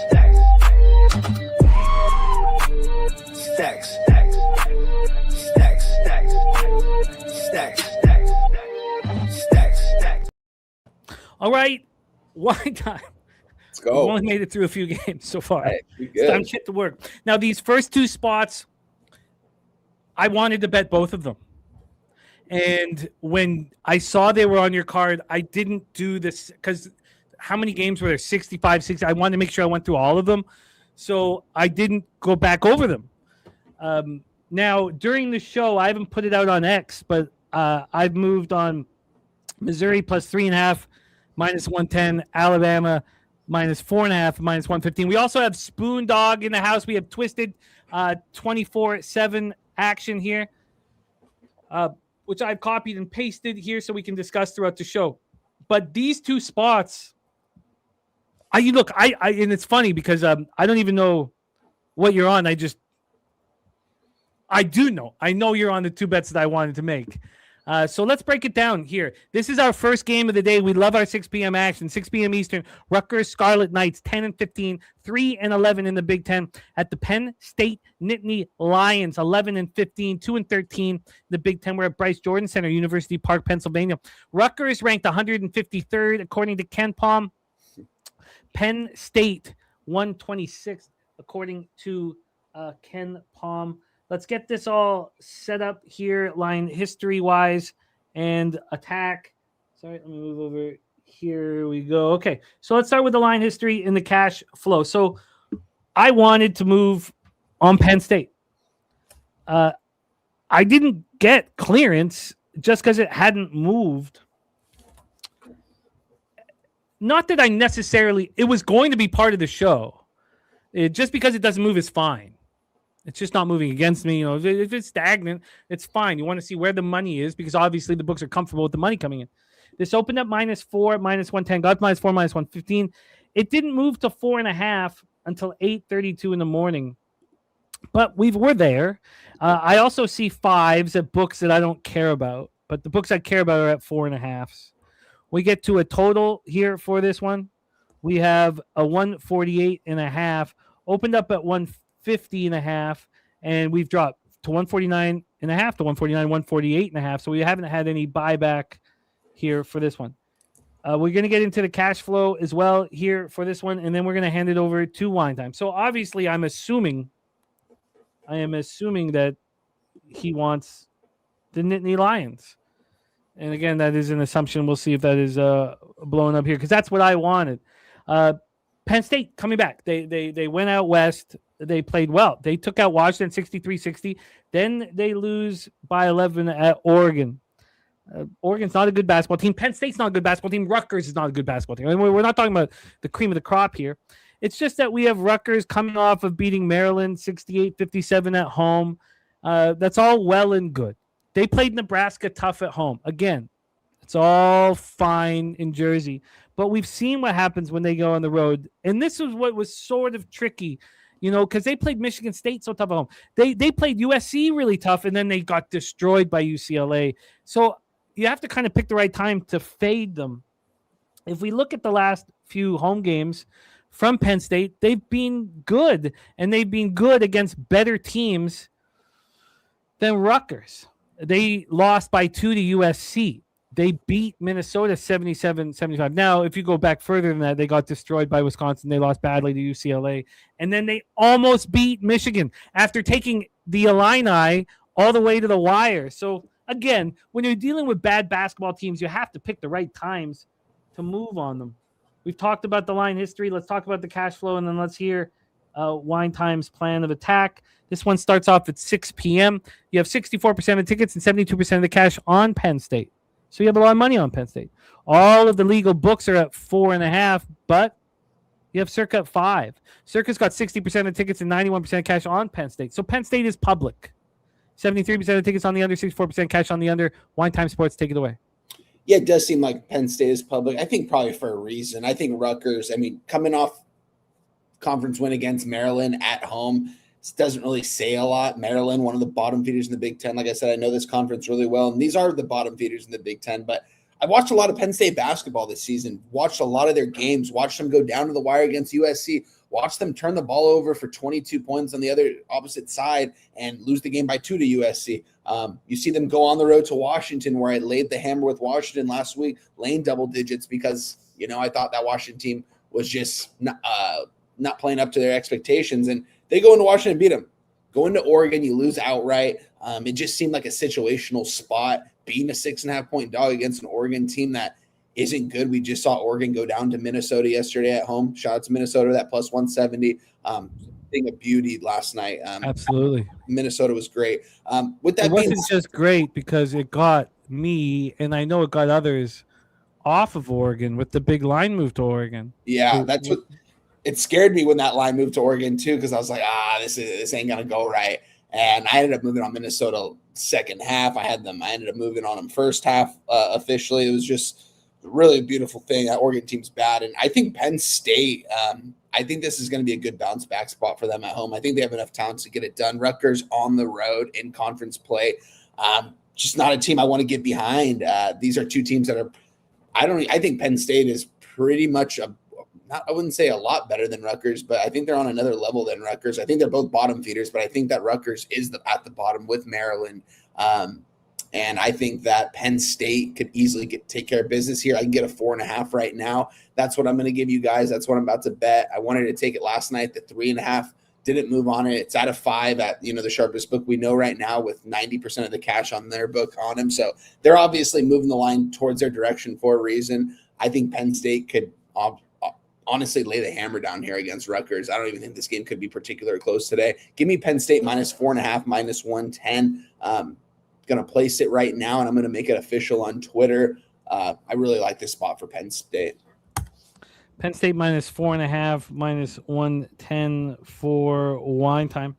Speaker 8: stacks, stacks, stacks, stacks, stacks, stacks, stacks, stacks.
Speaker 3: All right, wine time.
Speaker 7: Let's go.
Speaker 3: We've only made it through a few games so far.
Speaker 7: Right,
Speaker 3: It's time to get to work. Now, these first two spots, I wanted to bet both of them. And when I saw they were on your card, I didn't do this because how many games were there? 65, 60. I wanted to make sure I went through all of them. So I didn't go back over them. Now, during the show, I haven't put it out on X, but I've moved on Missouri plus 3.5, minus 110, Alabama minus 4.5, minus 115. We also have Spoon Dog in the house. We have Twisted 24/7 action here, which I've copied and pasted here so we can discuss throughout the show. But these two spots, I and it's funny because I don't even know what you're on. I do know. I know you're on the two bets that I wanted to make. So let's break it down here. This is our first game of the day. We love our 6 p.m. action. 6 p.m. Eastern. Rutgers Scarlet Knights 10-15, 3-11 in the Big Ten at the Penn State Nittany Lions 11-15, 2-13. The Big Ten. We're at Bryce Jordan Center, University Park, Pennsylvania. Rutgers ranked 153rd according to Ken Palm. Penn State 126th according to Ken Palm. Let's get this all set up here, line history-wise, and attack. Sorry, let me move over. Here we go. Okay, so let's start with the line history and the cash flow. So I wanted to move on Penn State. I didn't get clearance just because it hadn't moved. Not that I necessarily – it was going to be part of the show. Just because it doesn't move is fine. It's just not moving against me. If it's stagnant, it's fine. You want to see where the money is because obviously the books are comfortable with the money coming in. This opened up -4, -110, got -4, -115. It didn't move to 4.5 until 8:32 in the morning. But we're there. I also see 5s at books that I don't care about. But the books I care about are at 4.5s. We get to a total here for this one. We have a 148.5. Opened up at 150.5, and we've dropped to 149, and a half to 149, 148 and a half. So we haven't had any buyback here for this one. We're going to get into the cash flow as well here for this one, and then we're going to hand it over to Wine Time. So obviously, I am assuming that he wants the Nittany Lions. And again, that is an assumption. We'll see if that is blown up here, because that's what I wanted. Penn State coming back. They went out west. They played well. They took out Washington 63-60. Then they lose by 11 at Oregon. Oregon's not a good basketball team. Penn State's not a good basketball team. Rutgers is not a good basketball team. I mean, we're not talking about the cream of the crop here. It's just that we have Rutgers coming off of beating Maryland 68-57 at home. That's all well and good. They played Nebraska tough at home. Again, it's all fine in Jersey. But we've seen what happens when they go on the road. And this is what was sort of tricky, because they played Michigan State so tough at home. They played USC really tough, and then they got destroyed by UCLA. So you have to kind of pick the right time to fade them. If we look at the last few home games from Penn State, they've been good, and they've been good against better teams than Rutgers. They lost by 2 to USC. They beat Minnesota 77-75. Now, if you go back further than that, they got destroyed by Wisconsin. They lost badly to UCLA. And then they almost beat Michigan after taking the Illini all the way to the wire. So, again, when you're dealing with bad basketball teams, you have to pick the right times to move on them. We've talked about the line history. Let's talk about the cash flow, and then let's hear Wine Time's plan of attack. This one starts off at 6 p.m. You have 64% of tickets and 72% of the cash on Penn State. So you have a lot of money on Penn State. All of the legal books are at 4.5, but you have Circa at 5. Circa's got 60% of tickets and 91% of cash on Penn State. So Penn State is public. 73% of tickets on the under, 64% cash on the under. Wine Time Sports, take it away.
Speaker 7: Yeah, it does seem like Penn State is public. I think probably for a reason. I think Rutgers, coming off conference win against Maryland at home, this doesn't really say a lot. Maryland, one of the bottom feeders in the Big Ten. Like I said, I know this conference really well, and these are the bottom feeders in the Big Ten. But I've watched a lot of Penn State basketball this season, watched a lot of their games, watched them go down to the wire against USC, watched them turn the ball over for 22 points on the other opposite side and lose the game by 2 to USC. You see them go on the road to Washington, where I laid the hammer with Washington last week, laying double digits because, I thought that Washington team was just not playing up to their expectations. And they go into Washington and beat them. Go into Oregon, you lose outright. It just seemed like a situational spot, being a 6.5-point dog against an Oregon team that isn't good. We just saw Oregon go down to Minnesota yesterday at home. Shout out to Minnesota, that plus 170. Thing of beauty last night.
Speaker 3: Absolutely.
Speaker 7: Minnesota was great. With that,
Speaker 3: it wasn't just great because it got me, and I know it got others, off of Oregon with the big line move to Oregon.
Speaker 7: Yeah, that's what it scared me when that line moved to Oregon too, because I was like, this ain't gonna go right. And I ended up moving on Minnesota second half. I ended up moving on them first half officially. It was just really a beautiful thing. That Oregon team's bad, and I think Penn State. I think this is going to be a good bounce back spot for them at home. I think they have enough talent to get it done. Rutgers on the road in conference play, just not a team I want to get behind. These are two teams that are. I think Penn State is pretty much I wouldn't say a lot better than Rutgers, but I think they're on another level than Rutgers. I think they're both bottom feeders, but I think that Rutgers is at the bottom with Maryland. And I think that Penn State could easily take care of business here. I can get a 4.5 right now. That's what I'm going to give you guys. That's what I'm about to bet. I wanted to take it last night, the 3.5. Didn't move on it. It's at a 5 at the sharpest book we know right now, with 90% of the cash on their book on them. So they're obviously moving the line towards their direction for a reason. I think Penn State could honestly lay the hammer down here against Rutgers. I don't even think this game could be particularly close today. Give me Penn State minus 4.5, minus 110. Going to place it right now, and I'm going to make it official on Twitter. I really like this spot for Penn State.
Speaker 3: Penn State minus 4.5, minus 110 for Wine Time.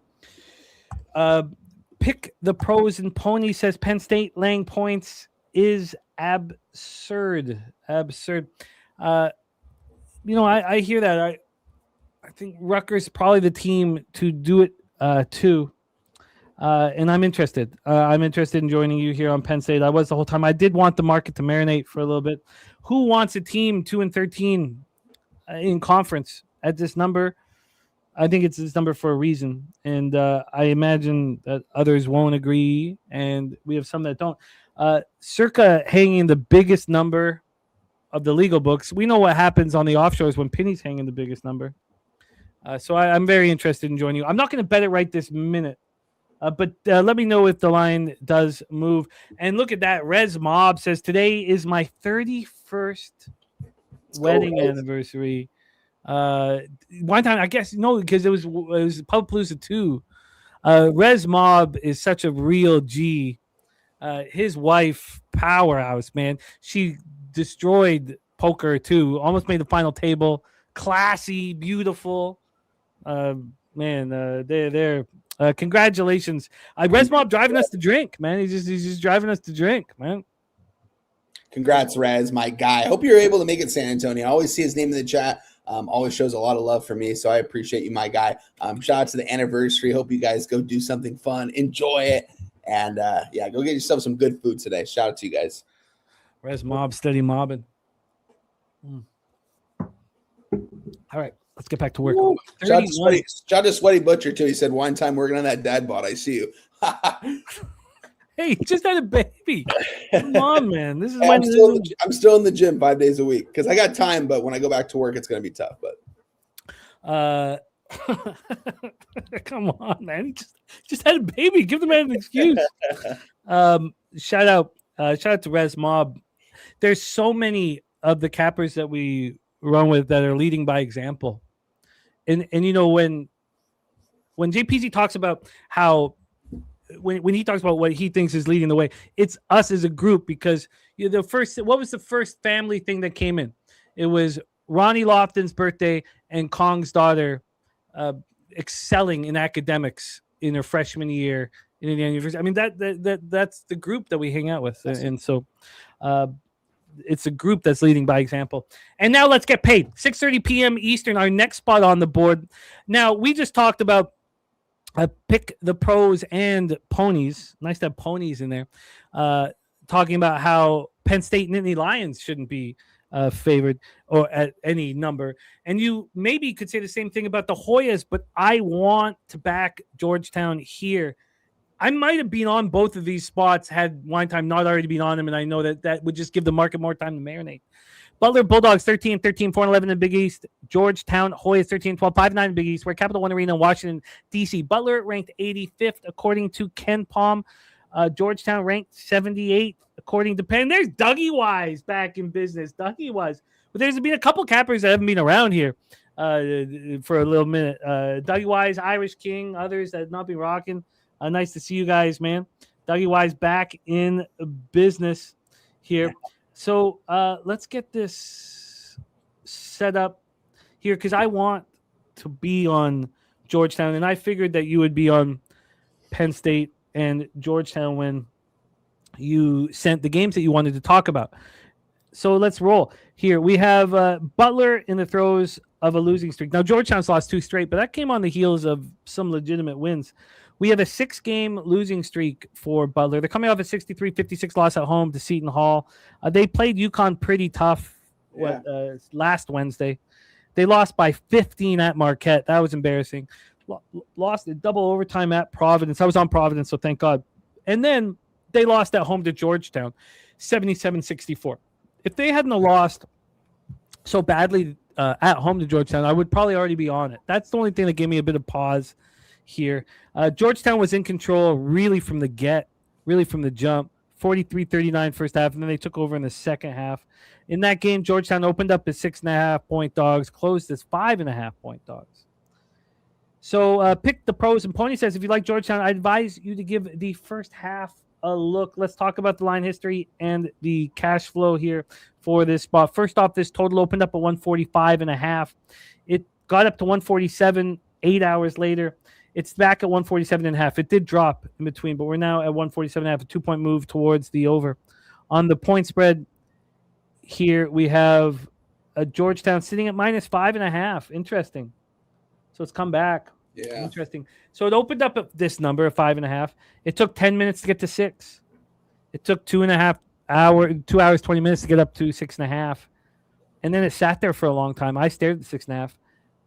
Speaker 3: Pick the pros and ponies says Penn State laying points is absurd. Absurd. I hear that. I think Rutgers is probably the team to do it too. And I'm interested. I'm interested in joining you here on Penn State. I was the whole time. I did want the market to marinate for a little bit. Who wants a team 2-13 in conference at this number? I think it's this number for a reason, and I imagine that others won't agree, and we have some that don't. Circa hanging the biggest number of the legal books. We know what happens on the offshores when Penny's hanging the biggest number. So I'm very interested in joining you. I'm not going to bet it right this minute, but let me know if the line does move. And look at that. Rez Mob says, today is my 31st wedding anniversary. One time, I guess, no, because it was Pubpalooza 2. Rez Mob is such a real G. His wife, powerhouse, man. She destroyed poker too. Almost made the final table. Classy, beautiful. They're congratulations. Rez Mob driving us to drink, man. He's just driving us to drink, man.
Speaker 7: Congrats, Rez, my guy. Hope you're able to make it San Antonio. I always see his name in the chat. Always shows a lot of love for me, so I appreciate you, my guy. Shout out to the anniversary. Hope you guys go do something fun, enjoy it, and go get yourself some good food today. Shout out to you guys.
Speaker 3: Rez Mob, steady mobbing. All right, let's get back to work.
Speaker 7: Shout out to Sweaty Butcher too. He said, "Wine time working on that dad bod. I see you."
Speaker 3: Hey, he just had a baby. Come on, man. This is
Speaker 7: I'm still in the gym 5 days a week because I got time, but when I go back to work, it's going to be tough. But
Speaker 3: come on, man. He just had a baby. Give the man an excuse. Shout out to Rez Mob. There's so many of the cappers that we run with that are leading by example. And you know, when JPZ talks about how when he talks about what he thinks is leading the way, it's us as a group, because what was the first family thing that came in? It was Ronnie Lofton's birthday and Kong's daughter excelling in academics in her freshman year in Indiana University. I mean, that's the group that we hang out with. And so it's a group that's leading by example. And now let's get paid. 6:30 p.m. Eastern, our next spot on the board. Now, we just talked about pick the pros and ponies. Nice to have ponies in there. Talking about how Penn State Nittany Lions shouldn't be favored or at any number. And you maybe could say the same thing about the Hoyas, but I want to back Georgetown here. I might have been on both of these spots had Wine Time not already been on them, and I know that would just give the market more time to marinate. Butler Bulldogs 13-13, 4-11 in the Big East. Georgetown Hoyas 13-12, 5-9 in the Big East. We're at Capital One Arena in Washington, D.C. Butler ranked 85th according to Ken Palm. Georgetown ranked 78th according to Penn. There's Dougie Wise back in business. Dougie Wise. But there's been a couple cappers that haven't been around here for a little minute. Dougie Wise, Irish King, others that have not been rocking. Nice to see you guys, man. Dougie Wise back in business here. So let's get this set up here, because I want to be on Georgetown, and I figured that you would be on Penn State and Georgetown when you sent the games that you wanted to talk about. So let's roll. Here we have Butler in the throes of a losing streak. Now, Georgetown's lost 2 straight, but that came on the heels of some legitimate wins. We have a 6-game losing streak for Butler. They're coming off a 63-56 loss at home to Seton Hall. They played UConn pretty tough last Wednesday. They lost by 15 at Marquette. That was embarrassing. Lost in double overtime at Providence. I was on Providence, so thank God. And then they lost at home to Georgetown, 77-64. If they hadn't lost so badly at home to Georgetown, I would probably already be on it. That's the only thing that gave me a bit of pause here. Georgetown was in control really from the jump, 43-39 first half, and then they took over in the second half. In that game, Georgetown opened up as 6.5-point dogs, closed as 5.5-point dogs. So pick the pros. And Pony says, if you like Georgetown, I advise you to give the first half a look. Let's talk about the line history and the cash flow here for this spot. First off, this total opened up at 145.5. It got up to 147 8 hours later. It's back at 147.5. It did drop in between, but we're now at 147.5, a 2-point move towards the over. On the point spread here, we have a Georgetown sitting at -5.5. Interesting. So it's come back.
Speaker 7: Yeah.
Speaker 3: Interesting. So it opened up at this number of 5.5. It took 10 minutes to get to 6. It took 2 hours, 20 minutes to get up to 6.5. And then it sat there for a long time. I stared at the 6.5.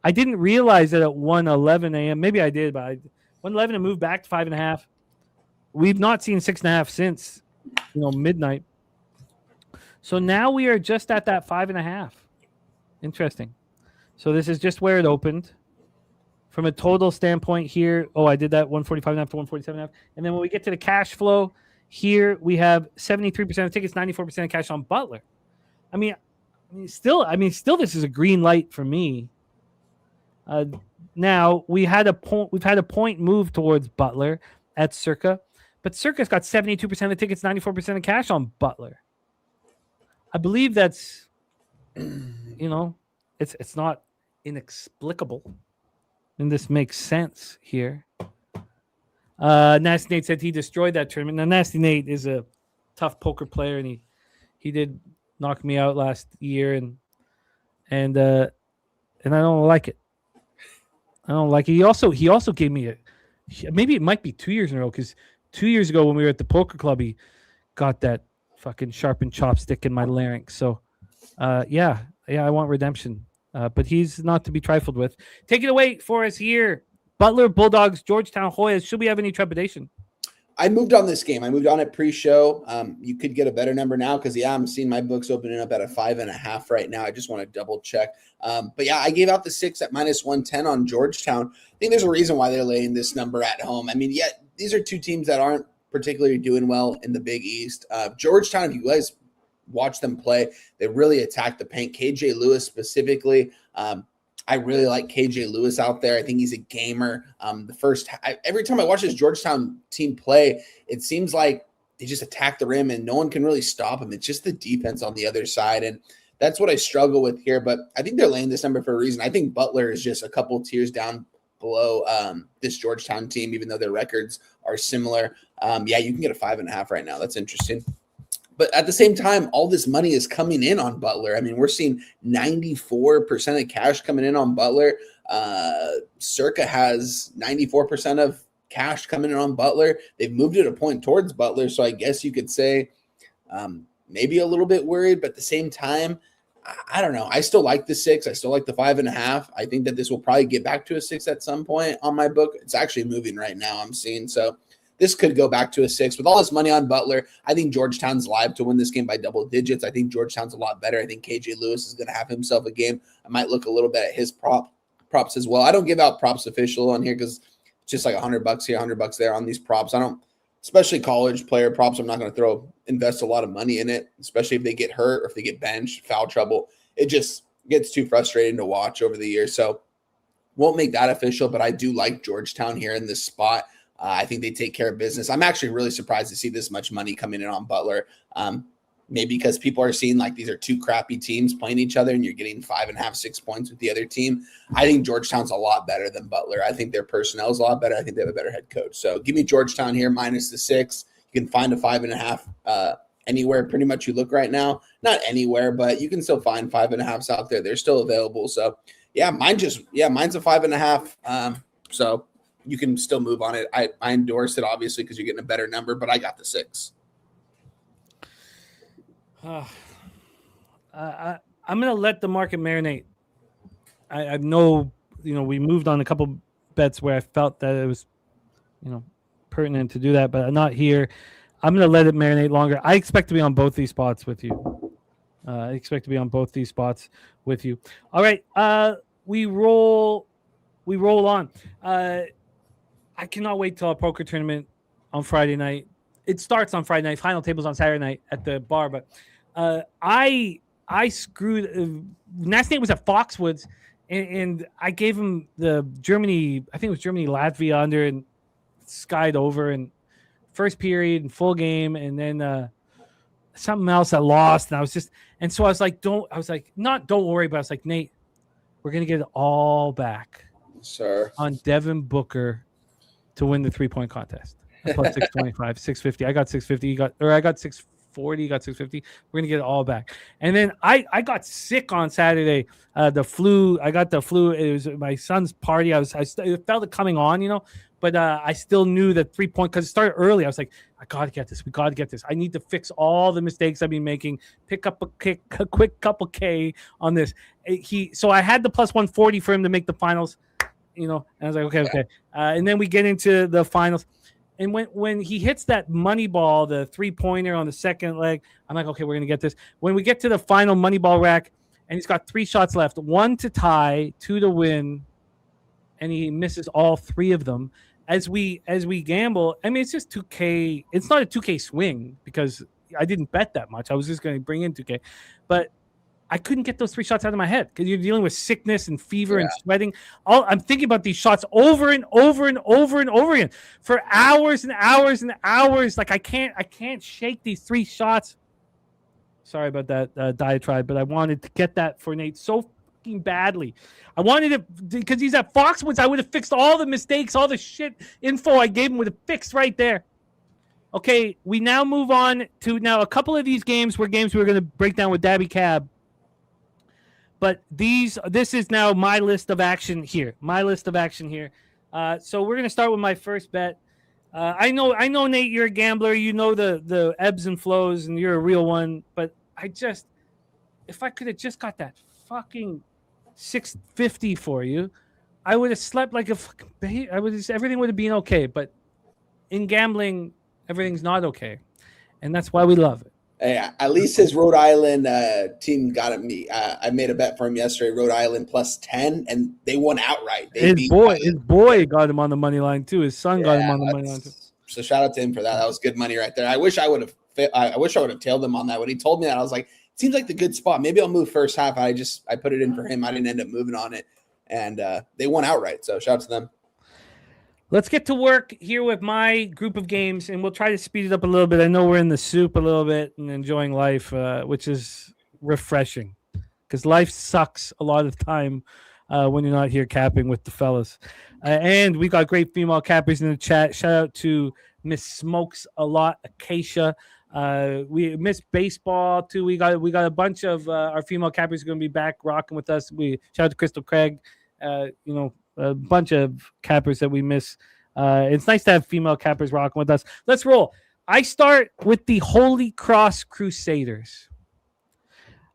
Speaker 3: I didn't realize that at 1:11 a.m. Maybe I did, but 1:11 and moved back to 5.5. We've not seen 6.5 since midnight. So now we are just at that 5.5. Interesting. So this is just where it opened. From a total standpoint here, I did that 145.5 to 147.5. And then when we get to the cash flow, here we have 73% of tickets, 94% of cash on Butler. I mean, still, this is a green light for me. Now we've had a point move towards Butler at Circa, but Circa's got 72% of the tickets, 94% of cash on Butler. I believe that's, it's not inexplicable. And this makes sense here. Nasty Nate said he destroyed that tournament. Now, Nasty Nate is a tough poker player, and he did knock me out last year, and I don't like it. I don't like it. He also gave me maybe it might be 2 years in a row, because 2 years ago when we were at the poker club, he got that fucking sharpened chopstick in my larynx. So, yeah, I want redemption. But he's not to be trifled with. Take it away for us here. Butler, Bulldogs, Georgetown, Hoyas. Should we have any trepidation?
Speaker 7: I moved on this game. I moved on it pre-show. You could get a better number now because, I'm seeing my books opening up at a 5.5 right now. I just want to double check. But I gave out the 6 at -110 on Georgetown. I think there's a reason why they're laying this number at home. I mean, these are two teams that aren't particularly doing well in the Big East. Georgetown, if you guys watch them play, they really attack the paint. KJ Lewis specifically. I really like KJ Lewis out there. I think he's a gamer. Every time I watch this Georgetown team play, it seems like they just attack the rim and no one can really stop them. It's just the defense on the other side. And that's what I struggle with here. But I think they're laying this number for a reason. I think Butler is just a couple tiers down below this Georgetown team, even though their records are similar. You can get a 5.5 right now. That's interesting. But at the same time, all this money is coming in on Butler. I mean, we're seeing 94% of cash coming in on Butler. Circa has 94% of cash coming in on Butler. They've moved it a point towards Butler, so I guess you could say maybe a little bit worried. But at the same time, I don't know. I still like the 6. I still like the 5.5. I think that this will probably get back to a 6 at some point on my book. It's actually moving right now, I'm seeing. So this could go back to a 6. With all this money on Butler, I think Georgetown's live to win this game by double digits. I think Georgetown's a lot better. I think KJ Lewis is going to have himself a game. I might look a little bit at his props as well. I don't give out props official on here because it's just like $100 here, $100 there on these props. I don't, especially college player props. I'm not going to invest a lot of money in it, especially if they get hurt or if they get benched, foul trouble. It just gets too frustrating to watch over the years. So won't make that official, but I do like Georgetown here in this spot. I think they take care of business. I'm actually really surprised to see this much money coming in on Butler. Maybe because people are seeing like these are two crappy teams playing each other and you're getting 5.5, 6 points with the other team. I think Georgetown's a lot better than Butler. I think their personnel is a lot better. I think they have a better head coach. So give me Georgetown here minus the 6. You can find a 5.5 anywhere pretty much you look right now. Not anywhere, but you can still find 5.5s out there. They're still available. So mine's a 5.5. So you can still move on it. I endorse it, obviously, because you're getting a better number, but I got the 6.
Speaker 3: I'm going to let the market marinate. I know, we moved on a couple bets where I felt that it was, pertinent to do that, but I'm not here. I'm going to let it marinate longer. I expect to be on both these spots with you. All right. We roll on. I cannot wait till a poker tournament on Friday night. It starts on Friday night. Final tables on Saturday night at the bar. But I screwed. Nasty Nate was at Foxwoods, and I gave him the Germany. I think it was Germany Latvia under and skied over and first period and full game, and then something else I lost, and I was like, don't worry, but I was like, Nate, we're gonna get it all back,
Speaker 7: sir, on
Speaker 3: Devin Booker to win the 3-point contest. Plus 625, 650. I got 650. I got 640, got 650. We're gonna get it all back. And then I got sick on Saturday. The flu. I got the flu. It was my son's party. I felt it coming on, but I still knew that 3-point because it started early. I was like, I gotta get this. We gotta get this. I need to fix all the mistakes I've been making. Pick up a quick couple K on this. So I had the plus 140 for him to make the finals. And I was like, okay. And then we get into the finals. And when he hits that money ball, the 3-pointer on the second leg, I'm like, okay, we're going to get this. When we get to the final money ball rack, and he's got 3 shots left, 1 to tie, 2 to win, and he misses all 3 of them. As we gamble, I mean, it's just 2K. It's not a 2K swing because I didn't bet that much. I was just going to bring in 2K. But I couldn't get those 3 shots out of my head because you're dealing with sickness and fever and sweating. I'm thinking about these shots over and over and over and over again for hours and hours and hours. Like I can't shake these 3 shots. Sorry about that diatribe, but I wanted to get that for Nate so fucking badly. I wanted it because he's at Foxwoods. I would have fixed all the mistakes, all the shit info I gave him would have fixed right there. Okay, we now move on to a couple of these games were games we were going to break down with Dabby Cab. But this is now my list of action here. So we're going to start with my first bet. I know, Nate, you're a gambler. You know the ebbs and flows, and you're a real one. But if I could have just got that fucking 650 for you, I would have slept like a fucking baby. Everything would have been okay. But in gambling, everything's not okay, and that's why we love it.
Speaker 7: Hey, at least his Rhode Island team got me. I made a bet for him yesterday, Rhode Island plus 10, and they won outright. His
Speaker 3: boy got him on the money line too. His son got him on the money line too. So
Speaker 7: shout out to him for that. That was good money right there. I wish I would have tailed him on that. When he told me that, I was like, it seems like the good spot. Maybe I'll move first half. I put it in for him. I didn't end up moving on it, and they won outright. So shout out to them.
Speaker 3: Let's get to work here with my group of games, and we'll try to speed it up a little bit. I know we're in the soup a little bit and enjoying life, which is refreshing because life sucks a lot of time when you're not here capping with the fellas. And we got great female cappers in the chat. Shout out to Miss Smokes a lot, Acacia. We missed baseball too. We got a bunch of our female cappers are going to be back rocking with us. We shout out to Crystal Craig. A bunch of cappers that we miss. It's nice to have female cappers rocking with us. Let's roll. I start with the Holy Cross Crusaders.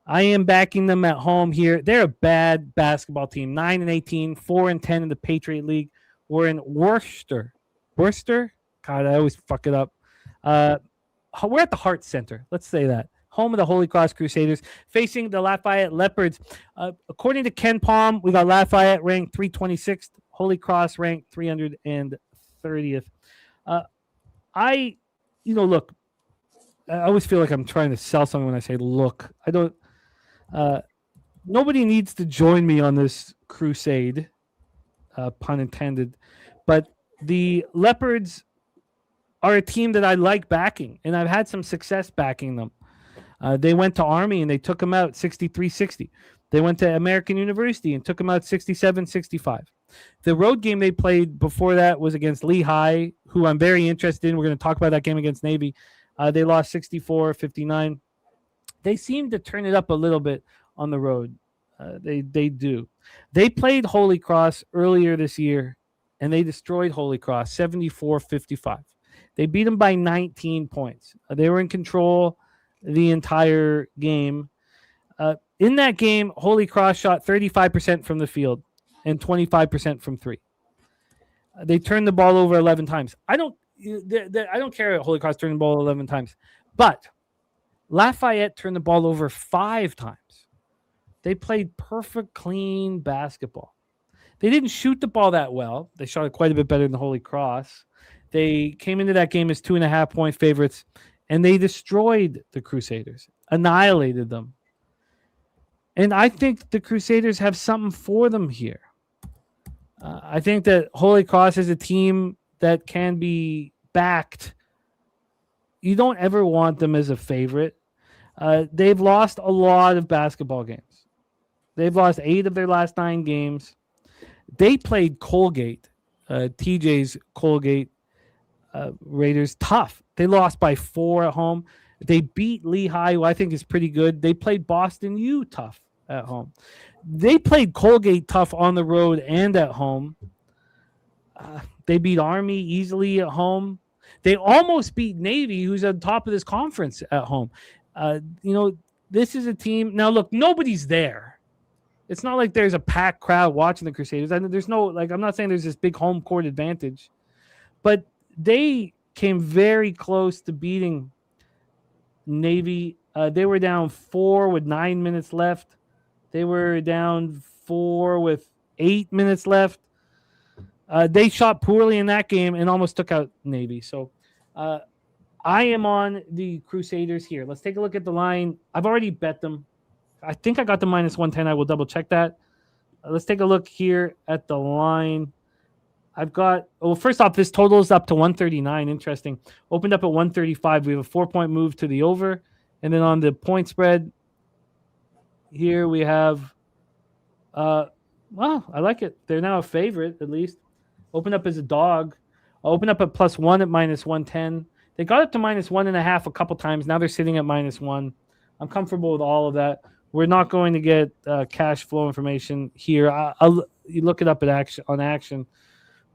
Speaker 3: I am backing them at home here. They're a bad basketball team. 9-18, 4-10 in the Patriot League. We're in Worcester. God, I always fuck it up. We're at the Hart Center. Let's say that. Home of the Holy Cross Crusaders, facing the Lafayette Leopards. According to Ken Palm, we got Lafayette ranked 326th, Holy Cross ranked 330th. Look, I always feel like I'm trying to sell something when I say look. I don't. Nobody needs to join me on this crusade, pun intended. But the Leopards are a team that I like backing, and I've had some success backing them. They went to Army and they took them out 63-60. They went to American University and took them out 67-65. The road game they played before that was against Lehigh, who I'm very interested in. We're going to talk about that game against Navy. They lost 64-59. They seem to turn it up a little bit on the road. They do. They played Holy Cross earlier this year, and they destroyed Holy Cross 74-55. They beat them by 19 points. They were in control the entire game. In that game, Holy Cross shot 35% from the field and 25% from 3. They turned the ball over 11 times. I don't care if Holy Cross turned the ball 11 times, but Lafayette turned the ball over 5 times. They played perfect, clean basketball. They didn't shoot the ball that well. They shot it quite a bit better than Holy Cross. They came into that game as 2.5-point favorites, and they destroyed the Crusaders, annihilated them. And I think the Crusaders have something for them here. I think that Holy Cross is a team that can be backed. You don't ever want them as a favorite. They've lost a lot of basketball games. They've lost 8 of their last 9 games. They played Colgate, TJ's Colgate Raiders, tough. They lost by 4 at home. They beat Lehigh, who I think is pretty good. They played Boston U tough at home. They played Colgate tough on the road and at home. They beat Army easily at home. They almost beat Navy, who's at the top of this conference, at home. This is a team. Now, look, nobody's there. It's not like there's a packed crowd watching the Crusaders. There's no, I'm not saying there's this big home court advantage, but they came very close to beating Navy. They were down 4 with 9 minutes left. They were down 4 with 8 minutes left. They shot poorly in that game and almost took out Navy. So I am on the Crusaders here. Let's take a look at the line. I've already bet them. I think I got the minus 110. I will double check that. Let's take a look here at the line. I've got, first off, this total is up to 139. Interesting. Opened up at 135. We have a 4-point move to the over. And then on the point spread, here we have, I like it. They're now a favorite, at least. Opened up as a dog. Opened up at +1 at minus 110. They got up to minus 1.5 a couple times. Now they're sitting at -1. I'm comfortable with all of that. We're not going to get cash flow information here. You look it up at action.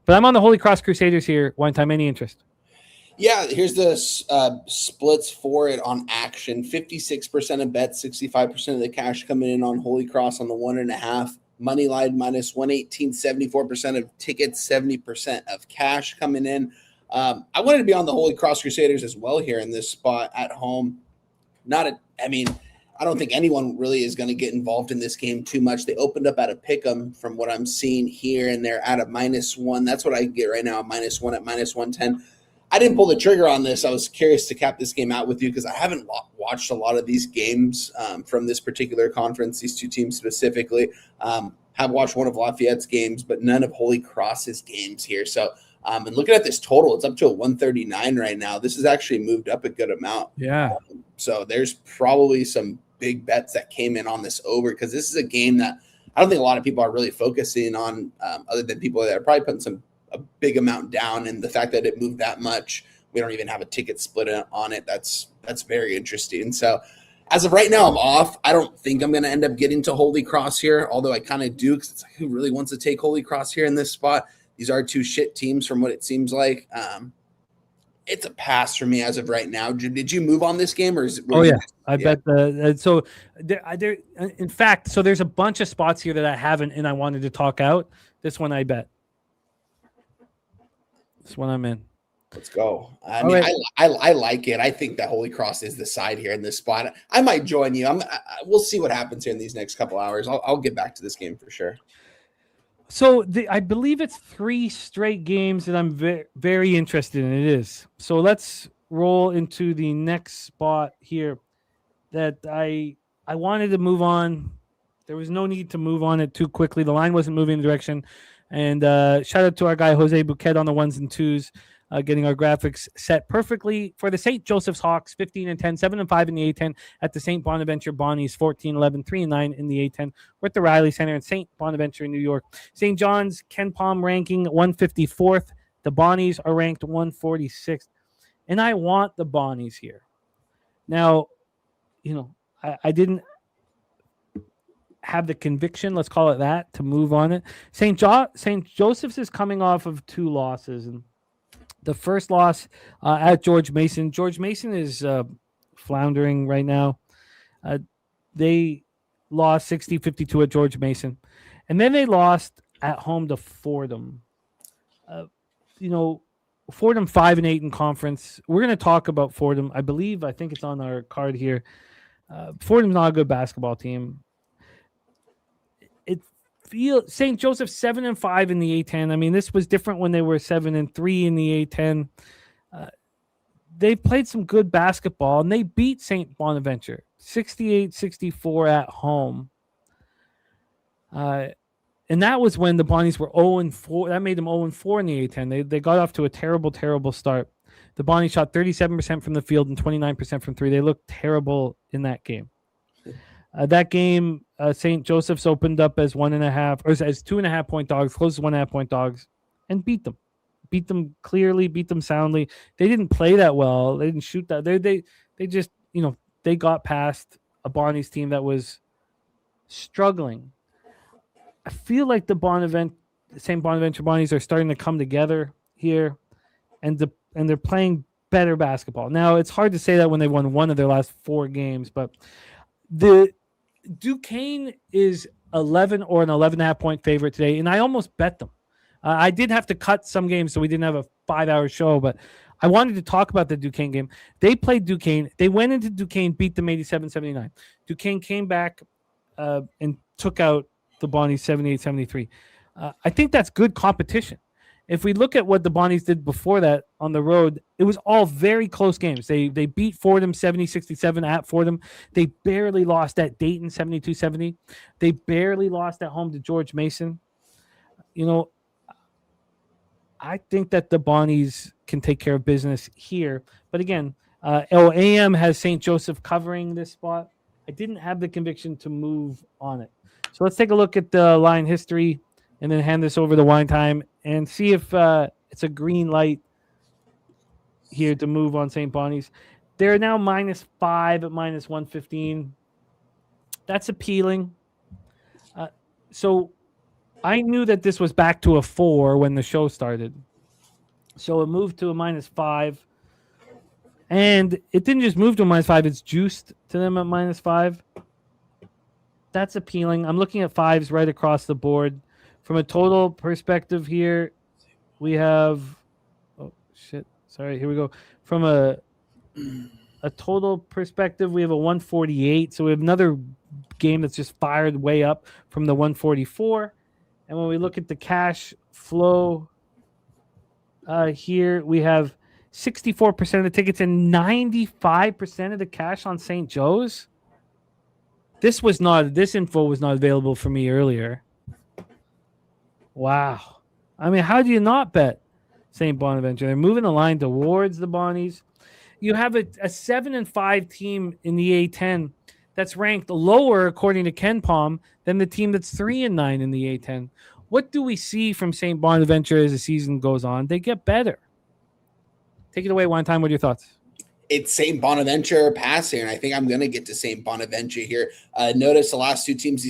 Speaker 3: But I'm on the Holy Cross Crusaders here. One time, any interest?
Speaker 7: Yeah, here's the splits for it on action. 56% of bets, 65% of the cash coming in on Holy Cross on the 1.5. Money line minus 118, 74% of tickets, 70% of cash coming in. I wanted to be on the Holy Cross Crusaders as well here in this spot at home. I don't think anyone really is going to get involved in this game too much. They opened up at a pick'em from what I'm seeing here, and they're at a -1. That's what I get right now, a -1 at minus 110. I didn't pull the trigger on this. I was curious to cap this game out with you because I haven't watched a lot of these games from this particular conference, these two teams specifically. Have watched one of Lafayette's games, but none of Holy Cross's games here. So, and looking at this total, it's up to a 139 right now. This has actually moved up a good amount.
Speaker 3: Yeah.
Speaker 7: So there's probably some big bets that came in on this over because this is a game that I don't think a lot of people are really focusing on other than people that are probably putting a big amount down, and the fact that it moved that much, we don't even have a ticket split on it. That's very interesting. So as of right now, I'm off. I don't think I'm going to end up getting to Holy Cross here, although I kind of do because it's like, who really wants to take Holy Cross here in this spot? These are two shit teams from what it seems like. It's a pass for me as of right now. Did you move on this game?
Speaker 3: I bet so there in fact, so there's a bunch of spots here that I haven't and I wanted to talk out. This one I bet. This one I'm in.
Speaker 7: Let's go. I like it. I think that Holy Cross is the side here in this spot. I might join you. We'll see what happens here in these next couple hours. I'll get back to this game for sure.
Speaker 3: So I believe it's 3 straight games that I'm very interested in. It is. So let's roll into the next spot here that I wanted to move on. There was no need to move on it too quickly. The line wasn't moving in the direction. And shout out to our guy, Jose Bouquet, on the 1s and 2s, getting our graphics set perfectly for the St. Joseph's Hawks, 15-10, 7-5 in the A10 at the St. Bonaventure Bonnies, 14-11, 3-9 in the A10. We're at the Riley Center in St. Bonaventure, New York. St. John's, Ken Palm ranking 154th. The Bonnies are ranked 146th. And I want the Bonnies here. Now, I didn't have the conviction, let's call it that, to move on it. St. Joseph's is coming off of 2 losses, and the first loss at George Mason. George Mason is floundering right now. They lost 60-52 at George Mason, and then they lost at home to Fordham. Fordham 5-8 in conference. We're going to talk about Fordham. I think it's on our card here. Fordham's not a good basketball team. St. Joseph 7-5 in the A10. I mean, this was different when they were 7-3 in the A10. They played some good basketball, and they beat St. Bonaventure 68-64 at home. And that was when the Bonnies were 0-4. That made them 0-4 in the A10. They got off to a terrible, terrible start. The Bonnies shot 37% from the field and 29% from 3. They looked terrible in that game. That game, St. Joseph's opened up as 1.5 or as 2.5 point dogs, closed as 1.5 point dogs, and beat them. Beat them clearly, beat them soundly. They didn't play that well. They didn't shoot that. They They just, they got past a Bonnie's team that was struggling. I feel like the St. Bonaventure Bonnies are starting to come together here, and they're playing better basketball. Now, it's hard to say that when they won one of their last 4 games, but the Duquesne is 11 or an 11.5 point favorite today, and I almost bet them. I did have to cut some games, so we didn't have a 5-hour show, but I wanted to talk about the Duquesne game. They played Duquesne. They went into Duquesne, beat them 87-79. Duquesne came back and took out the Bonnies 78-73. I think that's good competition. If we look at what the Bonnies did before that on the road, it was all very close games. They beat Fordham 70-67 at Fordham. They barely lost at Dayton 72-70. They barely lost at home to George Mason. I think that the Bonnies can take care of business here. But again, LAM has St. Joseph covering this spot. I didn't have the conviction to move on it. So let's take a look at the line history and then hand this over to Wine Time and see if it's a green light here to move on St. Bonnie's. They're now -5 at -115. That's appealing. So I knew that this was back to a 4 when the show started. So it moved to a -5. And it didn't just move to a -5, it's juiced to them at -5. That's appealing. I'm looking at 5s right across the board. From a total perspective here, we have here we go. From a total perspective, we have a 148. So we have another game that's just fired way up from the 144. And when we look at the cash flow here, we have 64% of the tickets and 95% of the cash on St. Joe's. This info was not available for me earlier. Wow. I mean, how do you not bet St. Bonaventure? They're moving the line towards the Bonnies. You have a 7-5 team in the A10 that's ranked lower, according to Ken Palm, than the team that's 3-9 in the A10. What do we see from St. Bonaventure as the season goes on? They get better. Take it away, One Time. What are your thoughts?
Speaker 7: It's St. Bonaventure pass here, and I think I'm going to get to St. Bonaventure here. Notice the last two games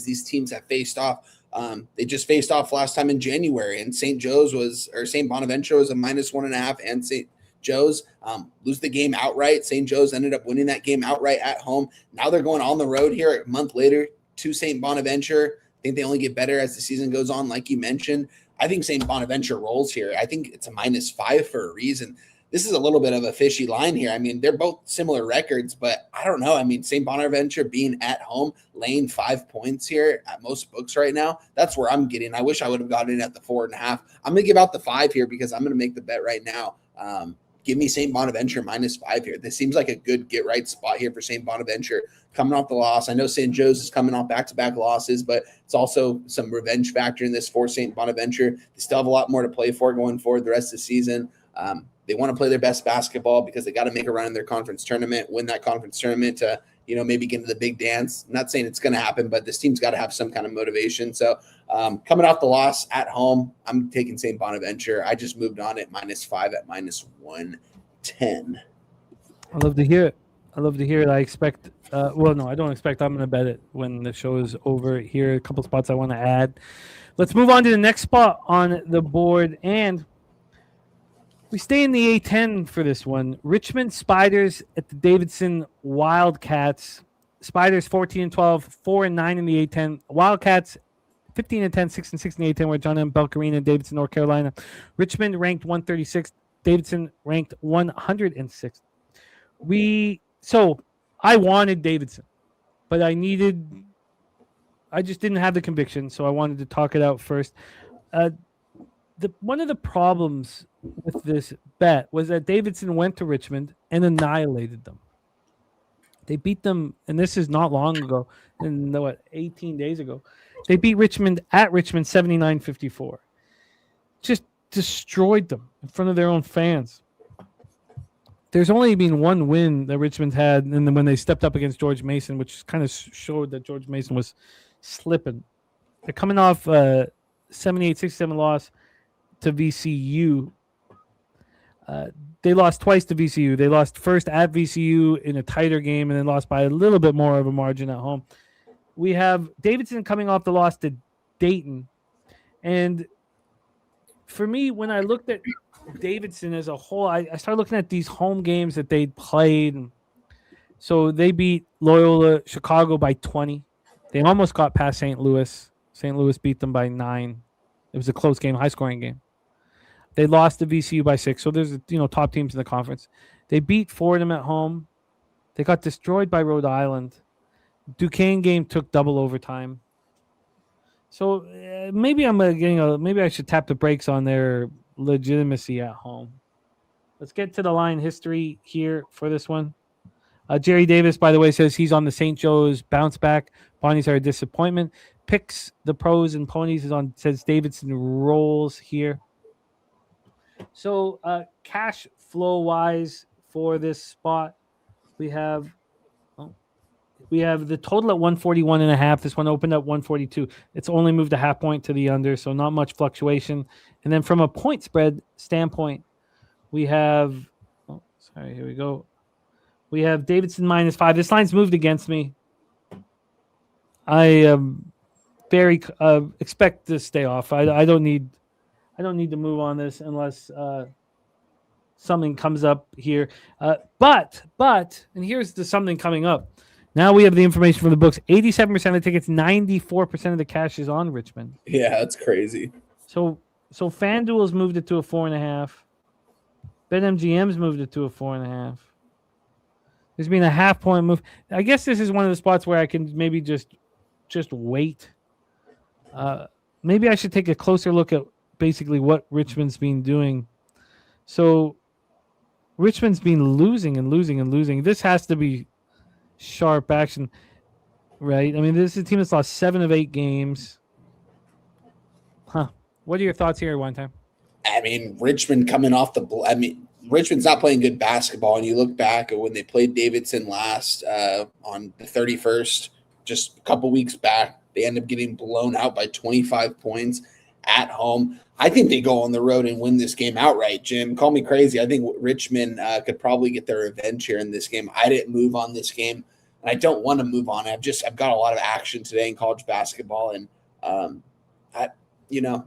Speaker 7: these teams have faced off. They just faced off last time in January, and St. Bonaventure was a -1.5, and St. Joe's lose the game outright. St. Joe's ended up winning that game outright at home. Now they're going on the road here a month later to St. Bonaventure. I think they only get better as the season goes on, like you mentioned. I think St. Bonaventure rolls here. I think it's a -5 for a reason. This is a little bit of a fishy line here. I mean, they're both similar records, but I don't know. I mean, St. Bonaventure being at home, laying 5 points here at most books right now, that's where I'm getting. I wish I would have gotten in at the 4.5. I'm going to give out the 5 here because I'm going to make the bet right now. Give me St. Bonaventure -5 here. This seems like a good get-right spot here for St. Bonaventure coming off the loss. I know St. Joe's is coming off back-to-back losses, but it's also some revenge factor in this for St. Bonaventure. They still have a lot more to play for going forward the rest of the season. They want to play their best basketball because they got to make a run in their conference tournament, win that conference tournament to, maybe get into the big dance. I'm not saying it's going to happen, but this team's got to have some kind of motivation. So coming off the loss at home, I'm taking St. Bonaventure. I just moved on at -5 at -110.
Speaker 3: I love to hear it. I expect, no, I don't expect. I'm going to bet it when the show is over. Here are a couple spots I want to add. Let's move on to the next spot on the board, and we stay in the A10 for this one. Richmond Spiders at the Davidson Wildcats. Spiders 14-12, 4-9 in the A10. Wildcats 15-10, 6-6 in the A10 with John M. Belcarina and Davidson, North Carolina. Richmond ranked 136. Davidson ranked 106. So I wanted Davidson, but I just didn't have the conviction, so I wanted to talk it out first. One of the problems with this bet was that Davidson went to Richmond and annihilated them. They beat them, and this is not long ago, 18 days ago. They beat Richmond at Richmond 79-54. Just destroyed them in front of their own fans. There's only been one win that Richmond had, and then when they stepped up against George Mason, which kind of showed that George Mason was slipping. They're coming off a 78-67 loss to VCU. They lost twice to VCU. They lost first at VCU in a tighter game and then lost by a little bit more of a margin at home. We have Davidson coming off the loss to Dayton. And for me, when I looked at Davidson as a whole, I started looking at these home games that they played. And so they beat Loyola Chicago by 20. They almost got past St. Louis. St. Louis beat them by 9. It was a close game, high-scoring game. They lost to VCU by 6, so there's top teams in the conference. They beat Fordham at home. They got destroyed by Rhode Island. Duquesne game took double overtime. So maybe maybe I should tap the brakes on their legitimacy at home. Let's get to the line history here for this one. Jerry Davis, by the way, says he's on the St. Joe's bounce back. Bonnies are a disappointment. Picks the pros and ponies says Davidson rolls here. So cash flow wise for this spot, we have the total at 141.5. This one opened at 142. It's only moved a half point to the under, so not much fluctuation. And then from a point spread standpoint, we have here we go. We have Davidson -5. This line's moved against me. I very expect to stay off. I don't need to move on this unless something comes up here. But and here's something coming up. Now we have the information from the books. 87% of the tickets, 94% of the cash is on Richmond.
Speaker 7: Yeah, that's crazy.
Speaker 3: So FanDuel's moved it to a 4.5. BetMGM's moved it to a 4.5. There's been a half point move. I guess this is one of the spots where I can maybe just wait. Maybe I should take a closer look at basically what Richmond's been doing. So Richmond's been losing and losing and losing. This has to be sharp action, right? I mean, this is a team that's lost 7 of 8 games. What are your thoughts here, one time?
Speaker 7: I mean, Richmond coming off Richmond's not playing good basketball. And you look back at when they played Davidson last on the 31st, just a couple weeks back, they end up getting blown out by 25 points at home. I think they go on the road and win this game outright, Jim. Call me crazy. I think Richmond could probably get their revenge here in this game. I didn't move on this game, and I don't want to move on. I've got a lot of action today in college basketball, and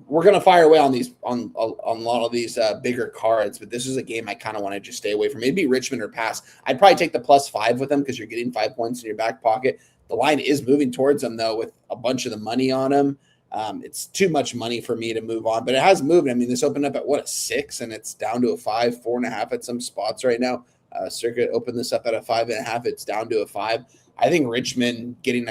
Speaker 7: we're going to fire away on a lot of these bigger cards, but this is a game I kind of want to just stay away from. Maybe Richmond or pass. I'd probably take the +5 with them because you're getting 5 points in your back pocket. The line is moving towards them, though, with a bunch of the money on them. It's too much money for me to move on, but it has moved. I mean, this opened up at a 6, and it's down to a 5, 4.5 at some spots right now. Circuit opened this up at a 5.5. It's down to a 5. I think Richmond getting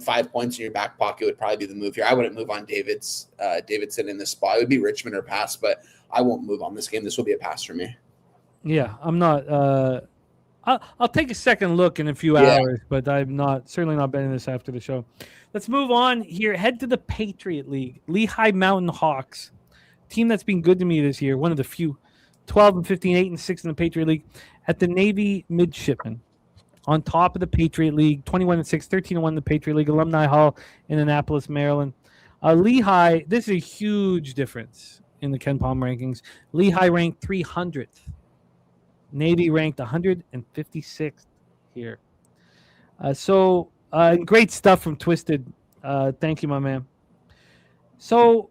Speaker 7: 5 points in your back pocket would probably be the move here. I wouldn't move on Davidson in this spot. It would be Richmond or pass, but I won't move on this game. This will be a pass for me.
Speaker 3: Yeah, I'm not. I'll take a second look in a few hours, but I'm certainly not betting this after the show. Let's move on here. Head to the Patriot League. Lehigh Mountain Hawks, team that's been good to me this year. One of the few. 12-15, 8-6 in the Patriot League. At the Navy Midshipmen. On top of the Patriot League, 21-6, 13-1 in the Patriot League, Alumni Hall in Annapolis, Maryland. Lehigh, this is a huge difference in the Ken Palm rankings. Lehigh ranked 300th. Navy ranked 156th here. Great stuff from Twisted. Thank you, my man. So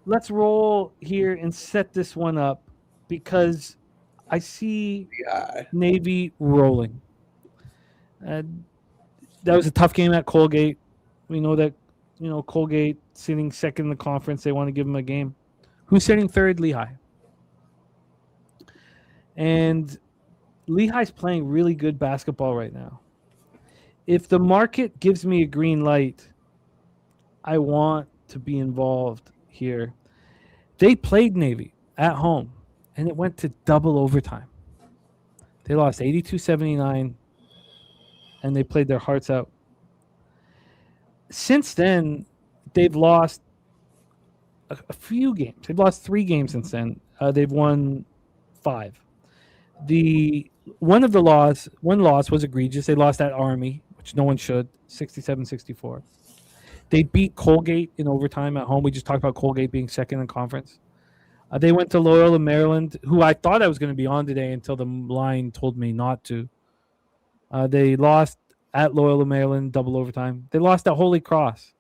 Speaker 3: let's roll here and set this one up because I see Navy rolling. That was a tough game at Colgate. We know that, Colgate sitting second in the conference. They want to give them a game. Who's sitting third? Lehigh. And Lehigh's playing really good basketball right now. If the market gives me a green light, I want to be involved here. They played Navy at home, and it went to double overtime. They lost 82-79. And they played their hearts out. Since then, they've lost a few games. They've lost 3 games since then. They've won 5. One loss was egregious. They lost at Army, which no one should, 67-64. They beat Colgate in overtime at home. We just talked about Colgate being second in conference. They went to Loyola, Maryland, who I thought I was going to be on today until the line told me not to. They lost at Loyola, Maryland, double overtime. They lost at Holy Cross.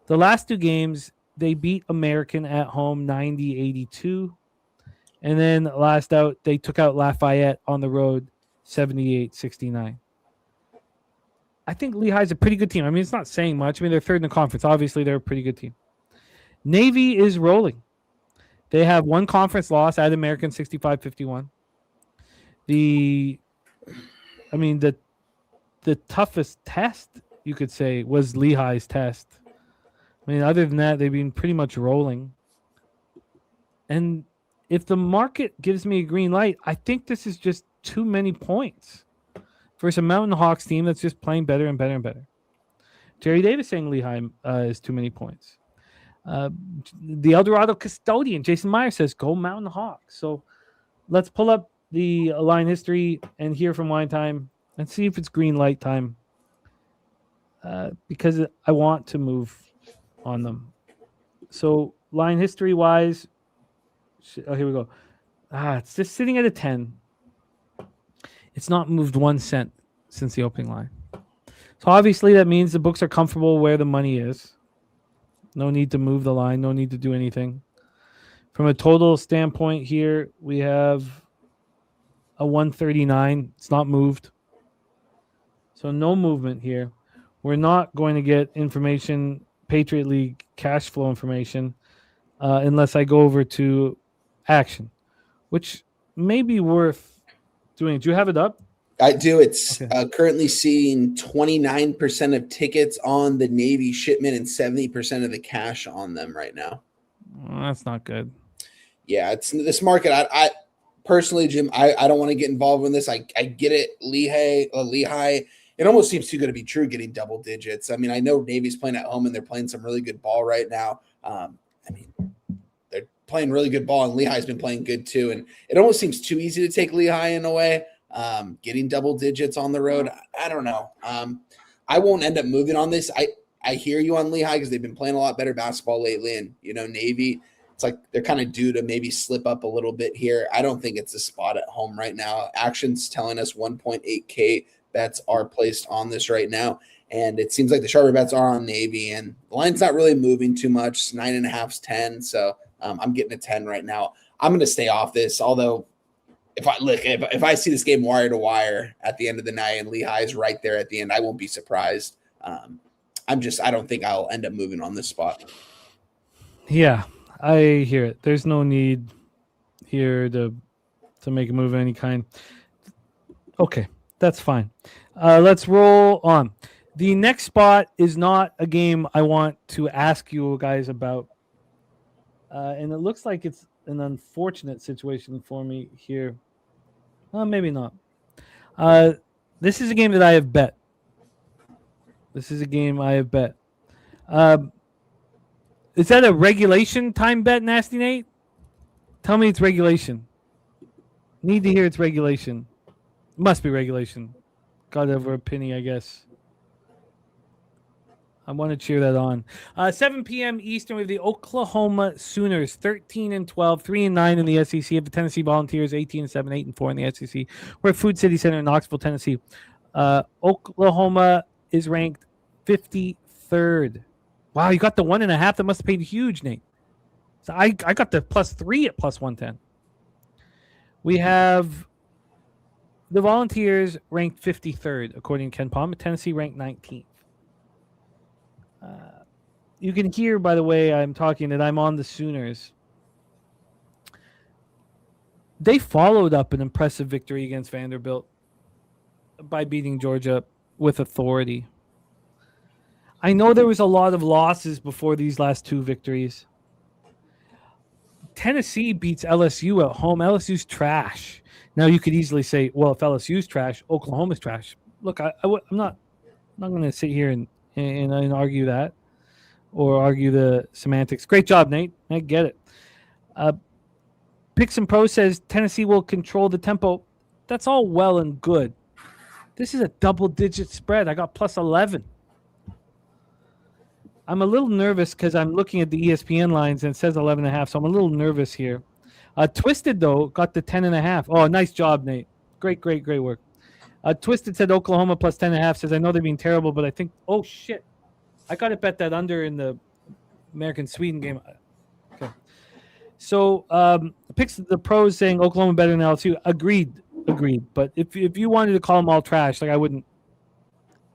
Speaker 3: The last two games, they beat American at home 90-82. And then last out, they took out Lafayette on the road 78-69. I think Lehigh's a pretty good team. I mean, it's not saying much. I mean, they're third in the conference. Obviously, they're a pretty good team. Navy is rolling. They have one conference loss at American 65-51. The toughest test, you could say, was Lehigh's test. I mean, other than that, they've been pretty much rolling. And if the market gives me a green light, I think this is just too many points versus a Mountain Hawks team that's just playing better and better and better. Jerry Davis saying Lehigh is too many points. The Eldorado custodian, Jason Meyer, says, go Mountain Hawks. So let's pull up the line history and hear from Wine Time and see if it's green light time because I want to move on them. So line history-wise, here we go. It's just sitting at a 10. It's not moved 1 cent since the opening line. So obviously that means the books are comfortable where the money is. No need to move the line. No need to do anything. From a total standpoint here, we have a 139. It's not moved. So no movement here. We're not going to get information, Patriot League cash flow information, unless I go over to action, which may be worth doing. Do you have it up?
Speaker 7: I do. It's currently seeing 29% of tickets on the Navy shipment and 70% of the cash on them right now.
Speaker 3: Well, that's not good.
Speaker 7: Yeah, it's this market. I personally, Jim, I don't want to get involved in this. I get it. Lehigh. It almost seems too good to be true, getting double digits. I mean, I know Navy's playing at home and they're playing some really good ball right now. I mean, they're playing really good ball, and Lehigh's been playing good too. And it almost seems too easy to take Lehigh in a way. Getting double digits on the road, I don't know. I won't end up moving on this. I hear you on Lehigh because they've been playing a lot better basketball lately, and Navy, it's like they're kind of due to maybe slip up a little bit here. I don't think it's a spot at home right now. Action's telling us 1.8K bets are placed on this right now, and it seems like the sharper bets are on Navy, and the line's not really moving too much. 9.5's 10, so I'm getting a 10 right now. I'm going to stay off this, although if I see this game wire to wire at the end of the night and Lehigh's right there at the end, I won't be surprised. I don't think I'll end up moving on this spot.
Speaker 3: Yeah, I hear it. There's no need here to make a move of any kind. Okay, that's fine. Let's roll on. The next spot is not a game I want to ask you guys about. And it looks like it's an unfortunate situation for me here. Maybe not. This is a game that I have bet. Is that a regulation time bet, Nasty Nate? Tell me it's regulation. Need to hear it's regulation. Must be regulation. Got over a penny, I guess. I want to cheer that on. 7 p.m. Eastern with the Oklahoma Sooners, 13-12, 3-9 in the SEC. Of the Tennessee Volunteers, 18-7, 8-4 in the SEC. We're at Food City Center in Knoxville, Tennessee. Oklahoma is ranked 53rd. Wow, you got the 1.5. That must have paid huge, Nate. So I got the +3 at +110. We have the Volunteers ranked 53rd, according to Ken Palm. Tennessee ranked 19th. You can hear, by the way, I'm talking that I'm on the Sooners. They followed up an impressive victory against Vanderbilt by beating Georgia with authority. I know there was a lot of losses before these last two victories. Tennessee beats LSU at home. LSU's trash. Now you could easily say, well, if LSU's trash, Oklahoma's trash. Look, I'm not going to sit here and argue that or argue the semantics. Great job, Nate. I get it. Picks and Pro says Tennessee will control the tempo. That's all well and good. This is a double-digit spread. I got +11. I'm a little nervous because I'm looking at the ESPN lines and it says 11.5, so I'm a little nervous here. Twisted, though, got the 10.5. Oh, nice job, Nate. Great work. Twisted said Oklahoma plus 10.5. Says, I know they're being terrible, but I think, oh, shit. I got to bet that under in the American-Sweden game. Okay. So, picks the pros saying Oklahoma better than LSU. Agreed. But if you wanted to call them all trash, like I wouldn't.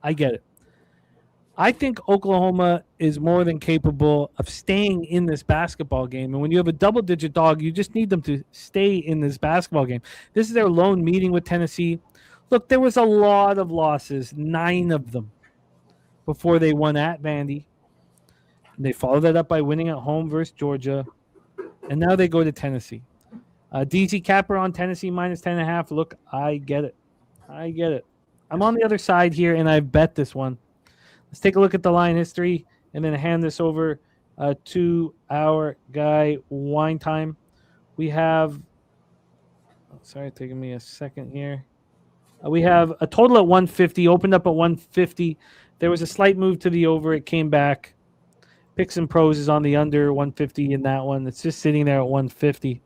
Speaker 3: I get it. I think Oklahoma is more than capable of staying in this basketball game. And when you have a double-digit dog, you just need them to stay in this basketball game. This is their lone meeting with Tennessee. Look, there was a lot of losses, 9 of them, before they won at Vandy. And they followed that up by winning at home versus Georgia. And now they go to Tennessee. DZ Capper on Tennessee minus 10.5. Look, I get it. I'm on the other side here, and I've bet this one. Let's take a look at the line history and then hand this over to our guy, Wine Time. We have, taking me a second here. We have a total at 150, opened up at 150. There was a slight move to the over. It came back. Picks and pros is on the under 150 in that one. It's just sitting there at 150.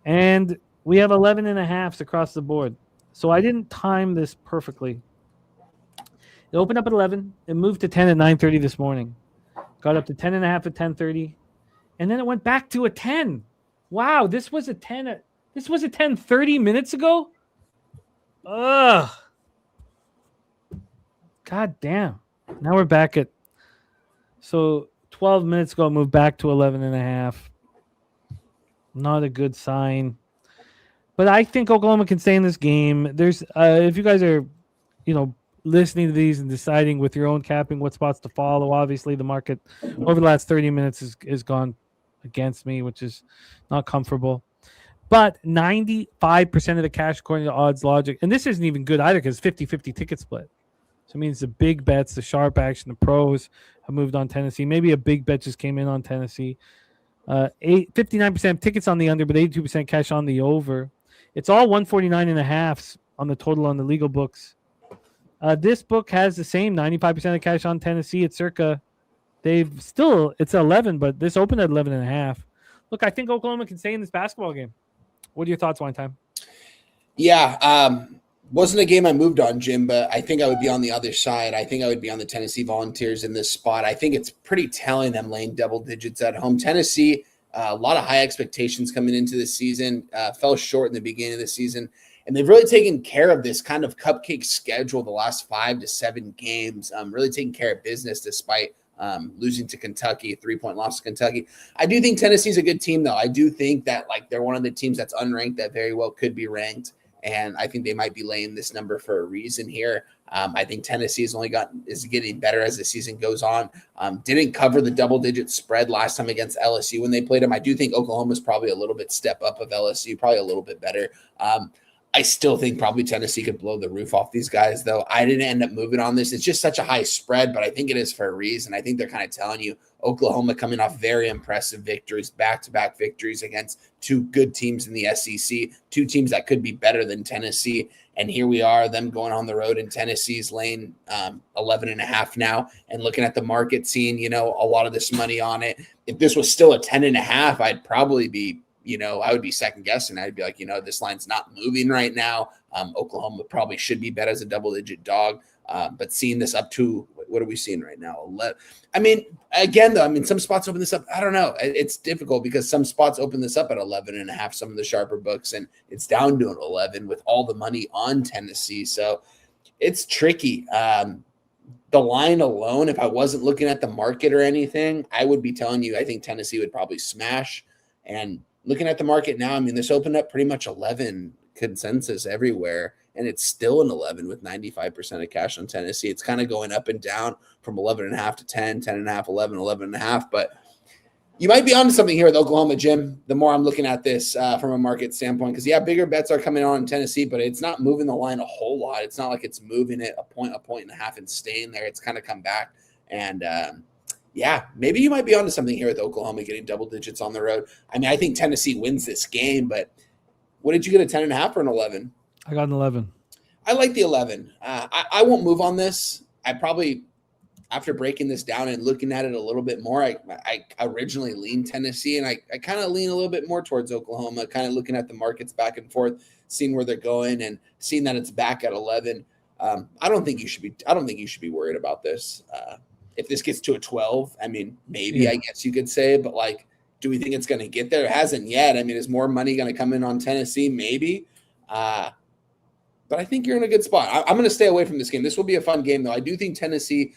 Speaker 3: And we have 11.5s across the board. So I didn't time this perfectly. It opened up at 11. It moved to 10 at 9:30 this morning. Got up to 10.5 at 10:30. And then it went back to a 10. Wow, this was a 10 30 minutes ago? Ugh. God damn. Now we're back at, so 12 minutes ago, it moved back to 11.5. Not a good sign. But I think Oklahoma can stay in this game. There's, if you guys are, listening to these and deciding with your own capping what spots to follow, obviously the market over the last 30 minutes is gone against me, which is not comfortable. But 95% of the cash, according to Odds Logic, and this isn't even good either because 50-50 ticket split. So it means the big bets, the sharp action, the pros have moved on Tennessee. Maybe a big bet just came in on Tennessee. 59% tickets on the under, but 82% cash on the over. It's all 149.5 on the total on the legal books. This book has the same 95% of cash on Tennessee at circa. It's 11, but this opened at 11.5. Look, I think Oklahoma can stay in this basketball game. What are your thoughts, Wine Time?
Speaker 7: Yeah, wasn't a game I moved on, Jim, but I think I would be on the other side. I think I would be on the Tennessee Volunteers in this spot. I think it's pretty telling them laying double digits at home. Tennessee, a lot of high expectations coming into the season, fell short in the beginning of the season. And they've really taken care of this kind of cupcake schedule the last 5 to 7 games, really taking care of business despite losing to Kentucky, a 3-point loss to Kentucky. I do think Tennessee's a good team, though. I do think that they're one of the teams that's unranked that very well could be ranked. And I think they might be laying this number for a reason here. I think Tennessee is getting better as the season goes on. Didn't cover the double-digit spread last time against LSU when they played them. I do think Oklahoma's probably a little bit step up of LSU, probably a little bit better. I still think probably Tennessee could blow the roof off these guys, though. I didn't end up moving on this. It's just such a high spread, but I think it is for a reason. I think they're kind of telling you Oklahoma coming off very impressive victories, back-to-back victories against 2 good teams in the SEC, 2 teams that could be better than Tennessee. And here we are, them going on the road in Tennessee's laying 11.5 now, and looking at the market, seeing, a lot of this money on it. If this was still a 10.5, I'd probably be I would be second guessing. I'd be like, this line's not moving right now. Oklahoma probably should be bet as a double-digit dog. But seeing this up to, what are we seeing right now? 11. I mean, again, though, some spots open this up. I don't know. It's difficult because some spots open this up at 11.5, some of the sharper books, and it's down to an 11 with all the money on Tennessee. So it's tricky. The line alone, if I wasn't looking at the market or anything, I would be telling you I think Tennessee would probably smash. And looking at the market now, this opened up pretty much 11 consensus everywhere, and it's still an 11 with 95% of cash on Tennessee. It's kind of going up and down from 11.5 to 10, 10.5, 11, 11.5. But you might be onto something here with Oklahoma, Jim, the more I'm looking at this from a market standpoint. Because, bigger bets are coming on in Tennessee, but it's not moving the line a whole lot. It's not like it's moving it a point and a half and staying there. It's kind of come back. And, maybe you might be onto something here with Oklahoma getting double digits on the road. I think Tennessee wins this game, but what did you get, a 10.5 or an 11?
Speaker 3: I got an 11.
Speaker 7: I like the 11. I won't move on this. after breaking this down and looking at it a little bit more, I originally leaned Tennessee, and I kind of lean a little bit more towards Oklahoma, kind of looking at the markets back and forth, seeing where they're going, and seeing that it's back at 11. I don't think you should be worried about this. If this gets to a 12, I mean, maybe I guess you could say, but like, do we think it's going to get there? It hasn't yet. I mean, is more money going to come in on Tennessee? Maybe. But I think you're in a good spot. I'm going to stay away from this game. This will be a fun game, though. I do think Tennessee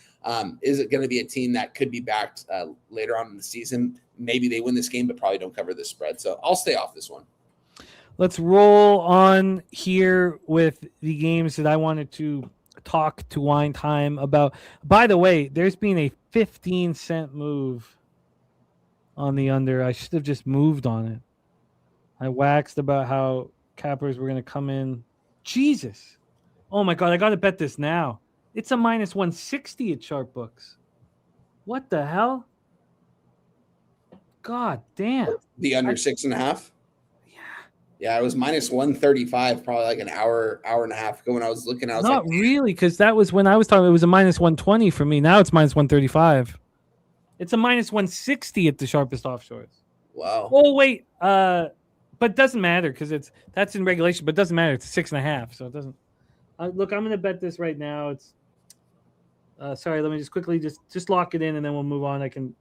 Speaker 7: is going to be a team that could be backed later on in the season. Maybe they win this game, but probably don't cover the spread. So I'll stay off this one.
Speaker 3: Let's roll on here with the games that I wanted to talk to Wine Time about. By the way, there's been a 15-cent move on the under. I should have just moved on it. I waxed about how cappers were going to come in. Jesus. Oh, my God. I got to bet this now. It's a minus 160 at Sharp Books. What the hell? God damn.
Speaker 7: The under 6.5? Yeah, it was minus 135 probably like an hour and a half ago when I was looking. I was
Speaker 3: Not
Speaker 7: like,
Speaker 3: really, because that was when I was talking. It was a minus 120 for me. Now it's minus 135. It's a minus 160 at the sharpest offshores.
Speaker 7: Wow.
Speaker 3: Oh, wait. But it doesn't matter because that's in regulation, but it doesn't matter. It's 6.5, so it doesn't. Look, I'm going to bet this right now. It's sorry, let me just quickly just lock it in, and then we'll move on. I can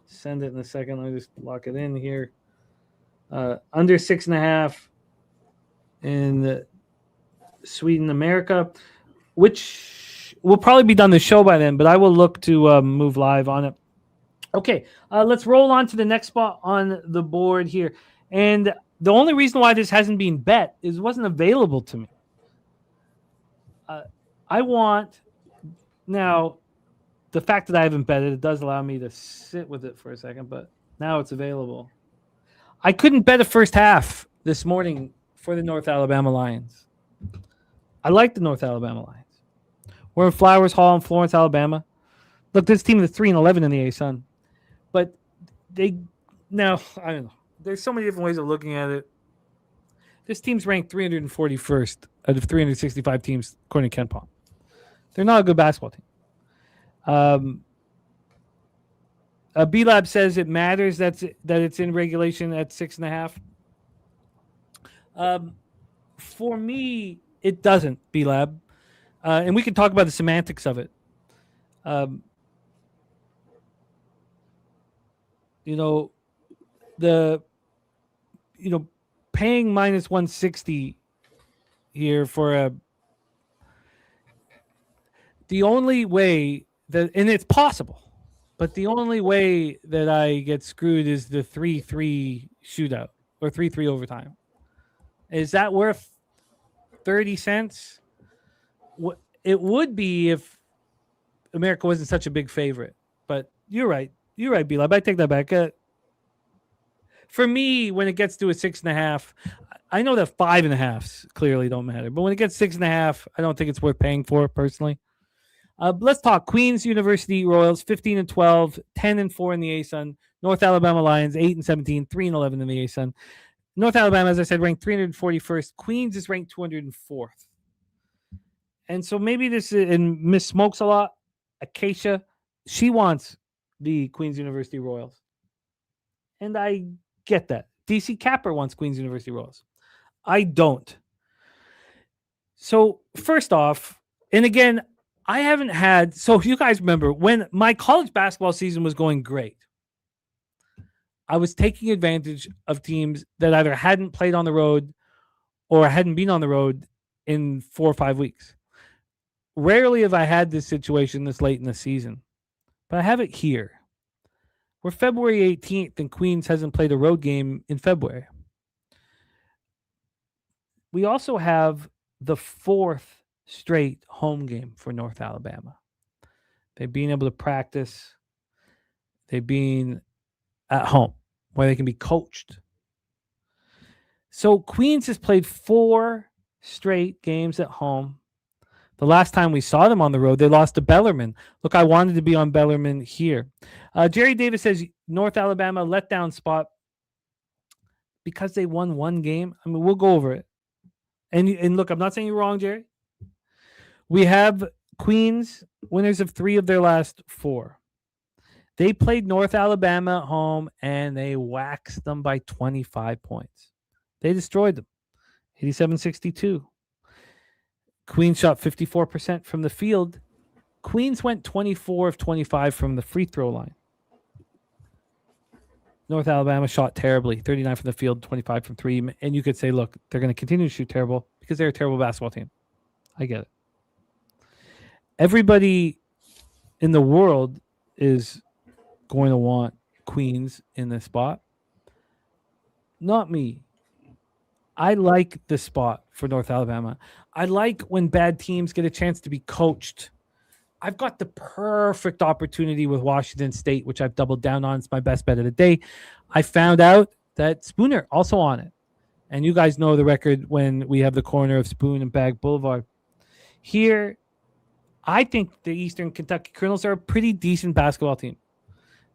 Speaker 3: send it in a second. Let me just lock it in here. Under 6.5 in Sweden, America, which will probably be done the show by then, but I will look to move live on it. Okay, let's roll on to the next spot on the board here. And the only reason why this hasn't been bet is it wasn't available to me. I want now the fact that I haven't bet it does allow me to sit with it for a second, but now it's available. I couldn't bet a first half this morning for the North Alabama Lions. I like the North Alabama Lions. We're in Flowers Hall in Florence, Alabama. Look, this team is 3-11 in the A-Sun. But I don't know. There's so many different ways of looking at it. This team's ranked 341st out of 365 teams, according to Ken Palm. They're not a good basketball team. B-Lab says it matters that it's in regulation at 6.5. For me, it doesn't, B-Lab. And we can talk about the semantics of it. Paying minus 160 here for the only way that, and it's possible, but the only way that I get screwed is the 3-3 shootout or 3-3 overtime. Is that worth 30 cents? It would be if America wasn't such a big favorite. But you're right. You're right, B-Lab. I take that back. For me, when it gets to a 6.5, I know that 5.5s clearly don't matter. But when it gets 6.5, I don't think it's worth paying for personally. Let's talk Queens University Royals, 15-12, 10-4 in the A-Sun. North Alabama Lions, 8-17, 3-11 in the A-Sun. North Alabama, as I said, ranked 341st. Queens is ranked 204th. And so maybe this is, and Miss Smokes a lot, Acacia, she wants the Queens University Royals. And I get that. DC Capper wants Queens University Royals. I don't. So first off, and again, I haven't had, so if you guys remember, when my college basketball season was going great, I was taking advantage of teams that either hadn't played on the road or hadn't been on the road in 4 or 5 weeks. Rarely have I had this situation this late in the season, but I have it here. We're February 18th and Queens hasn't played a road game in February. We also have the 4th straight home game for North Alabama. They've been able to practice. They've been at home where they can be coached. So Queens has played 4 straight games at home. The last time we saw them on the road, they lost to Bellarmine. Look, I wanted to be on Bellarmine here. Jerry Davis says North Alabama letdown spot because they won 1 game. I mean, we'll go over it. And look, I'm not saying you're wrong, Jerry. We have Queens, winners of 3 of their last 4. They played North Alabama at home, and they waxed them by 25 points. They destroyed them, 87-62. Queens shot 54% from the field. Queens went 24 of 25 from the free throw line. North Alabama shot terribly, 39 from the field, 25 from 3. And you could say, look, they're going to continue to shoot terrible because they're a terrible basketball team. I get it. Everybody in the world is going to want Queens in this spot. Not me. I like the spot for North Alabama. I like when bad teams get a chance to be coached. I've got the perfect opportunity with Washington State, which I've doubled down on. It's my best bet of the day. I found out that Spooner also on it. And you guys know the record when we have the corner of Spoon and Bag Boulevard. Here, I think the Eastern Kentucky Colonels are a pretty decent basketball team.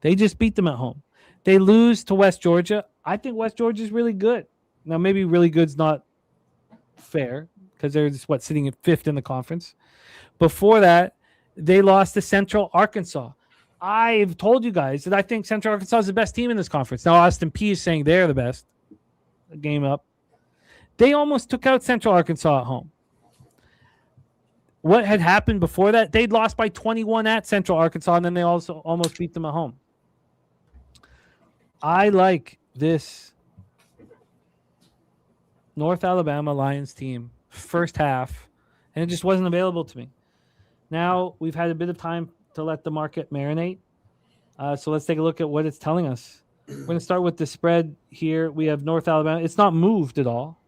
Speaker 3: They just beat them at home. They lose to West Georgia. I think West Georgia is really good. Now, maybe really good's not fair because they're just, sitting at 5th in the conference. Before that, they lost to Central Arkansas. I've told you guys that I think Central Arkansas is the best team in this conference. Now, Austin P is saying they're the best. A game up. They almost took out Central Arkansas at home. What had happened before that? They'd lost by 21 at Central Arkansas, and then they also almost beat them at home. I like this North Alabama Lions team first half, and it just wasn't available to me. Now we've had a bit of time to let the market marinate. So let's take a look at what it's telling us. We're going to start with the spread here. We have North Alabama. It's not moved at all.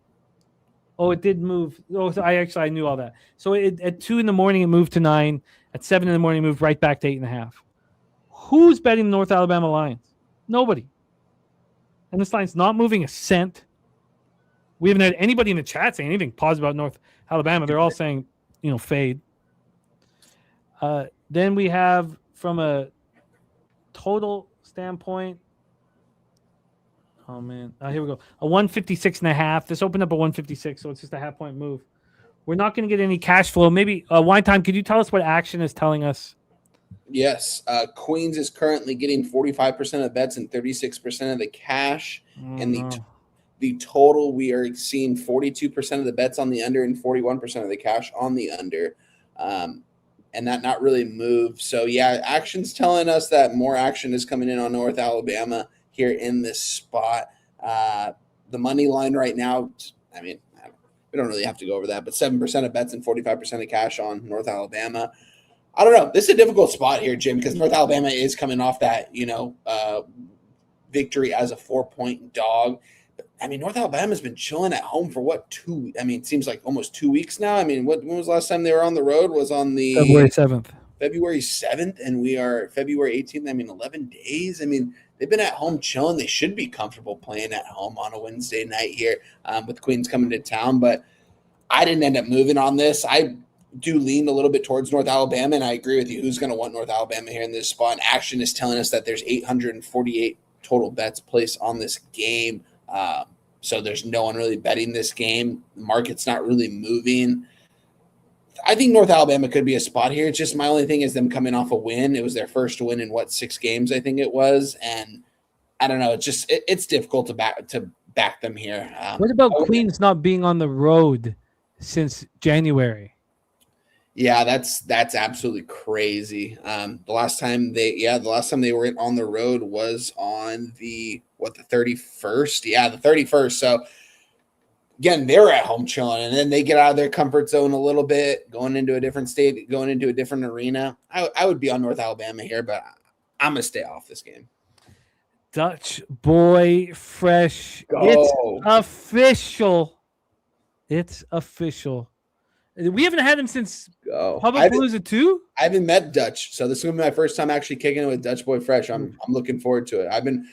Speaker 3: Oh, it did move. Oh, so I knew all that. So at 2 in the morning, it moved to 9. At 7 in the morning, it moved right back to 8.5. Who's betting the North Alabama Lions? Nobody. And this line's not moving a cent. We haven't had anybody in the chat say anything positive about North Alabama. They're all saying, fade. Then we have, from a total standpoint, oh, man. Here we go. A 156.5. This opened up a 156, so it's just a half-point move. We're not going to get any cash flow. Maybe, Wine Time, could you tell us what action is telling us?
Speaker 7: Yes. Queens is currently getting 45% of the bets and 36% of the cash. And the total, we are seeing 42% of the bets on the under and 41% of the cash on the under. And that not really moved. So, yeah, action's telling us that more action is coming in on North Alabama here in this spot. The money line right now, we don't really have to go over that, but 7% of bets and 45% of cash on North Alabama. I don't know. This is a difficult spot here, Jim, because North Alabama is coming off that, victory as a 4-point dog. North Alabama's been chilling at home for what, 2? It seems like almost 2 weeks now. When was the last time they were on the road? Was on the
Speaker 3: February 7th.
Speaker 7: February 7th, and we are February 18th. 11 days. They've been at home chilling. They should be comfortable playing at home on a Wednesday night here with Queens coming to town. But I didn't end up moving on this. I do lean a little bit towards North Alabama, and I agree with you. Who's going to want North Alabama here in this spot? And action is telling us that there's 848 total bets placed on this game. So there's no one really betting this game. The market's not really moving. I think North Alabama could be a spot here. It's just my only thing is them coming off a win. It was their first win in 6 games, I think it was. And I don't know. It's difficult to back them here.
Speaker 3: What about Queens not being on the road since January?
Speaker 7: Yeah, that's absolutely crazy. The last time they were on the road was on the 31st. Yeah, the 31st. So again, they were at home chilling, and then they get out of their comfort zone a little bit, going into a different state, going into a different arena. I would be on North Alabama here, but I'm going to stay off this game.
Speaker 3: Dutch Boy Fresh.
Speaker 7: Go.
Speaker 3: It's official. It's official. We haven't had him since Public 2.
Speaker 7: I haven't met Dutch, so this is going to be my first time actually kicking it with Dutch Boy Fresh. I'm looking forward to it. I'm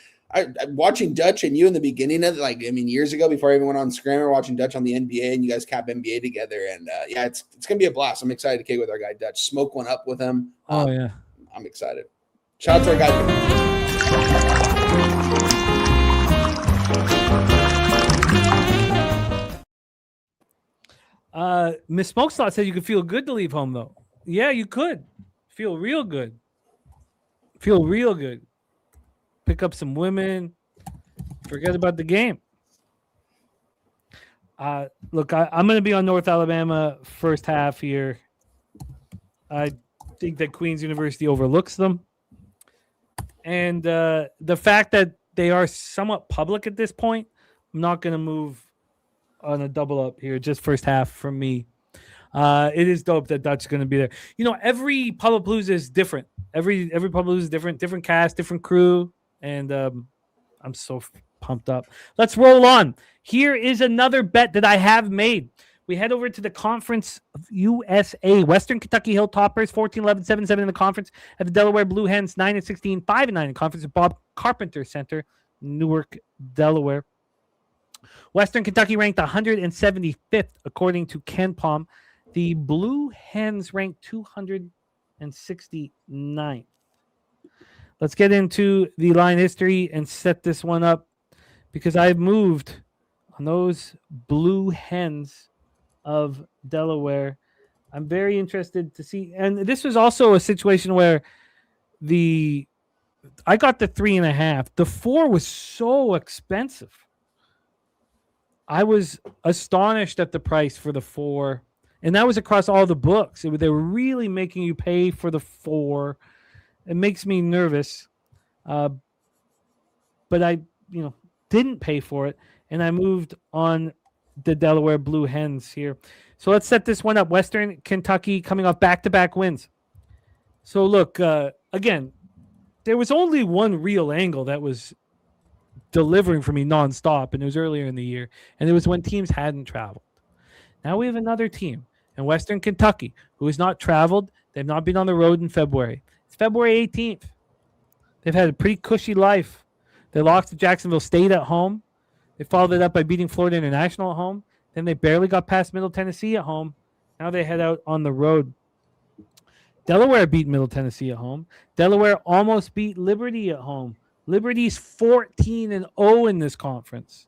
Speaker 7: watching Dutch and you in the beginning of years ago before I even went on Scrammer, watching Dutch on the NBA, and you guys cap NBA together. And it's going to be a blast. I'm excited to kick with our guy Dutch. Smoke one up with him.
Speaker 3: Yeah.
Speaker 7: I'm excited. Shout out to our guy.
Speaker 3: Miss Smokeslot said you could feel good to leave home, though. Yeah, you could feel real good. Feel real good. Pick up some women. Forget about the game. Look, I'm going to be on North Alabama first half here. I think that Queens University overlooks them. And the fact that they are somewhat public at this point, I'm not going to move on a double up here, just first half from me. It is dope that Dutch is going to be there. You know, every Pubapalooza is different. Every Pubapalooza is different cast, different crew. And I'm so pumped up. Let's roll on. Here is another bet that I have made. We head over to the Conference of USA. Western Kentucky Hilltoppers, 14-11, 7-7 in the conference. At the Delaware Blue Hens, 9-16, 5-9 in conference at Bob Carpenter Center, Newark, Delaware. Western Kentucky ranked 175th, according to Ken Palm. The Blue Hens ranked 269th. Let's get into the line history and set this one up because I've moved on those Blue Hens of Delaware. I'm very interested to see. And this was also a situation where I got the 3.5. The 4 was so expensive. I was astonished at the price for the 4. And that was across all the books. They were really making you pay for the 4. It makes me nervous. But I, didn't pay for it. And I moved on the Delaware Blue Hens here. So let's set this one up. Western Kentucky coming off back-to-back wins. So look, again, there was only one real angle that was delivering for me nonstop, and it was earlier in the year. And it was when teams hadn't traveled. Now we have another team in Western Kentucky who has not traveled. They've not been on the road in February. It's February 18th. They've had a pretty cushy life. They lost to Jacksonville State at home. They followed it up by beating Florida International at home. Then they barely got past Middle Tennessee at home. Now they head out on the road. Delaware beat Middle Tennessee at home. Delaware almost beat Liberty at home. Liberty's 14-0 in this conference.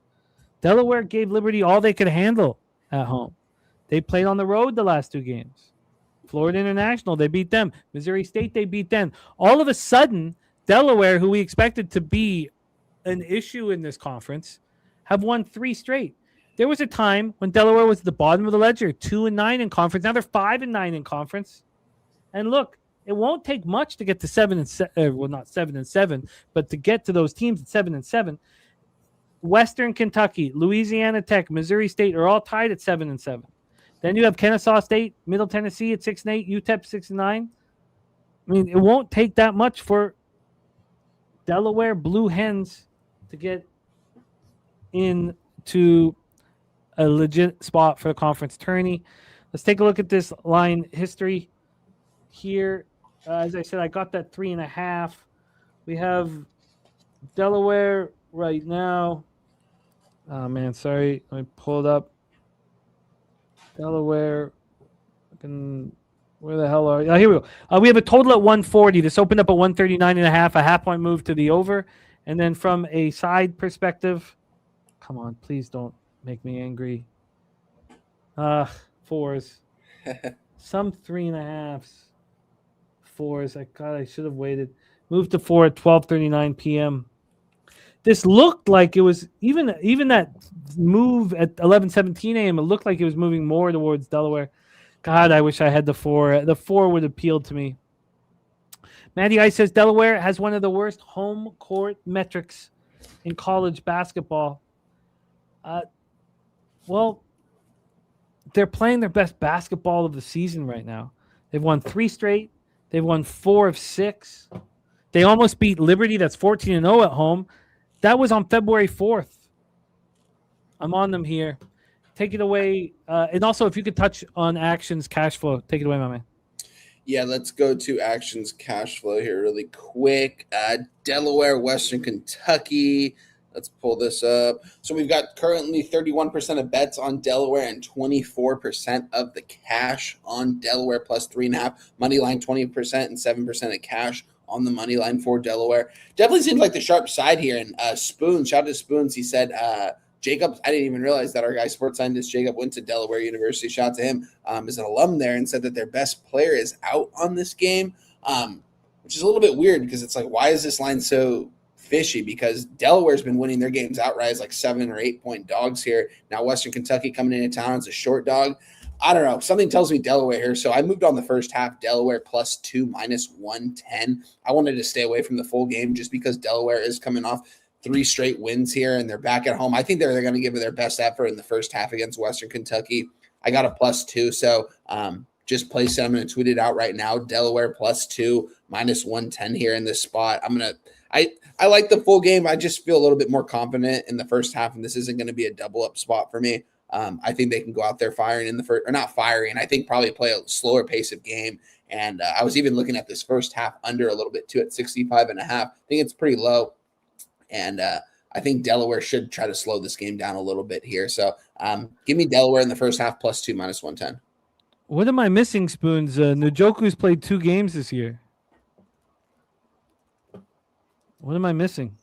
Speaker 3: Delaware gave Liberty all they could handle at home. They played on the road the last 2 games. Florida International, they beat them. Missouri State, they beat them. All of a sudden, Delaware, who we expected to be an issue in this conference, have won 3 straight. There was a time when Delaware was at the bottom of the ledger, 2-9 in conference. Now they're 5-9 in conference. And look, it won't take much to get to 7-7. Well, not 7-7, but to get to those teams at 7-7. Western Kentucky, Louisiana Tech, Missouri State are all tied at 7-7. Then you have Kennesaw State, Middle Tennessee at 6-8, UTEP 6-9. I mean, it won't take that much for Delaware Blue Hens to get into a legit spot for the conference tourney. Let's take a look at this line history here. As I said, I got that 3.5. We have Delaware right now. Oh, man, sorry. Let me pull it up. Delaware. Where the hell are you? Oh, here we go. We have a total at 140. This opened up at 139.5. A half-point move to the over. And then from a side perspective, come on, please don't make me angry. 4s. Some 3.5s. 4s. I should have waited. Moved to 4 at 12:39 p.m. This looked like it was even that move at 11:17 a.m. It looked like it was moving more towards Delaware. God, I wish I had the 4. The 4 would appeal to me. Matty Ice says Delaware has one of the worst home court metrics in college basketball. Well, they're playing their best basketball of the season right now. They've won 3 straight. They've won 4 of 6. They almost beat Liberty. That's 14-0 at home. That was on February 4th. I'm on them here. Take it away. And also, if you could touch on Actions cash flow. Take it away, my man.
Speaker 7: Yeah, let's go to Actions cash flow here really quick. Delaware, Western Kentucky. Let's pull this up. So we've got currently 31% of bets on Delaware and 24% of the cash on Delaware plus 3.5. Money line 20% and 7% of cash on the money line for Delaware. Definitely seems like the sharp side here. And Spoons, shout out to Spoons. He said Jacob, I didn't even realize that our guy, sports scientist Jacob, went to Delaware University. Shout out to him, as an alum there, and said that their best player is out on this game, which is a little bit weird because it's like, why is this line so fishy? Because Delaware's been winning their games outright as like 7 or 8 point dogs here. Now Western Kentucky coming into town as a short dog. I don't know. Something tells me Delaware here. So I moved on the first half, Delaware +2, -110. I wanted to stay away from the full game just because Delaware is coming off 3 straight wins here, and they're back at home. I think they're going to give it their best effort in the first half against Western Kentucky. I got a +2, so just place it. I'm going to tweet it out right now. Delaware +2, -110 here in this spot. I like the full game. I just feel a little bit more confident in the first half, and this isn't going to be a double up spot for me. I think they can go out there firing in the first, or not firing. I think probably play a slower pace of game. And I was even looking at this first half under a little bit too at 65.5. I think it's pretty low. And I think Delaware should try to slow this game down a little bit here. So give me Delaware in the first half +2, -110.
Speaker 3: What am I missing, Spoons? Njoku's played 2 games this year. What am I missing?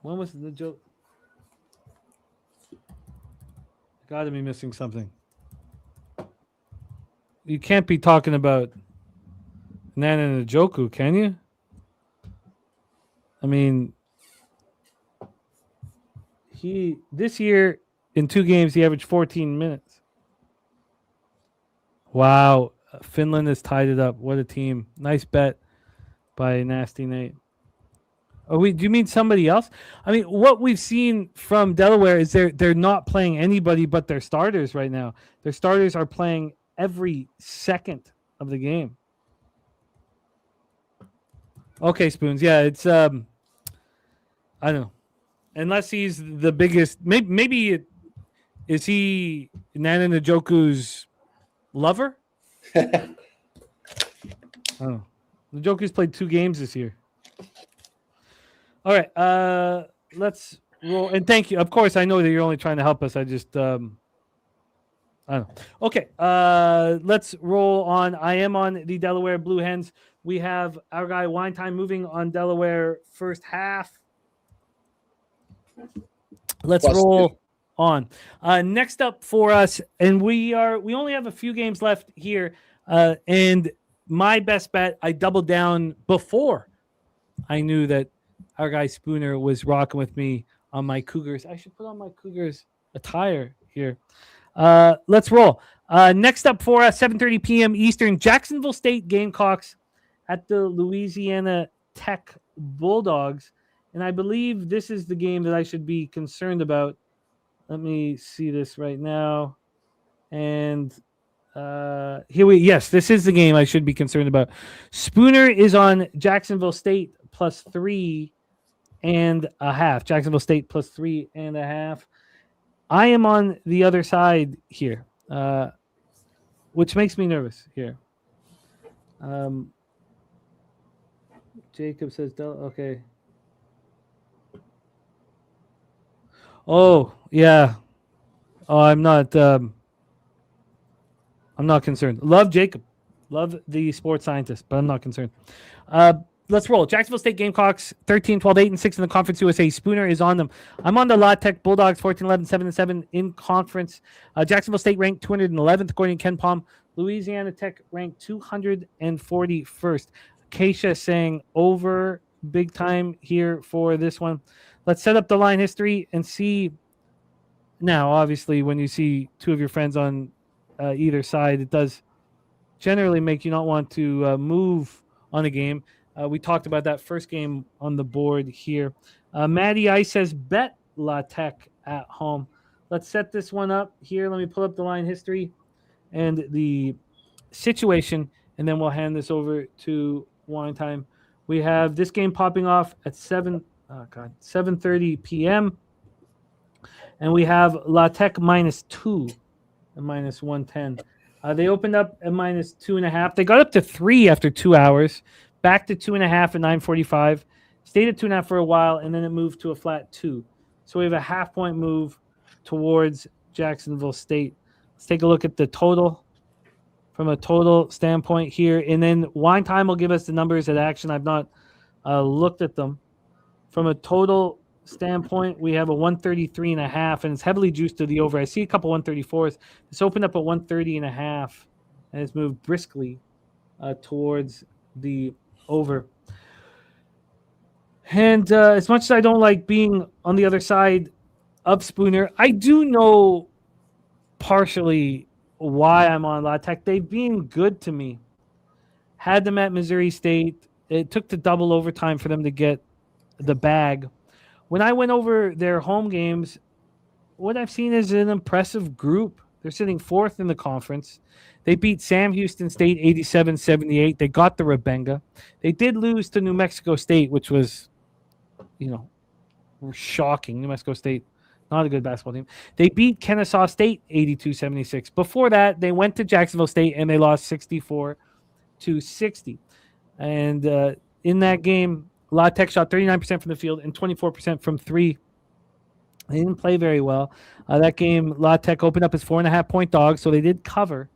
Speaker 3: When was the joke? Got to be missing something. You can't be talking about Nana Njoku, can you? I mean, this year in 2 games he averaged 14 minutes. Wow, Finland has tied it up. What a team! Nice bet by Nasty Nate. Do you mean somebody else? I mean, what we've seen from Delaware is they're not playing anybody but their starters right now. Their starters are playing every second of the game. Okay, Spoons. Yeah, it's I don't know. Unless he's the biggest, maybe is he Nana Njoku's lover? I don't know. Njoku's played 2 games this year. All right, let's roll. And thank you. Of course, I know that you're only trying to help us. I just, I don't know. Okay, let's roll on. I am on the Delaware Blue Hens. We have our guy Wine Time moving on Delaware first half. Let's roll on. Next up for us, and we only have a few games left here. And my best bet, I doubled down before I knew that our guy Spooner was rocking with me on my Cougars. I should put on my Cougars attire here. Let's roll. Next up for us, 7:30 p.m. Eastern, Jacksonville State Gamecocks at the Louisiana Tech Bulldogs. And I believe this is the game that I should be concerned about. Let me see this right now. And yes, this is the game I should be concerned about. Spooner is on Jacksonville State +3.5. Jacksonville State +3.5. I am on the other side here, which makes me nervous here. Jacob says, okay. Oh, yeah. Oh, I'm not concerned. Love Jacob. Love the sports scientist, but I'm not concerned. Let's roll. Jacksonville State Gamecocks, 13-12, 8-6 in the Conference USA. Spooner is on them. I'm on the La Tech Bulldogs, 14-11, 7-7 in conference. Jacksonville State ranked 211th, according to Ken Palm. Louisiana Tech ranked 241st. Keisha saying over big time here for this one. Let's set up the line history and see. Now, obviously, when you see 2 of your friends on either side, it does generally make you not want to move on a game. We talked about that first game on the board here. Maddie Ice says, bet La Tech at home. Let's set this one up here. Let me pull up the line history and the situation, and then we'll hand this over to Wine Time. We have this game popping off at 7:30 p.m. And we have La Tech -2 and -110. They opened up at -2.5. They got up to 3 after 2 hours. Back to 2.5 at 9:45. Stayed at 2.5 for a while, and then it moved to a flat 2. So we have a half-point move towards Jacksonville State. Let's take a look at the total from a total standpoint here, and then Wine Time will give us the numbers at action. I've not looked at them. From a total standpoint, we have a 133.5, and it's heavily juiced to the over. I see a couple 134s. It's opened up at 130.5, and it's moved briskly towards the over. And as much as I don't like being on the other side of Spooner, I do know partially why I'm on La Tech. They've been good to me. Had them at Missouri State. It took the double overtime for them to get the bag. When I went over their home games, what I've seen is an impressive group. They're sitting fourth in the conference. They beat Sam Houston State 87-78. They got the Rebenga. They did lose to New Mexico State, which was, shocking. New Mexico State, not a good basketball team. They beat Kennesaw State 82-76. Before that, they went to Jacksonville State and they lost 64-60. And in that game, La Tech shot 39% from the field and 24% from three. They didn't play very well. That game, La Tech opened up as 4.5-point dogs, so they did cover.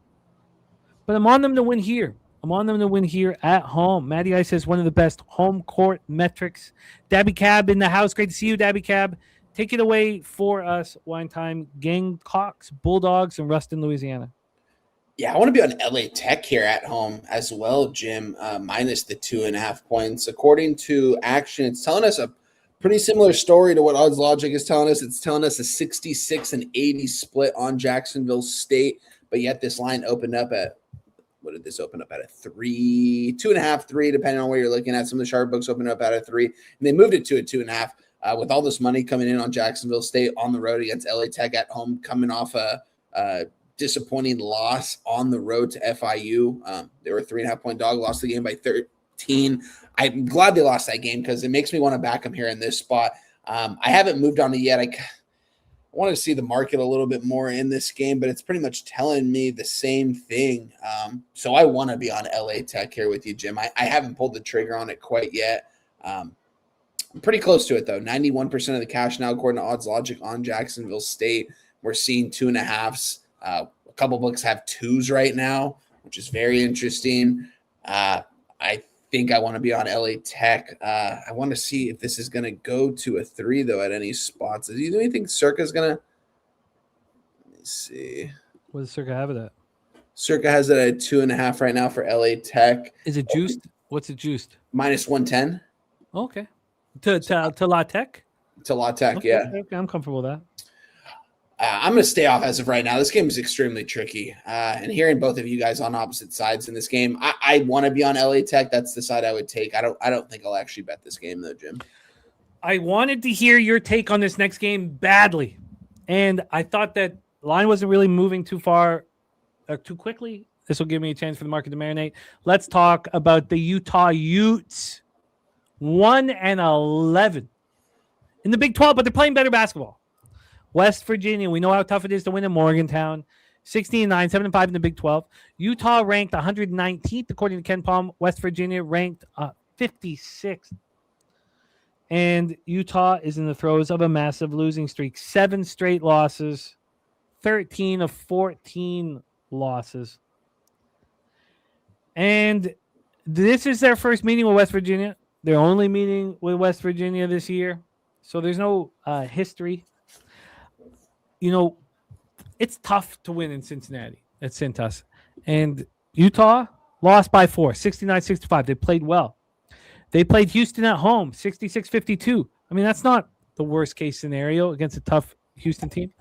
Speaker 3: But I'm on them to win here. I'm on them to win here at home. Matty Ice has one of the best home court metrics. Dabby Cab in the house. Great to see you, Dabby Cab. Take it away for us, Wine Time. Gamecocks, Bulldogs, and Ruston, Louisiana.
Speaker 7: Yeah, I want to be on LA Tech here at home as well, Jim, minus the 2.5 points. According to Action, it's telling us a pretty similar story to what Odds Logic is telling us. It's telling us a 66-80 split on Jacksonville State, but yet this line opened up at, what did this open up at? A 3, 2.5, 3, depending on where you're looking at. Some of the sharp books opened up at a 3, and they moved it to a 2.5. With all this money coming in on Jacksonville State on the road against LA Tech at home, coming off a disappointing loss on the road to FIU. They were a 3.5-point dog, lost the game by 13. I'm glad they lost that game because it makes me want to back them here in this spot. I haven't moved on it yet. I want to see the market a little bit more in this game, but it's pretty much telling me the same thing. So I want to be on LA Tech here with you, Jim. I haven't pulled the trigger on it quite yet. I'm pretty close to it, though. 91% of the cash now, according to Odds Logic, on Jacksonville State. We're seeing 2.5s. A couple books have 2s right now, which is very interesting. I think I want to be on LA Tech. I want to see if this is going to go to a 3, though, at any spots. Do you think Circa's going to – let me see.
Speaker 3: What does Circa have it at?
Speaker 7: Circa has it at 2.5 right now for LA Tech.
Speaker 3: Is it juiced? What's it juiced?
Speaker 7: Minus 110.
Speaker 3: Okay. To La Tech?
Speaker 7: To La Tech,
Speaker 3: Okay,
Speaker 7: yeah.
Speaker 3: Okay, I'm comfortable with that.
Speaker 7: I'm going to stay off as of right now. This game is extremely tricky. And hearing both of you guys on opposite sides in this game, I want to be on LA Tech. That's the side I would take. I don't think I'll actually bet this game, though, Jim.
Speaker 3: I wanted to hear your take on this next game badly. And I thought that line wasn't really moving too far or too quickly. This will give me a chance for the market to marinate. Let's talk about the Utah Utes. 1-11 in the Big 12, but they're playing better basketball. West Virginia, we know how tough it is to win in Morgantown. 16-9, 7-5 in the Big 12. Utah ranked 119th, according to Ken Palm. West Virginia ranked 56th. And Utah is in the throes of a massive losing streak. 7 straight losses, 13 of 14 losses. And this is their first meeting with West Virginia. They're only meeting with West Virginia this year. So there's no history. It's tough to win in Cincinnati at Cintas. And Utah lost by 4, 69-65. They played well. They played Houston at home, 66-52. I mean, that's not the worst case scenario against a tough Houston team.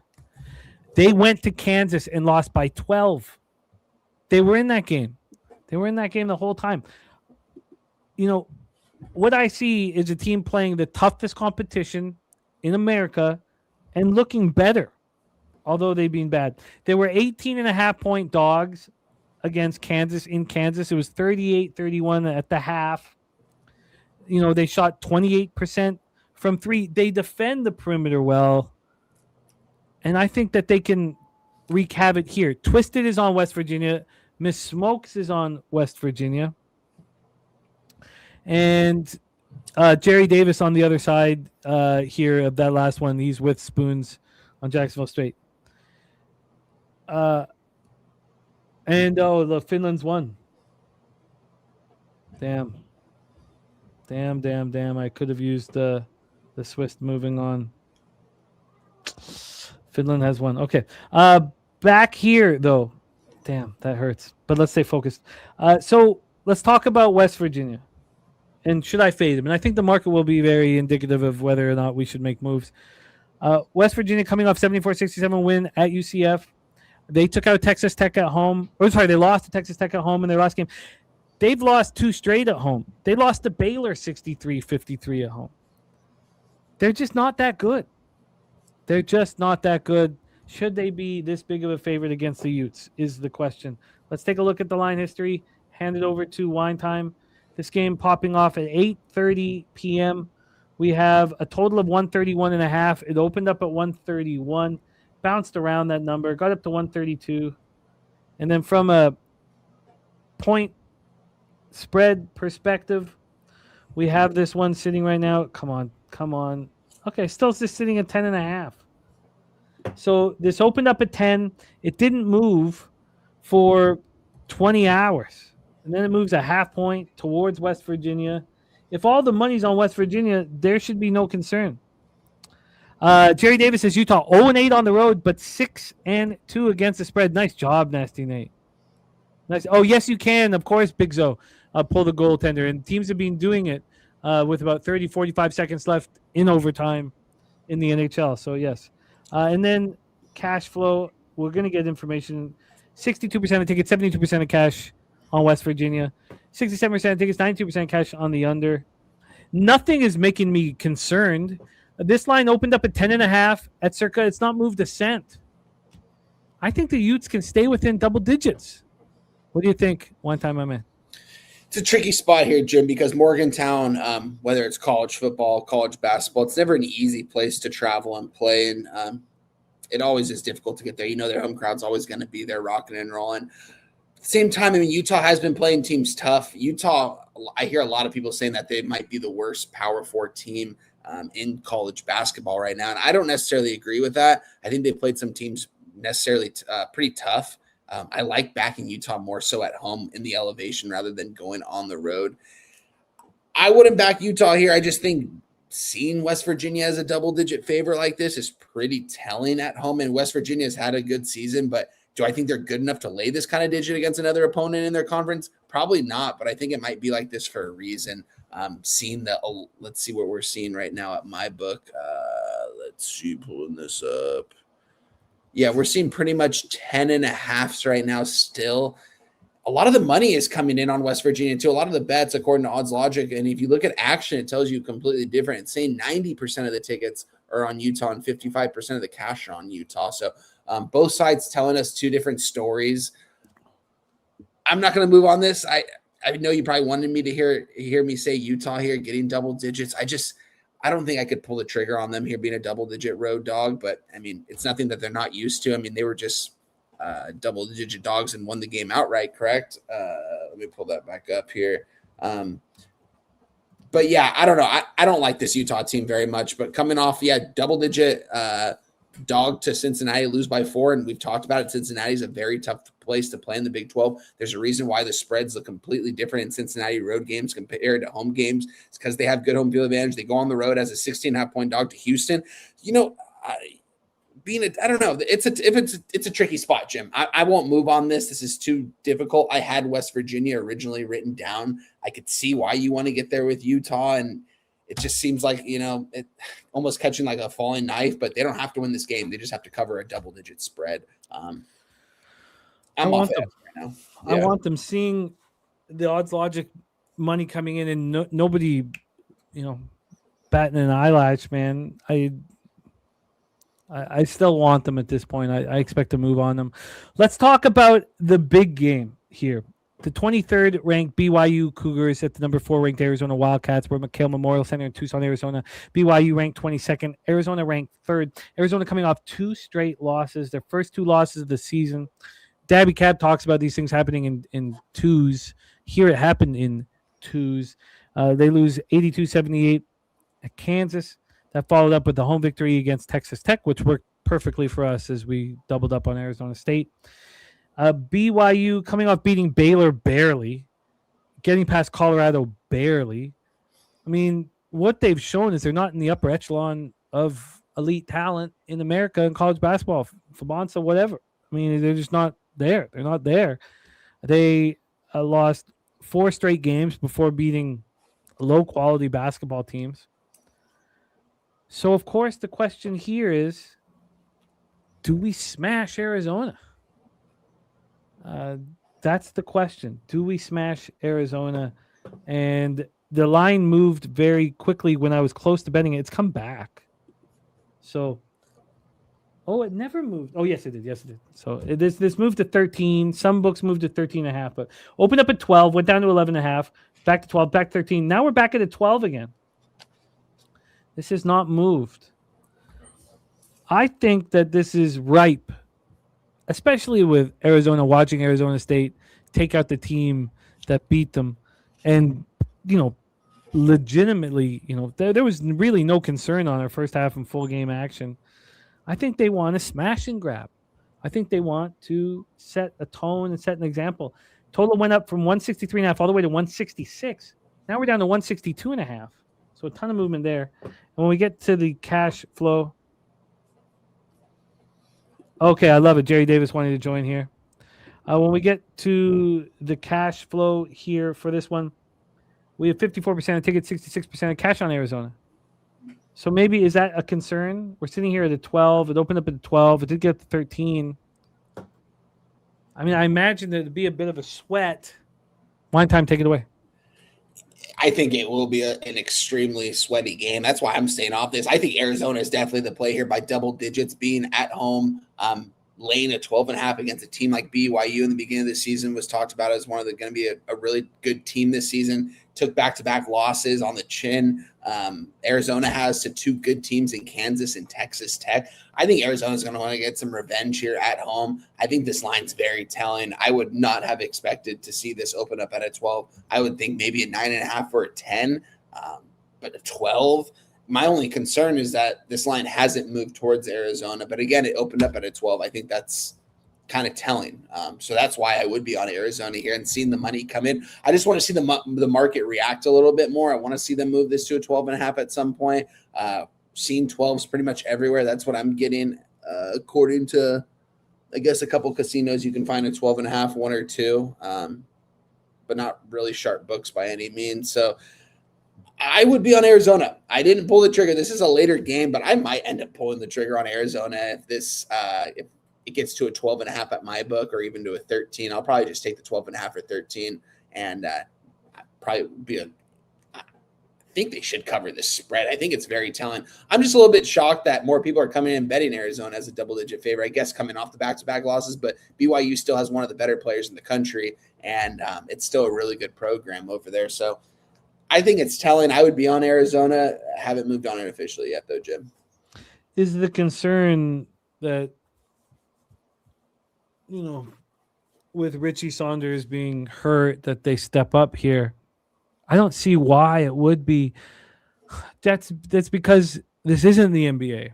Speaker 3: They went to Kansas and lost by 12. They were in that game. They were in that game the whole time. What I see is a team playing the toughest competition in America and looking better, although they've been bad. They were 18.5-point dogs against Kansas in Kansas. It was 38-31 at the half. They shot 28% from 3. They defend the perimeter well, and I think that they can wreak havoc here. Twisted is on West Virginia. Miss Smokes is on West Virginia. And Jerry Davis on the other side here of that last one. He's with Spoons on Jacksonville State. The Finland's won. Damn. Damn. I could have used the Swiss moving on. Finland has one. Okay. Back here, though. Damn, that hurts. But let's stay focused. So let's talk about West Virginia. And should I fade them? And I think the market will be very indicative of whether or not we should make moves. West Virginia coming off 74-67 win at UCF. They took out Texas Tech at home. They lost to Texas Tech at home in their last game. They've lost 2 straight at home. They lost to Baylor 63-53 at home. They're just not that good. Should they be this big of a favorite against the Utes is the question. Let's take a look at the line history. Hand it over to Wine Time. This game popping off at 8:30 p.m. We have a total of 131.5. It opened up at 131, bounced around that number, got up to 132. And then from a point spread perspective, we have this one sitting right now. Come on. Okay, still just sitting at 10.5. So this opened up at 10. It didn't move for 20 hours. And then it moves a half point towards West Virginia. If all the money's on West Virginia, there should be no concern. Jerry Davis says Utah 0-8 on the road, but 6-2 against the spread. Nice job, Nasty Nate. Nice. Oh, yes, you can. Of course, Big Zo. Pull the goaltender. And teams have been doing it with about 30, 45 seconds left in overtime in the NHL. So, yes. And then cash flow. We're going to get information. 62% of tickets, 72% of cash on West Virginia. 67% of tickets, 92% cash on the under. Nothing is making me concerned. This line opened up at 10.5 at circa. It's not moved a cent. I think the Utes can stay within double digits. What do you think? One time I'm in.
Speaker 7: It's a tricky spot here, Jim, because Morgantown, whether it's college football, college basketball, it's never an easy place to travel and play. And it always is difficult to get there. You know, their home crowd's always going to be there rocking and rolling. At the same time, I mean, Utah has been playing teams tough. Utah, I hear a lot of people saying that they might be the worst Power 4 team in college basketball right now. And I don't necessarily agree with that. I think they played some teams necessarily pretty tough. I like backing Utah more so at home in the elevation rather than going on the road. I wouldn't back Utah here. I just think seeing West Virginia as a double-digit favorite like this is pretty telling at home. And West Virginia has had a good season, but do I think they're good enough to lay this kind of digit against another opponent in their conference? Probably not, but I think it might be like this for a reason. Let's see what we're seeing right now at my book. Let's see, pulling this up. Yeah, we're seeing pretty much 10.5s right now still. A lot of the money is coming in on West Virginia too. A lot of the bets, according to Odds Logic, and if you look at action, it tells you completely different. It's saying 90% of the tickets are on Utah and 55% of the cash are on Utah. So both sides telling us two different stories. I'm not going to move on this. I know you probably wanted me to hear me say Utah here getting double digits. I don't think I could pull the trigger on them here being a double-digit road dog, but, I mean, it's nothing that they're not used to. I mean, they were just double-digit dogs and won the game outright, correct? Let me pull that back up here. But, yeah, I don't know. I don't like this Utah team very much, but coming off, double-digit dog to Cincinnati, lose by 4, and we've talked about it. Cincinnati's a very tough place to play in the Big 12. There's a reason why the spreads look completely different in Cincinnati road games compared to home games. It's because they have good home field advantage. They go on the road as a 16.5-point dog to Houston. You know, I don't know. It's a tricky spot, Jim. I won't move on this. This is too difficult. I had West Virginia originally written down. I could see why you want to get there with Utah, and it just seems like, you know, it almost catching like a falling knife, but they don't have to win this game. They just have to cover a double-digit spread. I want them right now. Yeah.
Speaker 3: I want them seeing the Odds Logic money coming in and nobody, you know, batting an eyelash, man. I still want them at this point. I expect to move on them. Let's talk about the big game here. The 23rd ranked BYU Cougars at the number 4 ranked Arizona Wildcats. We're at McHale Memorial Center in Tucson, Arizona. BYU ranked 22nd. Arizona ranked 3rd. Arizona coming off 2 straight losses, their first 2 losses of the season. Dabby Cab talks about these things happening in twos. Here it happened in twos. They lose 82-78 at Kansas. That followed up with the home victory against Texas Tech, which worked perfectly for us as we doubled up on Arizona State. BYU coming off beating Baylor barely, getting past Colorado barely. I mean, what they've shown is they're not in the upper echelon of elite talent in America in college basketball, Fabonsa, whatever. I mean, they're just not there. They're not there. They lost 4 straight games before beating low-quality basketball teams. So, of course, the question here is, do we smash Arizona? That's the question. Do we smash Arizona? And the line moved very quickly when I was close to betting it. It's come back. So, it never moved. Oh, yes, it did. Yes, it did. So this moved to 13. Some books moved to 13.5, but opened up at 12, went down to 11.5, back to 12, back to 13. Now we're back at a 12 again. This has not moved. I think that this is ripe, especially with Arizona, watching Arizona State take out the team that beat them. And, legitimately, there was really no concern on our first half and full game action. I think they want to smash and grab. I think they want to set a tone and set an example. Total went up from 163.5 all the way to 166. Now we're down to 162.5. So a ton of movement there. And when we get to the cash flow, okay, I love it. Jerry Davis wanted to join here. When we get to the cash flow here for this one, we have 54% of tickets, 66% of cash on Arizona. So maybe is that a concern? We're sitting here at a 12. It opened up at 12. It did get up to 13. I mean, I imagine there'd be a bit of a sweat. Wine time, take it away.
Speaker 7: I think it will be an extremely sweaty game. That's why I'm staying off this. I think Arizona is definitely the play here by double digits, being at home, laying a 12.5 against a team like BYU in the beginning of the season was talked about as one of the going to be a really good team this season. Took back-to-back losses on the chin. Arizona has to 2 good teams in Kansas and Texas Tech. I think Arizona's going to want to get some revenge here at home. I think this line's very telling. I would not have expected to see this open up at a 12. I would think maybe a 9.5 or a 10, but a 12. My only concern is that this line hasn't moved towards Arizona. But again, it opened up at a 12. I think that's kind of telling. So that's why I would be on Arizona here and seeing the money come in. I just want to see the market react a little bit more. I want to see them move this to a 12.5 at some point. Seeing 12s pretty much everywhere. That's what I'm getting. According to, I guess, a couple casinos, you can find a 12.5, 1 or 2, but not really sharp books by any means. So I would be on Arizona. I didn't pull the trigger. This is a later game, but I might end up pulling the trigger on Arizona if this if it gets to a 12.5 at my book, or even to a 13. I'll probably just take the 12.5 or 13, and probably be I think they should cover this spread. I think it's very telling. I'm just a little bit shocked that more people are coming in and betting Arizona as a double-digit favorite. I guess coming off the back-to-back losses, but BYU still has one of the better players in the country, and it's still a really good program over there. So I think it's telling. I would be on Arizona. Haven't moved on it officially yet, though, Jim.
Speaker 3: Is the concern that, with Richie Saunders being hurt, that they step up here? I don't see why it would be. That's because this isn't the NBA.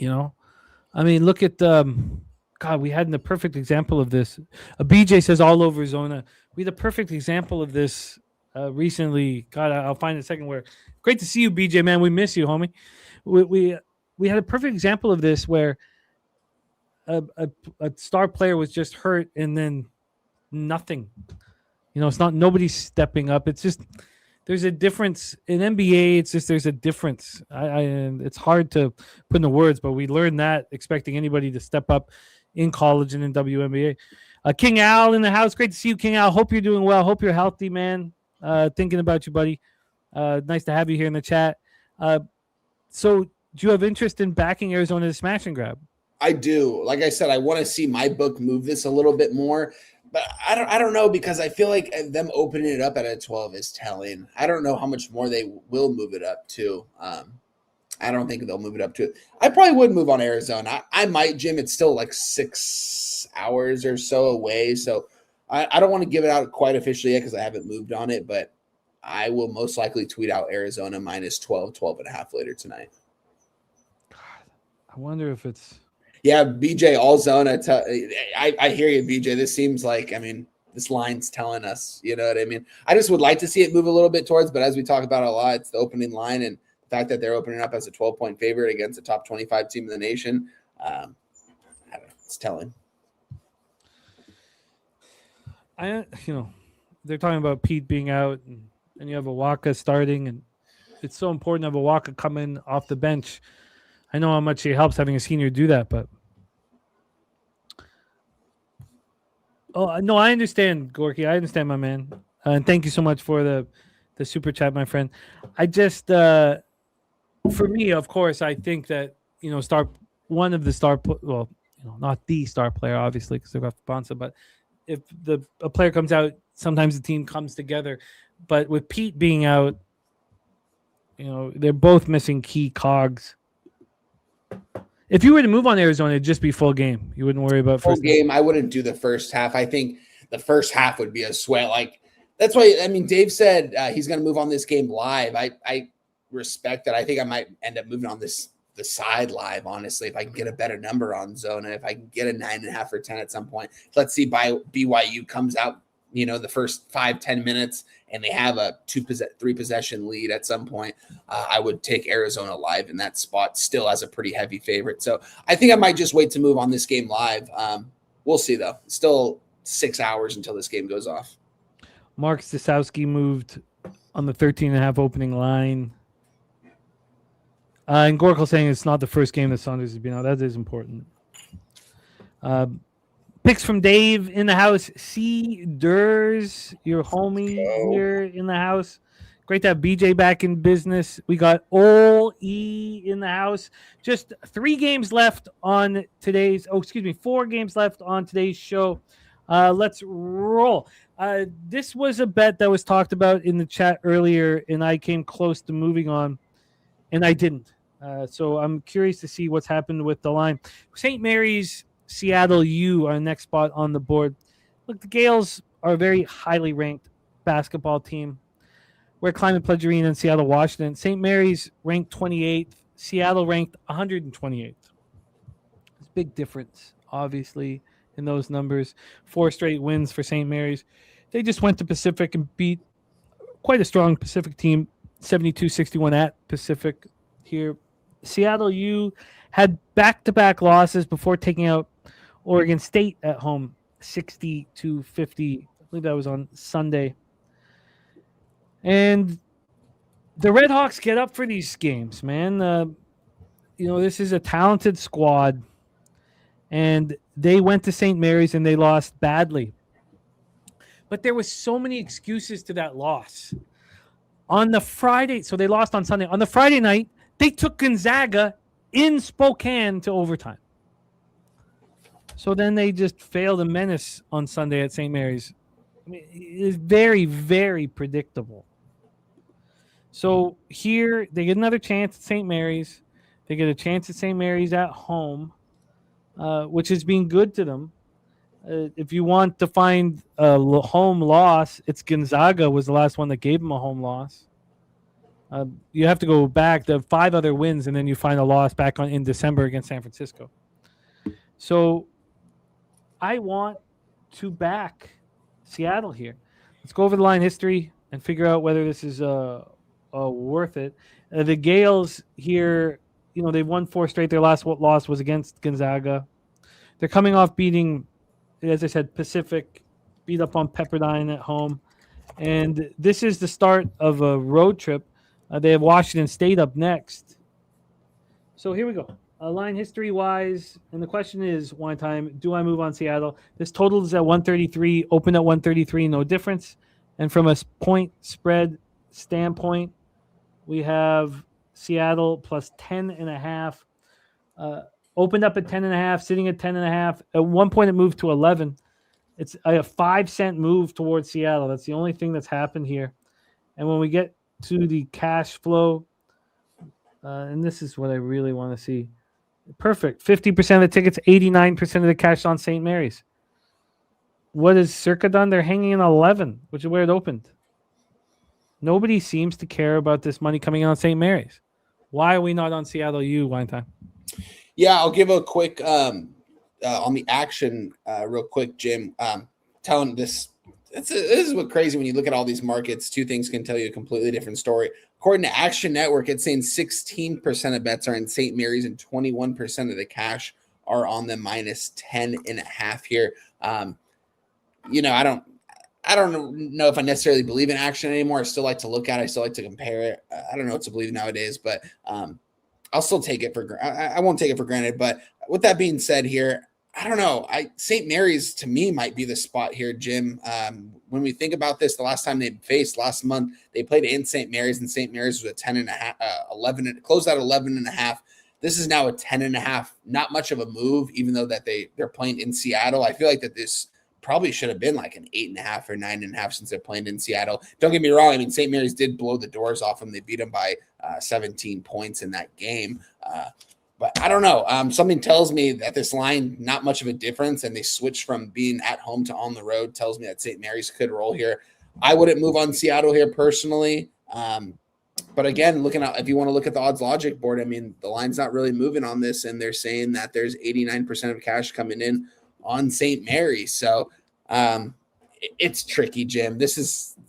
Speaker 3: I mean, look at God. We had the perfect example of this. BJ says all over Zona. We had a perfect example of this recently. God, I'll find a second where. Great to see you, BJ, man. We miss you, homie. We had a perfect example of this where a star player was just hurt and then nothing. It's not nobody's stepping up. It's just there's a difference in NBA. It's just there's a difference. And it's hard to put into words, but we learned that expecting anybody to step up in college and in WNBA. King Al in the house. Great to see you, King Al. Hope you're doing well. Hope you're healthy, man. Thinking about you, buddy. Nice to have you here in the chat. So do you have interest in backing Arizona to smash and grab?
Speaker 7: I do. Like I said, I want to see my book move this a little bit more, but I don't know, because I feel like them opening it up at a 12 is telling. I don't know how much more they will move it up to. I don't think they'll move it up to it. I probably would move on Arizona. I might, Jim. It's still like 6 hours or so away. So I don't want to give it out quite officially yet because I haven't moved on it, but I will most likely tweet out Arizona minus 12.5 later tonight.
Speaker 3: God, I wonder if it's...
Speaker 7: Yeah, BJ, all zone. I hear you, BJ. This seems like, this line's telling us. You know what I mean? I just would like to see it move a little bit towards, but as we talk about a lot, it's the opening line and the fact that they're opening up as a 12-point favorite against a top 25 team in the nation. I don't know, it's telling.
Speaker 3: They're talking about Pete being out and you have Awaka starting, and it's so important to have Awaka come in off the bench. I know how much he helps having a senior do that, but no, I understand, Gorki. I understand, my man. And thank you so much for the super chat, my friend. I just, for me, of course, I think that, one of the not the star player, obviously, because they've got Bonsa, but if a player comes out, sometimes the team comes together. But with Pete being out, they're both missing key cogs. If you were to move on Arizona, it'd just be full game. You wouldn't worry about
Speaker 7: full game. I wouldn't do the first half. I think the first half would be a sweat. Like, that's why, Dave said he's going to move on this game live. I respect that. I think I might end up moving on the side live, honestly, if I can get a better number on Zona, if I can get a 9.5 or 10 at some point. Let's see, BYU comes out, the first 5-10 minutes and they have a 3 possession lead at some point. I would take Arizona live in that spot, still as a pretty heavy favorite. So I think I might just wait to move on this game live. We'll see, though. Still 6 hours until this game goes off.
Speaker 3: Mark Stasowski moved on the 13.5 opening line. And Goracle saying it's not the first game that Saunders has been out. That is important. Picks from Dave in the house. C. Durs, your homie here in the house. Great to have BJ back in business. We got Ol E in the house. Just 4 games left on today's show. Let's roll. This was a bet that was talked about in the chat earlier, and I came close to moving on, and I didn't. So I'm curious to see what's happened with the line. St. Mary's, Seattle U are next spot on the board. Look, the Gales are a very highly ranked basketball team. We're Climate Pledge Arena in Seattle, Washington. St. Mary's ranked 28th. Seattle ranked 128th. There's a big difference, obviously, in those numbers. 4 straight wins for St. Mary's. They just went to Pacific and beat quite a strong Pacific team, 72-61 at Pacific here. Seattle U had back-to-back losses before taking out Oregon State at home, 60-50. I believe that was on Sunday. And the Red Hawks get up for these games, man. This is a talented squad. And they went to St. Mary's and they lost badly. But there was so many excuses to that loss. On the Friday, so they lost on Sunday. On the Friday night, they took Gonzaga in Spokane to overtime. So then they just failed a menace on Sunday at St. Mary's. It's very, very predictable. So here they get another chance at St. Mary's. They get a chance at St. Mary's at home, which has been good to them. If you want to find a home loss, it's Gonzaga was the last one that gave them a home loss. You have to go back to 5 other wins, and then you find a loss back in December against San Francisco. So I want to back Seattle here. Let's go over the line history and figure out whether this is worth it. The Gales here, they've won 4 straight. Their last loss was against Gonzaga. They're coming off beating, as I said, Pacific, beat up on Pepperdine at home. And this is the start of a road trip. They have Washington State up next. So here we go. Line history-wise, and the question is, one time, do I move on Seattle? This total is at 133, open at 133, no difference. And from a point spread standpoint, we have Seattle plus 10.5. Opened up at 10.5, sitting at 10.5. At one point, it moved to 11. It's a 5-cent move towards Seattle. That's the only thing that's happened here. And when we get to the cash flow, and this is what I really want to see. Perfect. 50% of the tickets, 89% of the cash on St. Mary's. What is Circa done? They're hanging in 11, which is where it opened. Nobody seems to care about this money coming in on St. Mary's. Why are we not on Seattle U, Wine Time?
Speaker 7: Yeah, I'll give a quick on the action real quick, Jim. Telling this This is what crazy when you look at all these markets. Two things can tell you a completely different story. According to Action Network, it's saying 16% of bets are in St. Mary's and 21% of the cash are on the minus 10.5 here. You know, I don't know if I necessarily believe in action anymore. I still like to look at it. I still like to compare it. I don't know what to believe nowadays, but I'll still take it for I won't take it for granted. But with that being said here, I don't know. St. Mary's to me might be the spot here, Jim. When we think about this, the last time they faced last month, they played in St. Mary's, and St. Mary's was a 10.5, 11, closed out 11.5. This is now a 10.5. Not much of a move, even though that they're playing in Seattle. I feel like that this probably should have been like an 8.5 or 9.5 since they're playing in Seattle. Don't get me wrong. I mean, St. Mary's did blow the doors off them. They beat them by 17 points in that game. But I don't know. Something tells me that this line, not much of a difference, and they switched from being at home to on the road, tells me that St. Mary's could roll here. I wouldn't move on Seattle here personally. But again, looking at, if you want to look at the odds logic board, I mean, the line's not really moving on this, and they're saying that there's 89% of cash coming in on St. Mary's. So it's tricky, Jim.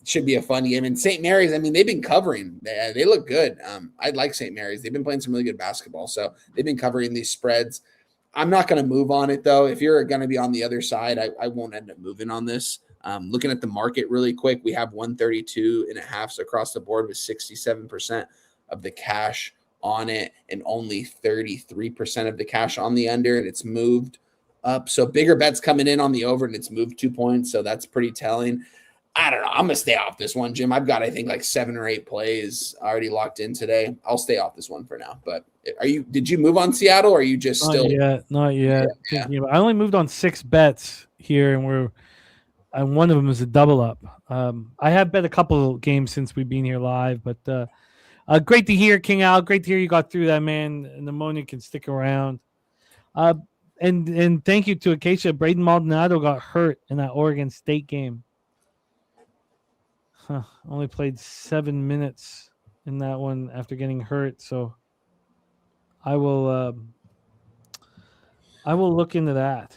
Speaker 7: Should be a fun game. And St. Mary's, I mean, they've been covering. They look good. I like St. Mary's. They've been playing some really good basketball. So they've been covering these spreads. I'm not going to move on it, though. If you're going to be on the other side, I won't end up moving on this. Looking at the market really quick, we have 132.5 across the board with 67% of the cash on it and only 33% of the cash on the under, and it's moved up. So bigger bets coming in on the over, and it's moved 2 points. So that's pretty telling. I don't know. I'm going to stay off this one, Jim. I've got, I think, like 7 or 8 plays already locked in today. I'll stay off this one for now. But did you move on Seattle, or are you just still?
Speaker 3: Not yet.
Speaker 7: Yeah.
Speaker 3: I only moved on 6 bets here, and one of them is a double up. I have bet a couple games since we've been here live, but great to hear, King Al. Great to hear you got through that, man. Pneumonia can stick around. And thank you to Acacia. Braden Maldonado got hurt in that Oregon State game. Only played 7 minutes in that one after getting hurt. So I will look into that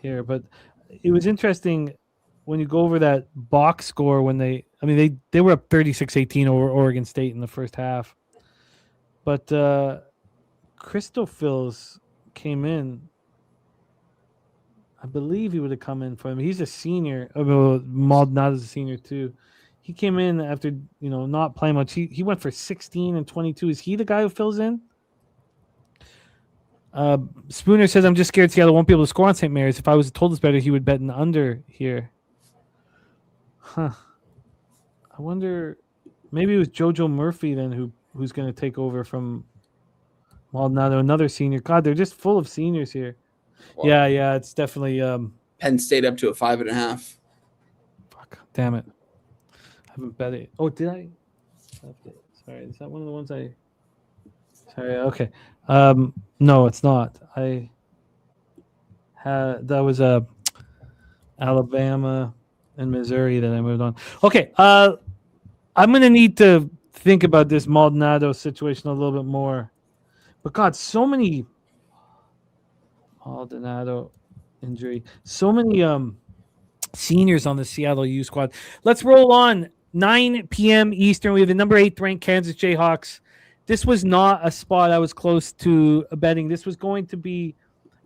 Speaker 3: here. But it was interesting when you go over that box score when they were up 36-18 over Oregon State in the first half. But Christophils came in. I believe he would have come in for him. He's a senior. Maldonado's a senior too. He came in after, not playing much. He went for 16 and 22. Is he the guy who fills in? Spooner says, I'm just scared Seattle won't be able to score on St. Mary's. If I was told this better, he would bet an under here. I wonder, maybe it was JoJo Murphy then who's going to take over from Maldonado, another senior. God, they're just full of seniors here. Wow. Yeah, it's definitely
Speaker 7: Penn State up to a 5.5.
Speaker 3: Fuck, damn it. I haven't bet it. Oh, did I? Sorry, is that one of the ones I? Sorry, okay. No, it's not. That was Alabama and Missouri that I moved on. Okay, I'm gonna need to think about this Maldonado situation a little bit more. But God, so many Maldonado injury, so many seniors on the Seattle U squad. Let's roll on. 9 p.m. Eastern. We have the number 8th ranked Kansas Jayhawks. This was not a spot I was close to betting. This was going to be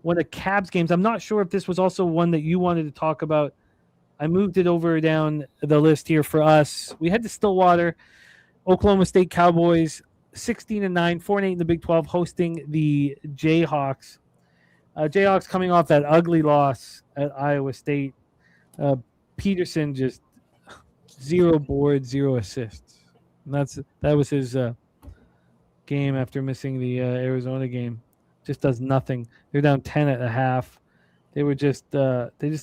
Speaker 3: one of Cavs games. I'm not sure if this was also one that you wanted to talk about. I moved it over down the list here for us. We head to Stillwater. Oklahoma State Cowboys 16-9, 4-8 in the Big 12, hosting the Jayhawks. Jayhawks coming off that ugly loss at Iowa State. Peterson just 0 boards, 0 assists. And that was his game after missing the Arizona game. Just does nothing. They're down 10 at a half. They just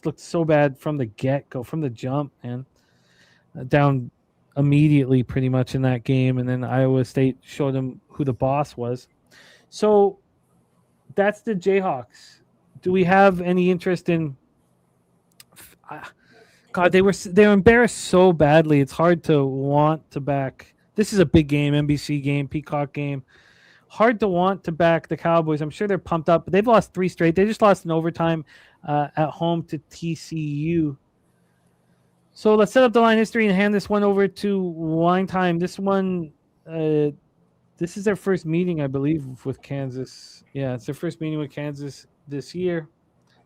Speaker 3: looked so bad from the get-go, from the jump, man. Down immediately pretty much in that game, and then Iowa State showed them who the boss was. So that's the Jayhawks. Do we have any interest in God, they're embarrassed so badly. It's hard to want to back. This is a big game, NBC game, Peacock game. Hard to want to back the Cowboys. I'm sure they're pumped up, but they've lost 3 straight. They just lost in overtime at home to TCU. So let's set up the line history and hand this one over to Wine Time. This one, this is their first meeting, I believe, with Kansas. Yeah, it's their first meeting with Kansas this year.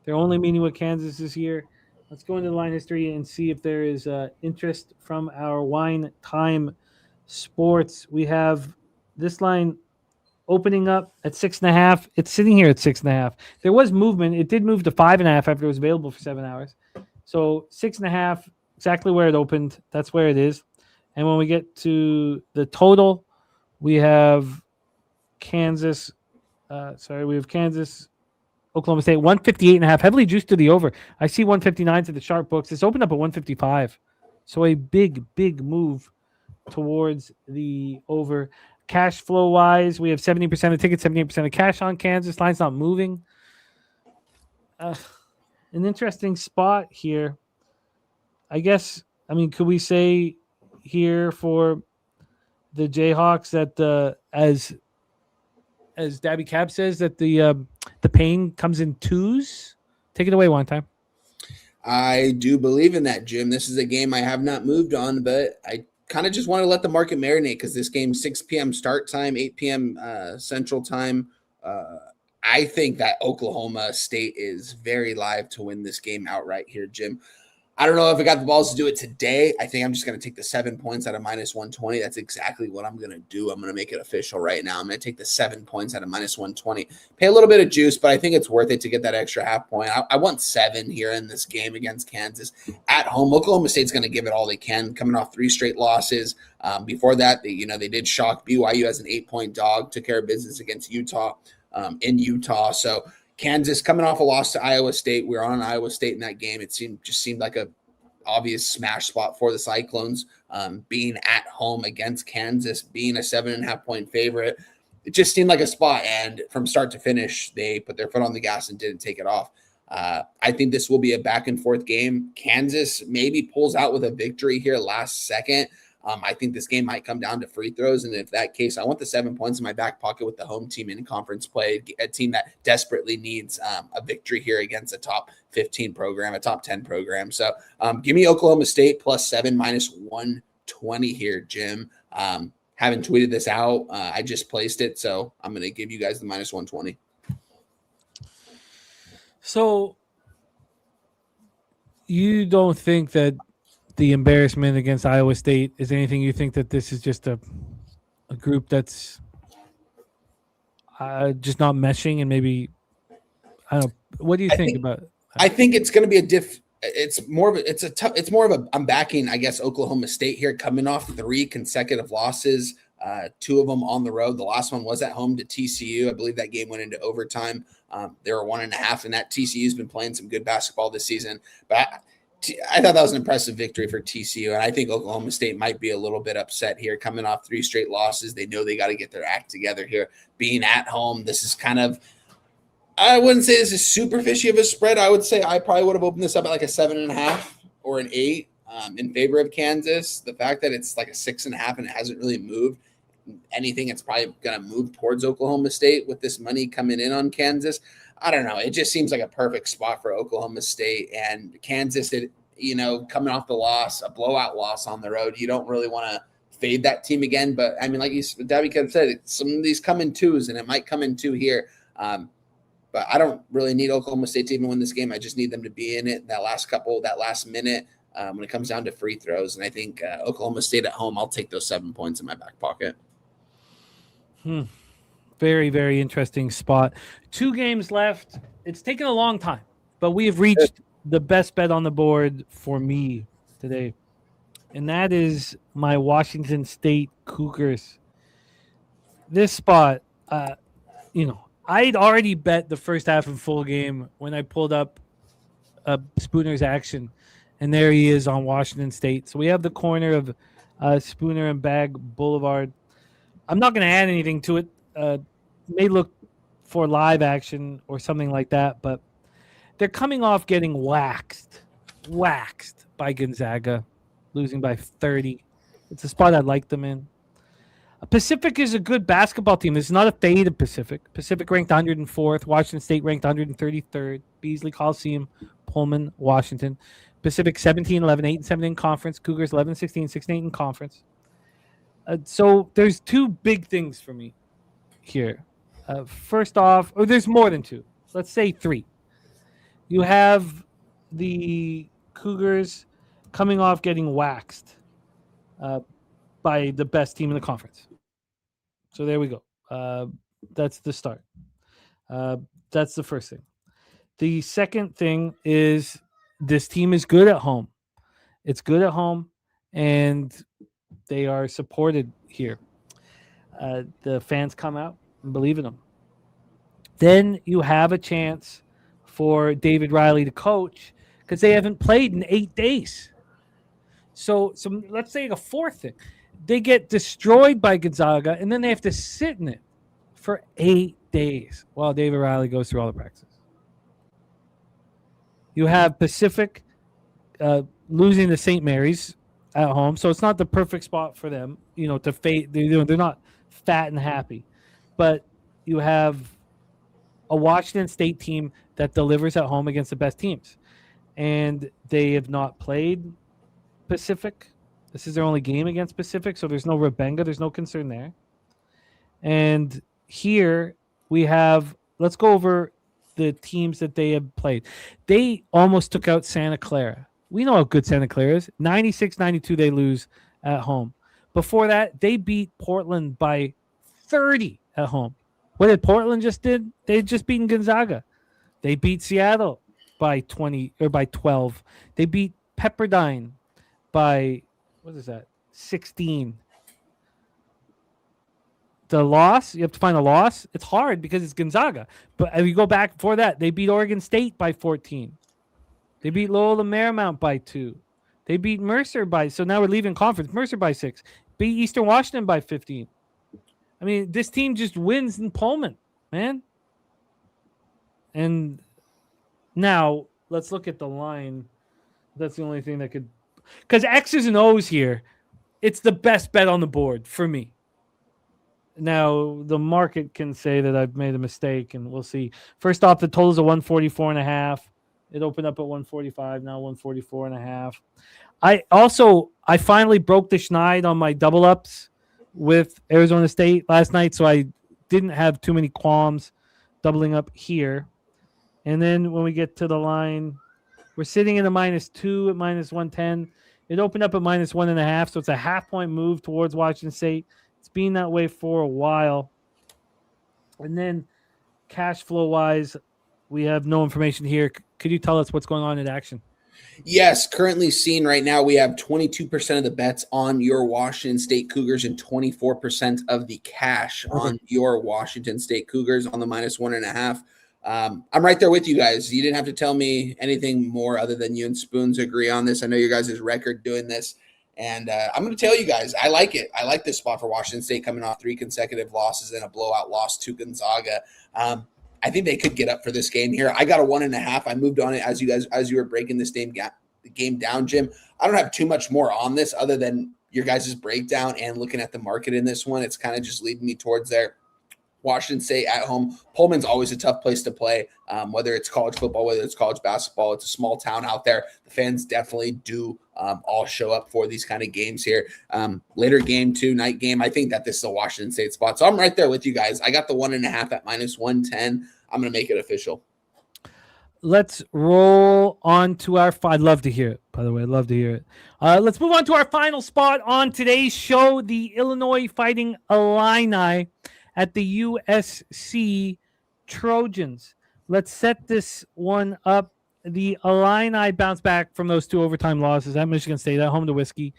Speaker 3: Their only meeting with Kansas this year. Let's go into the line history and see if there is interest from our Wine Time Sports. We have this line opening up at 6.5. It's sitting here at 6.5. There was movement. It did move to 5.5 after it was available for 7 hours. So 6.5, exactly where it opened. That's where it is. And when we get to the total, we have Kansas. We have Kansas, Oklahoma State, 158.5, heavily juiced to the over. I see 159 to the sharp books. It's opened up at 155. So a big, big move towards the over. Cash flow wise, we have 70% of tickets, 78% of cash on Kansas. Line's not moving. An interesting spot here. I guess, could we say here for the Jayhawks that as Dabby Cab says, that the pain comes in twos? Take it away one time.
Speaker 7: I do believe in that, Jim. This is a game I have not moved on, but I kind of just want to let the market marinate because this game, 6 p.m. start time, 8 p.m. Central time. I think that Oklahoma State is very live to win this game outright here, Jim. I don't know if I got the balls to do it today. I think I'm just going to take the 7 points out of -120. That's exactly what I'm going to do. I'm going to make it official right now. I'm going to take the 7 points out of -120. Pay a little bit of juice, but I think it's worth it to get that extra half point. I want 7 here in this game against Kansas at home. Oklahoma State's going to give it all they can, coming off 3 straight losses. Before that, they did shock BYU as an 8-point dog, took care of business against Utah in Utah. So Kansas coming off a loss to Iowa State. We were on Iowa State in that game. It seemed like a obvious smash spot for the Cyclones, being at home against Kansas, being a 7.5-point favorite. It just seemed like a spot. And from start to finish, they put their foot on the gas and didn't take it off. I think this will be a back and forth game. Kansas maybe pulls out with a victory here last second. I think this game might come down to free throws. And if that case, I want the 7 points in my back pocket with the home team in conference play, a team that desperately needs a victory here against a top 15 program, a top 10 program. So give me Oklahoma State +7 -120 here, Jim. Haven't tweeted this out. I just placed it. So I'm going to give you guys the -120.
Speaker 3: So you don't think that the embarrassment against Iowa State is anything? You think that this is just a group that's just not meshing, and maybe I don't know. What do you think about it?
Speaker 7: I think it's going to be it's more of a I'm backing, I guess, Oklahoma State here, coming off 3 consecutive losses, 2 of them on the road. The last one was at home to TCU. I believe that game went into overtime. They were 1.5, and that TCU's been playing some good basketball this season. But I thought that was an impressive victory for TCU, and I think Oklahoma State might be a little bit upset here, coming off 3 straight losses. They know they got to get their act together here. Being at home, this is kind of, I wouldn't say this is super fishy of a spread. I would say I probably would have opened this up at like a 7.5 or an 8 in favor of Kansas. The fact that it's like a 6.5 and it hasn't really moved anything, it's probably going to move towards Oklahoma State with this money coming in on Kansas. I don't know. It just seems like a perfect spot for Oklahoma State and Kansas. Coming off the loss, a blowout loss on the road, you don't really want to fade that team again. But I mean, like Dabby kept said, some of these come in twos, and it might come in 2 here. But I don't really need Oklahoma State to even win this game. I just need them to be in it that last minute when it comes down to free throws. And I think Oklahoma State at home, I'll take those 7 points in my back pocket.
Speaker 3: Very, very interesting spot. 2 games left. It's taken a long time, but we have reached the best bet on the board for me today. And that is my Washington State Cougars. This spot, I'd already bet the first half of full game when I pulled up Spooner's action. And there he is on Washington State. So we have the corner of Spooner and Bag Boulevard. I'm not going to add anything to it. May look for live action or something like that, but they're coming off getting waxed by Gonzaga, losing by 30. It's a spot I'd like them in. Pacific is a good basketball team. This is not a fade of Pacific. Pacific ranked 104th. Washington State ranked 133rd. Beasley Coliseum, Pullman, Washington. Pacific 17-11, 8-7 in conference. Cougars 11-16, 6-8 in conference. So there's two big things for me here. First off, or there's more than two. Let's say three. You have the Cougars coming off getting waxed by the best team in the conference. So there we go. That's the start. That's the first thing. The second thing is this team is good at home. It's good at home, and they are supported here. The fans come out and believe in them. Then you have a chance for David Riley to coach because they haven't played in 8 days. So let's say a fourth thing. They get destroyed by Gonzaga, and then they have to sit in it for 8 days while David Riley goes through all the practices. You have Pacific losing to St. Mary's at home, so it's not the perfect spot for them, to fade. They're not fat and happy, but you have a Washington State team that delivers at home against the best teams, and they have not played Pacific. This is their only game against Pacific, so there's no Rebenga. There's no concern there. And here we have, let's go over the teams that they have played. They almost took out Santa Clara. We know how good Santa Clara is. 96-92 they lose at home. Before that, they beat Portland by 30 at home. What did Portland just did? They had just beaten Gonzaga. They beat Seattle by 20 or by 12. They beat Pepperdine by, 16. The loss, you have to find a loss. It's hard because it's Gonzaga. But if you go back before that, they beat Oregon State by 14. They beat Loyola Marymount by 2. They beat Mercer so now we're leaving conference. Mercer by 6. Beat Eastern Washington by 15. I mean, this team just wins in Pullman, man. And now let's look at the line. That's the only thing that could, because X's and O's here, it's the best bet on the board for me. Now, the market can say that I've made a mistake, and we'll see. First off, the total is a 144.5. It opened up at 145, now 144.5. I finally broke the schneid on my double ups with Arizona State last night, so I didn't have too many qualms doubling up here. And then when we get to the line, we're sitting in a -2 at -110. It opened up at -1.5, so it's a half-point move towards Washington State. It's been that way for a while. And then cash flow-wise, we have no information here. Could you tell us what's going on in action?
Speaker 7: Yes, currently seen right now, we have 22% of the bets on your Washington State Cougars and 24% of the cash on your Washington State Cougars on the -1.5. I'm right there with you guys. You didn't have to tell me anything more other than you and Spoons agree on this. I know your guys' record doing this. And I'm going to tell you guys, I like it. I like this spot for Washington State coming off 3 consecutive losses and a blowout loss to Gonzaga. I think they could get up for this game here. I got a 1.5. I moved on it as you were breaking this game down, Jim. I don't have too much more on this other than your guys' breakdown and looking at the market in this one. It's kind of just leading me towards there. Washington State at home. Pullman's always a tough place to play, whether it's college football, whether it's college basketball. It's a small town out there. The fans definitely do all show up for these kind of games here. Later game, night game. I think that this is a Washington State spot. So I'm right there with you guys. I got the 1.5 at -110. I'm going to make it official.
Speaker 3: Let's roll on to our – I'd love to hear it, by the way. I'd love to hear it. Let's move on to our final spot on today's show, the Illinois Fighting Illini at the USC Trojans. Let's set this one up. The Illini bounce back from those 2 overtime losses at Michigan State at home to Whiskey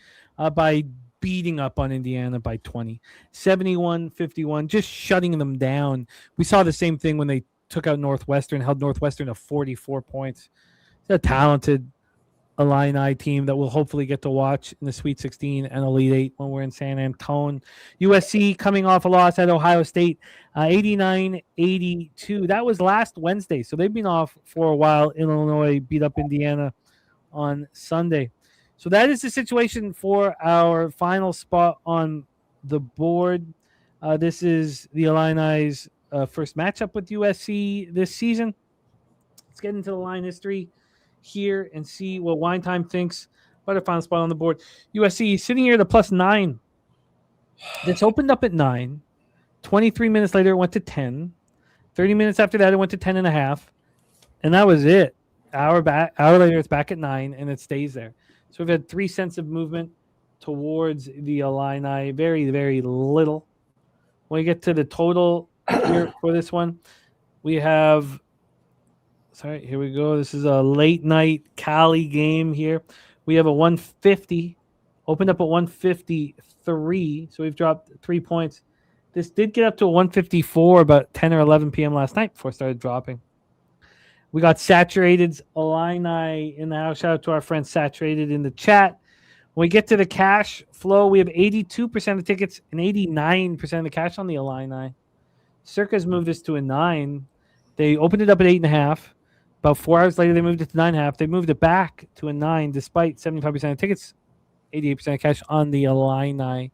Speaker 3: by beating up on Indiana by 20. 71-51, just shutting them down. We saw the same thing when they took out Northwestern, held Northwestern to 44 points. It's a talented Illini team that we'll hopefully get to watch in the Sweet 16 and Elite 8 when we're in San Antonio. USC coming off a loss at Ohio State, 89-82. That was last Wednesday, so they've been off for a while. Illinois beat up Indiana on Sunday. So that is the situation for our final spot on the board. This is the Illini's first matchup with USC this season. Let's get into the line history here and see what Wine Time thinks about a final spot on the board. USC sitting here at a +9. This opened up at 9. 23 minutes later, it went to 10. 30 minutes after that, it went to 10.5. And that was it. Hour later, it's back at 9, and it stays there. So we've had 3 cents of movement towards the Illini. Very, very little. When we get to the total here for this one, we have... Sorry, here we go. This is a late night Cali game here. We have a 150. Opened up at 153, so we've dropped 3 points. This did get up to a 154 about 10 or 11 p.m. last night before it started dropping. We got Saturated's Illini in the house. Shout out to our friend Saturated in the chat. When we get to the cash flow, we have 82% of the tickets and 89% of the cash on the Illini. Circa's moved this to a 9. They opened it up at 8.5. About 4 hours later, they moved it to 9.5. They moved it back to a 9 despite 75% of tickets, 88% of cash on the Illini.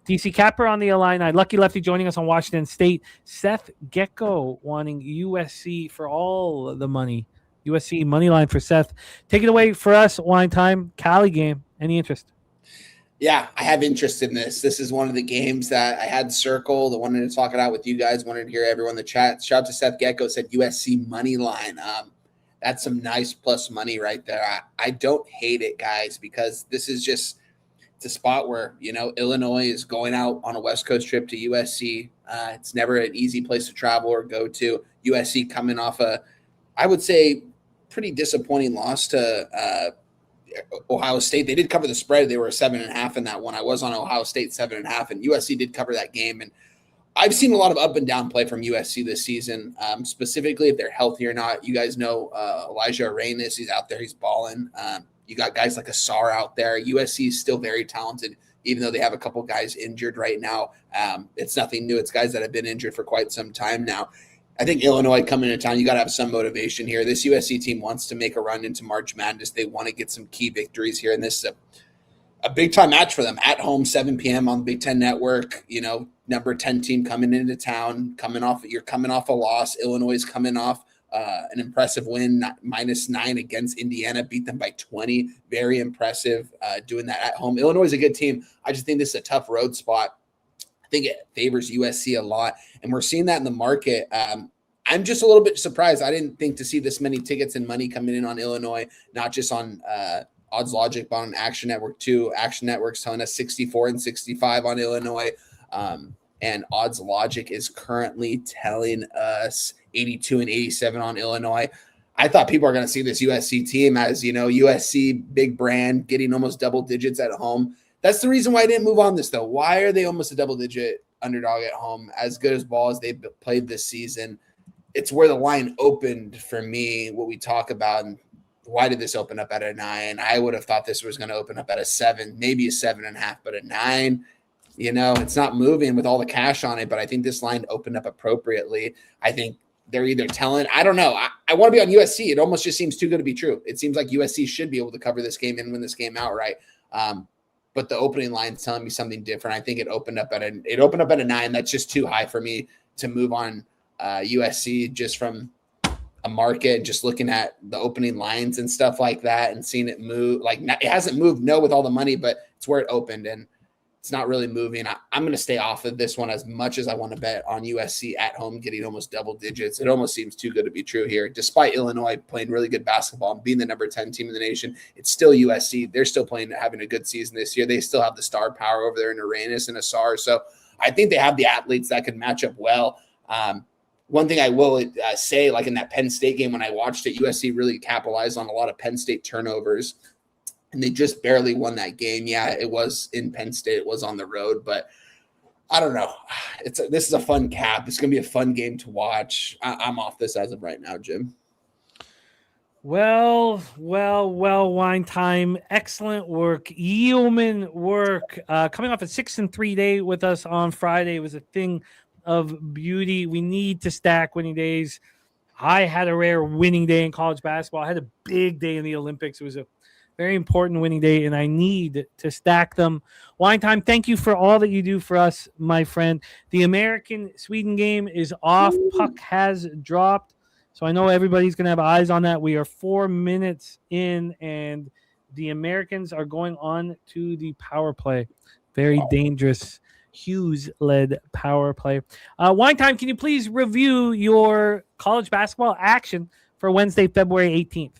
Speaker 3: DC Capper on the Illini. Lucky Lefty joining us on Washington State. Seth Gecko wanting USC for all the money. USC money line for Seth. Take it away for us, Wine Time. Cali game. Any interest?
Speaker 7: Yeah, I have interest in this. This is one of the games that I had circled. I wanted to talk it out with you guys. Wanted to hear everyone in the chat. Shout out to Seth Gecko. Said USC money line. That's some nice plus money right there. I don't hate it, guys, because this is just – it's a spot where, Illinois is going out on a West Coast trip to USC. It's never an easy place to travel or go to. USC coming off I would say, pretty disappointing loss to Ohio State. They did cover the spread. They were a 7.5 in that one. I was on Ohio State 7.5, and USC did cover that game. And I've seen a lot of up and down play from USC this season, specifically if they're healthy or not. You guys know Elijah Arenas. He's out there. He's balling. You got guys like Asar out there. USC is still very talented, even though they have a couple guys injured right now. It's nothing new. It's guys that have been injured for quite some time now. I think Illinois coming into town, you got to have some motivation here. This USC team wants to make a run into March Madness. They want to get some key victories here, and this is a big-time match for them. At home, 7 p.m. on the Big Ten Network, number 10 team coming into town, you're coming off a loss. Illinois is coming off an impressive win, -9 against Indiana, beat them by 20. Very impressive doing that at home. Illinois is a good team. I just think this is a tough road spot. I think it favors USC a lot, and we're seeing that in the market. I'm just a little bit surprised. I didn't think to see this many tickets and money coming in on Illinois, not just on Odds Logic, but on Action Network too. Action Network's telling us 64 and 65 on Illinois. And Odds Logic is currently telling us 82 and 87 on Illinois. I thought people are going to see this USC team as, USC big brand getting almost double digits at home. That's the reason why I didn't move on this, though. Why are they almost a double digit underdog at home? As good as ball as they've played this season, it's where the line opened for me, what we talk about. And why did this open up at a 9? I would have thought this was going to open up at a 7, maybe a 7.5, but a 9. It's not moving with all the cash on it, but I think this line opened up appropriately. I think they're either telling, I don't know. I want to be on USC. It almost just seems too good to be true. It seems like USC should be able to cover this game and win this game outright. But the opening line is telling me something different. I think it opened up at a 9. That's just too high for me to move on USC just from a market, just looking at the opening lines and stuff like that and seeing it move. Like, it hasn't moved, with all the money, but it's where it opened and it's not really moving. I'm going to stay off of this one as much as I want to bet on USC at home getting almost double digits. It almost seems too good to be true here. Despite Illinois playing really good basketball and being the number 10 team in the nation, it's still USC. They're still having a good season this year. They still have the star power over there in Arenas and Asar. So I think they have the athletes that can match up well. One thing I will say, like in that Penn State game when I watched it, USC really capitalized on a lot of Penn State turnovers. And they just barely won that game. Yeah, it was in Penn State. It was on the road, but I don't know. This is a fun cap. It's going to be a fun game to watch. I'm off this as of right now, Jim.
Speaker 3: Well, Wine Time. Excellent work. Yeoman work. Coming off a 6-3 day with us on Friday was a thing of beauty. We need to stack winning days. I had a rare winning day in college basketball. I had a big day in the Olympics. It was a very important winning day, and I need to stack them. Wine Time, thank you for all that you do for us, my friend. The American-Sweden game is off. Puck has dropped. So I know everybody's going to have eyes on that. We are 4 minutes in, and the Americans are going on to the power play. Very dangerous Hughes-led power play. Wine Time, can you please review your college basketball action for Wednesday, February 18th?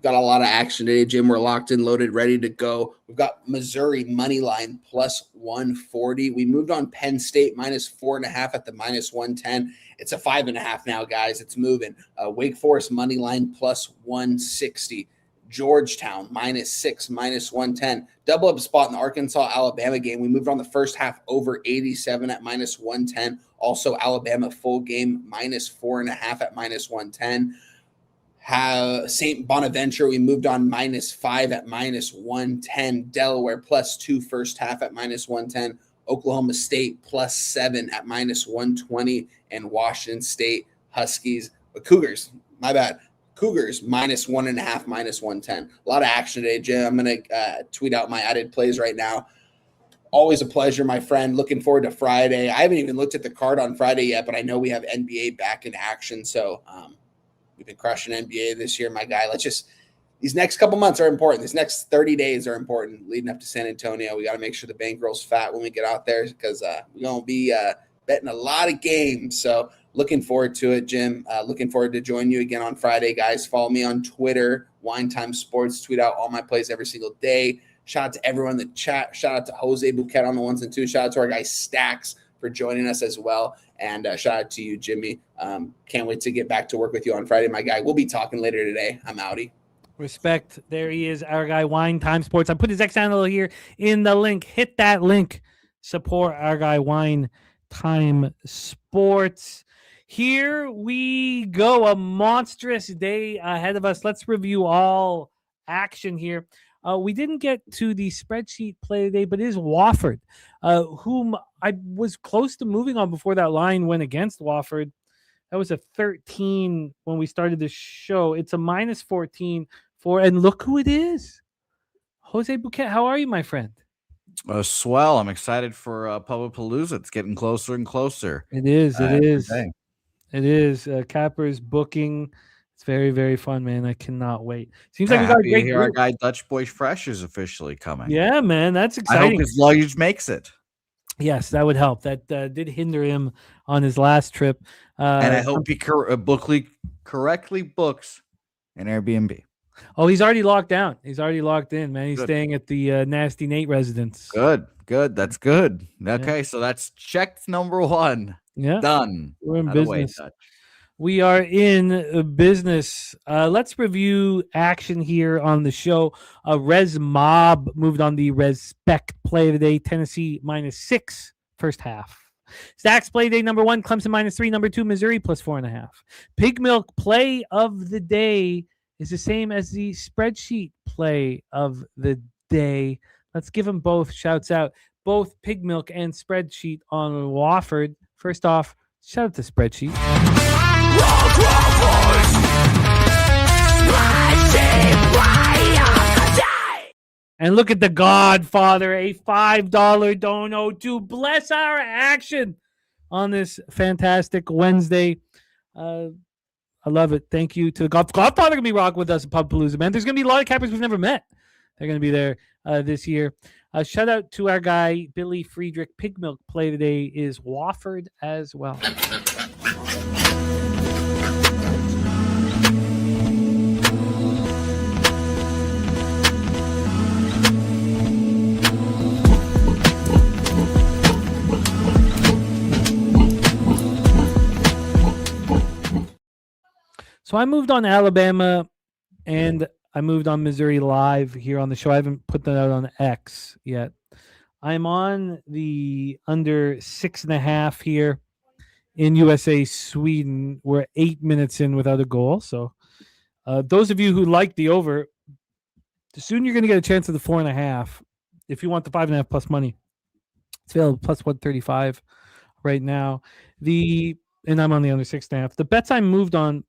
Speaker 7: Got a lot of action today, Jim. We're locked in, loaded, ready to go. We've got Missouri money line plus 140. We moved on Penn State minus 4.5 at the minus 110. It's a 5.5 now, guys. It's moving. Wake Forest money line plus 160. Georgetown -6, minus 110. Double up spot in the Arkansas-Alabama game. We moved on the first half over 87 at minus 110. Also, Alabama full game minus 4.5 at minus 110. St. Bonaventure, we moved on -5 at minus 110. Delaware +2 first half at minus 110. Oklahoma State +7 at minus 120. And Washington State Cougars -1.5, minus 110. A lot of action today, Jim. I'm going to tweet out my added plays right now. Always a pleasure, my friend. Looking forward to Friday. I haven't even looked at the card on Friday yet, but I know we have NBA back in action. So we've been crushing NBA this year, my guy. These next couple months are important. These next 30 days are important leading up to San Antonio. We got to make sure the bankroll's fat when we get out there because we're going to be betting a lot of games. So looking forward to it, Jim. Looking forward to joining you again on Friday, guys. Follow me on Twitter, Wine Time Sports. Tweet out all my plays every single day. Shout out to everyone in the chat. Shout out to Jose Bouquet on the ones and twos. Shout out to our guy Stacks for joining us as well. And shout out to you, Jimmy. Can't wait to get back to work with you on Friday, my guy. We'll be talking later today. I'm outie.
Speaker 3: Respect. There he is, our guy, Wine Time Sports. I put his X handle here in the link. Hit that link. Support our guy, Wine Time Sports. Here we go. A monstrous day ahead of us. Let's review all action here. We didn't get to the spreadsheet play today, but it is Wofford, whom I was close to moving on before that line went against Wofford. That was a 13 when we started the show. It's a minus 14 and look who it is. Jose Bouquet, how are you, my friend?
Speaker 4: Swell. I'm excited for Palooza. It's getting closer and closer.
Speaker 3: It is. It is.
Speaker 4: Day.
Speaker 3: It is. Capper's booking. It's very, very fun, man. I cannot wait. Seems
Speaker 4: like
Speaker 3: we got a great
Speaker 4: our guy Dutch Boy Fresh is officially coming.
Speaker 3: Yeah, man. That's exciting.
Speaker 4: I hope his luggage makes it.
Speaker 3: Yes, that would help. That did hinder him on his last trip.
Speaker 4: And I hope he correctly books an Airbnb.
Speaker 3: Oh, he's already locked down. He's already locked in, man. He's staying at the Nasty Nate residence.
Speaker 4: Good. That's good. Okay, so that's checked number one.
Speaker 3: Yeah.
Speaker 4: Done.
Speaker 3: We're in business. We are in business. Let's review action here on the show. Res Mob moved on the Respect play today. Tennessee -6 first half. Stacks play day number 1. Clemson -3. Number 2, Missouri +4.5. Pig Milk play of the day is the same as the spreadsheet play of the day. Let's give them both shouts out. Both Pig Milk and spreadsheet on Wofford. First off, shout out to spreadsheet. And look at the Godfather, a $5 dono to bless our action on this fantastic Wednesday. I love it. Thank you to the Godfather going to be rocking with us at Palooza, man. There's going to be a lot of cappers we've never met. They're going to be there this year. Shout out to our guy, Billy Friedrich. Pig Milk play today is Wofford as well. So I moved on Alabama and I moved on Missouri live here on the show. I haven't put that out on X yet. I'm on the under 6.5 here in USA, Sweden. We're 8 minutes in without a goal. So those of you who like the over, soon you're going to get a chance of the 4.5. If you want the 5.5 plus money, it's available plus 135 right now. And I'm on the under 6.5. The bets I moved on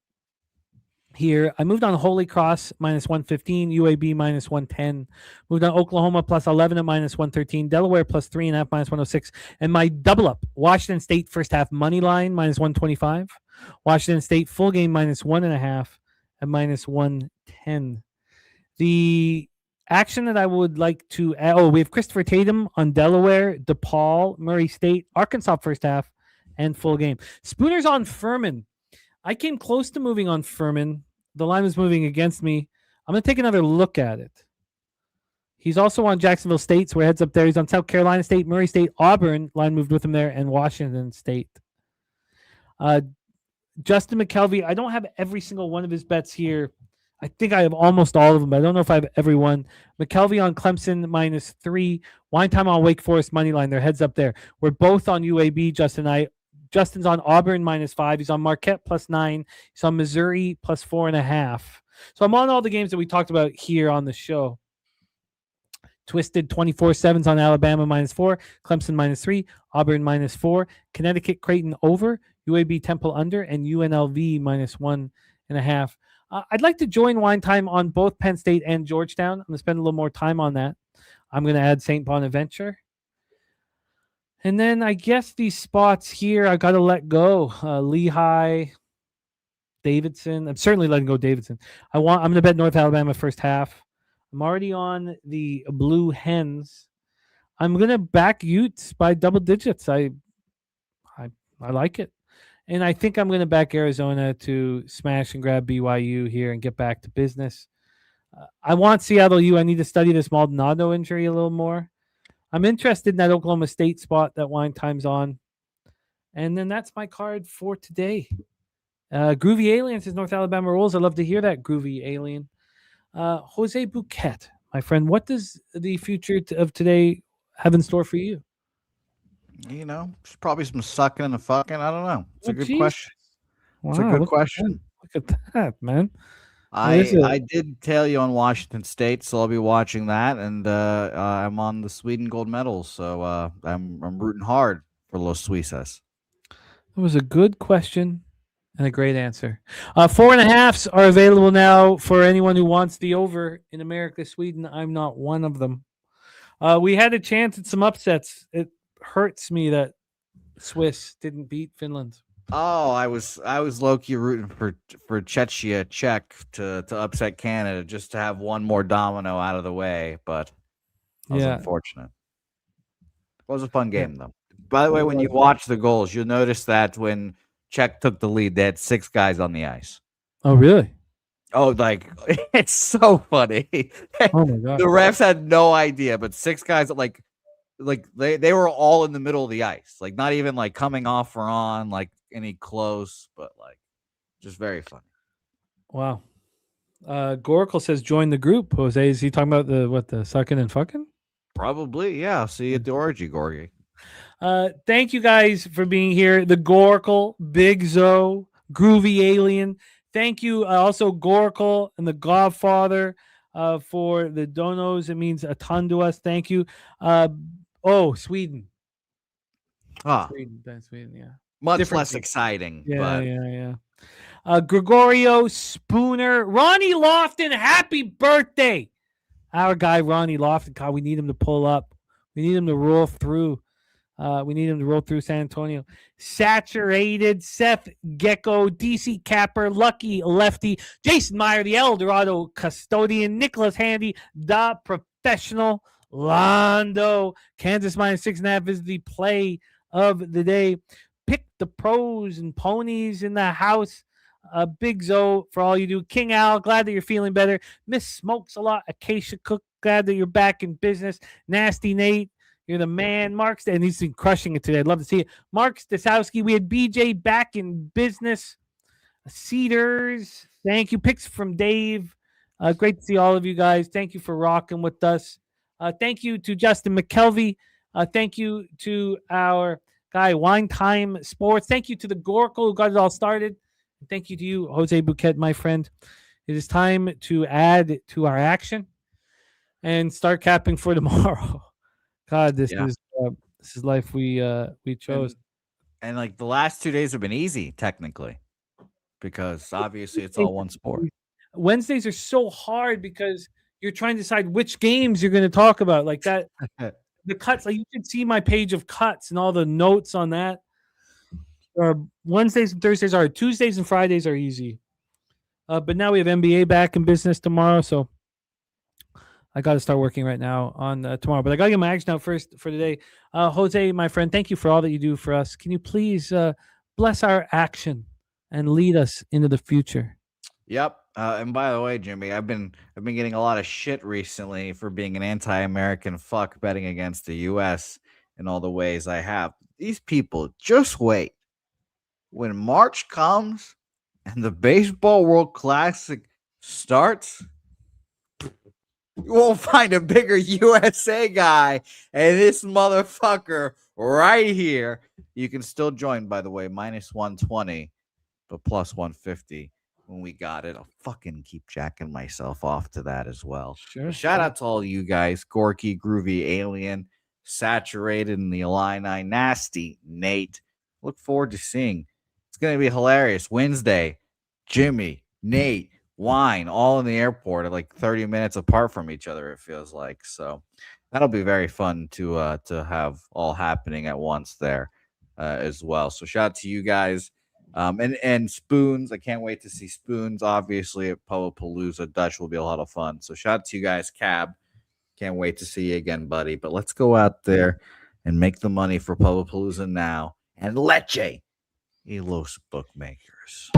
Speaker 3: here, I moved on Holy Cross -115, UAB -110, moved on Oklahoma +11 at -113, Delaware +3.5 -106, and my double up Washington State first half money line -125, Washington State full game -1.5 and -110. The action that I would like to add, we have Christopher Tatum on Delaware, DePaul, Murray State, Arkansas first half, and full game. Spooner's on Furman. I came close to moving on Furman. The line was moving against me. I'm going to take another look at it. He's also on Jacksonville State, so we're heads up there. He's on South Carolina State, Murray State, Auburn. Line moved with him there, and Washington State. Justin McKelvey, I don't have every single one of his bets here. I think I have almost all of them, but I don't know if I have every one. McKelvey on Clemson -3. Wine Time on Wake Forest money line. They're heads up there. We're both on UAB, Justin and I. Justin's on Auburn -5. He's on Marquette +9. He's on Missouri +4.5. So I'm on all the games that we talked about here on the show. Twisted 24/7's on Alabama -4, Clemson -3, Auburn -4, Connecticut Creighton over, UAB Temple under, and UNLV -1.5. I'd like to join Wine Time on both Penn State and Georgetown. I'm going to spend a little more time on that. I'm going to add St. Bonaventure. And then I guess these spots here, I got to let go. Lehigh, Davidson. I'm certainly letting go Davidson. I'm going to bet North Alabama first half. I'm already on the Blue Hens. I'm going to back Utes by double digits. I like it. And I think I'm going to back Arizona to smash and grab BYU here and get back to business. I want Seattle U. I need to study this Maldonado injury a little more. I'm interested in that Oklahoma State spot that Wine Time's on. And then that's my card for today. Groovy Alien says North Alabama rolls. I'd love to hear that, Groovy Alien. Jose Bouquet, my friend, what does the future of today have in store for you?
Speaker 4: You know, probably some sucking and fucking. I don't know. It's a good
Speaker 3: geez.
Speaker 4: question. It's
Speaker 3: Wow,
Speaker 4: a good question.
Speaker 3: Look at that, man.
Speaker 4: I did tell you on Washington State, so I'll be watching that, and I'm on the Sweden gold medals, so I'm rooting hard for Los Suizas.
Speaker 3: It was a good question and a great answer. 4.5s are available now for anyone who wants the over in America, Sweden. I'm not one of them. We had a chance at some upsets. It hurts me that Swiss didn't beat Finland.
Speaker 4: Oh, I was low-key rooting for Czechia, Czech to upset Canada just to have one more domino out of the way, but that was unfortunate. It was a fun game, though. By the way, when you watch the goals, you'll notice that when Czech took the lead, they had 6 guys on the ice.
Speaker 3: Oh, really?
Speaker 4: Oh, like, it's so funny.
Speaker 3: Oh, my God.
Speaker 4: The refs had no idea, but 6 guys, like they were all in the middle of the ice, like not even like coming off or on like any close, but like just very funny.
Speaker 3: Wow. Goracle says join the group. Jose, is he talking about the sucking and fucking?
Speaker 4: Probably, yeah. See you at the orgy, Gorki.
Speaker 3: Thank you guys for being here. The Goracle, Big Zo, Groovy Alien. Thank you also Goracle and the Godfather for the donos. It means a ton to us. Thank you. Sweden. Sweden, yeah.
Speaker 4: Much
Speaker 3: Different
Speaker 4: less
Speaker 3: thing.
Speaker 4: exciting.
Speaker 3: Yeah. Gregorio Spooner, Ronnie Lofton, happy birthday. Our guy, Ronnie Lofton. God, we need him to pull up. We need him to roll through. San Antonio. Saturated, Seth Gecko, DC Capper, Lucky Lefty, Jason Meyer, the Eldorado Custodian, Nicholas Handy, the Professional, Londo, Kansas -6.5 is the play of the day. Pick the pros and ponies in the house. Big Zo for all you do. King Al, glad that you're feeling better. Miss Smokes a lot. Acacia Cook, glad that you're back in business. Nasty Nate, you're the man. Marks, and he's been crushing it today. I'd love to see it. Mark Stasowski, we had BJ back in business. Cedars, thank you. Picks from Dave. Great to see all of you guys. Thank you for rocking with us. Thank you to Justin McKelvey. Thank you to our guy, Wine Time Sports. Thank you to the Goracle who got it all started. Thank you to you, Jose Bouquet, my friend. It is time to add to our action and start capping for tomorrow. God, this is life we chose.
Speaker 4: And like the last 2 days have been easy, technically, because obviously it's all one sport.
Speaker 3: Wednesdays are so hard because you're trying to decide which games you're going to talk about. Like that, the cuts. Like you can see my page of cuts and all the notes on that. Wednesdays and Thursdays are. Tuesdays and Fridays are easy. But now we have NBA back in business tomorrow, so I got to start working right now on tomorrow. But I got to get my action out first for today. Jose, my friend, thank you for all that you do for us. Can you please bless our action and lead us into the future?
Speaker 4: Yep. And by the way, Jimmy, I've been getting a lot of shit recently for being an anti-American fuck betting against the U.S. in all the ways I have. These people, just wait. When March comes and the Baseball World Classic starts, you won't find a bigger USA guy and this motherfucker right here. You can still join, by the way, minus 120, but plus 150 when we got it. I'll fucking keep jacking myself off to that as well.
Speaker 3: Sure.
Speaker 4: Shout out to all you guys. Gorki, Groovy, Alien, Saturated in the Illini, Nasty, Nate. Look forward to seeing. It's going to be hilarious. Wednesday, Jimmy, Nate, Wine, all in the airport at like 30 minutes apart from each other, it feels like. So that'll be very fun to have all happening at once there as well. So shout out to you guys. And Spoons, I can't wait to see Spoons, obviously, at Palooza. Dutch will be a lot of fun. So shout out to you guys. Cab, can't wait to see you again, buddy. But let's go out there and make the money for Palooza now. And Leche, y los bookmakers.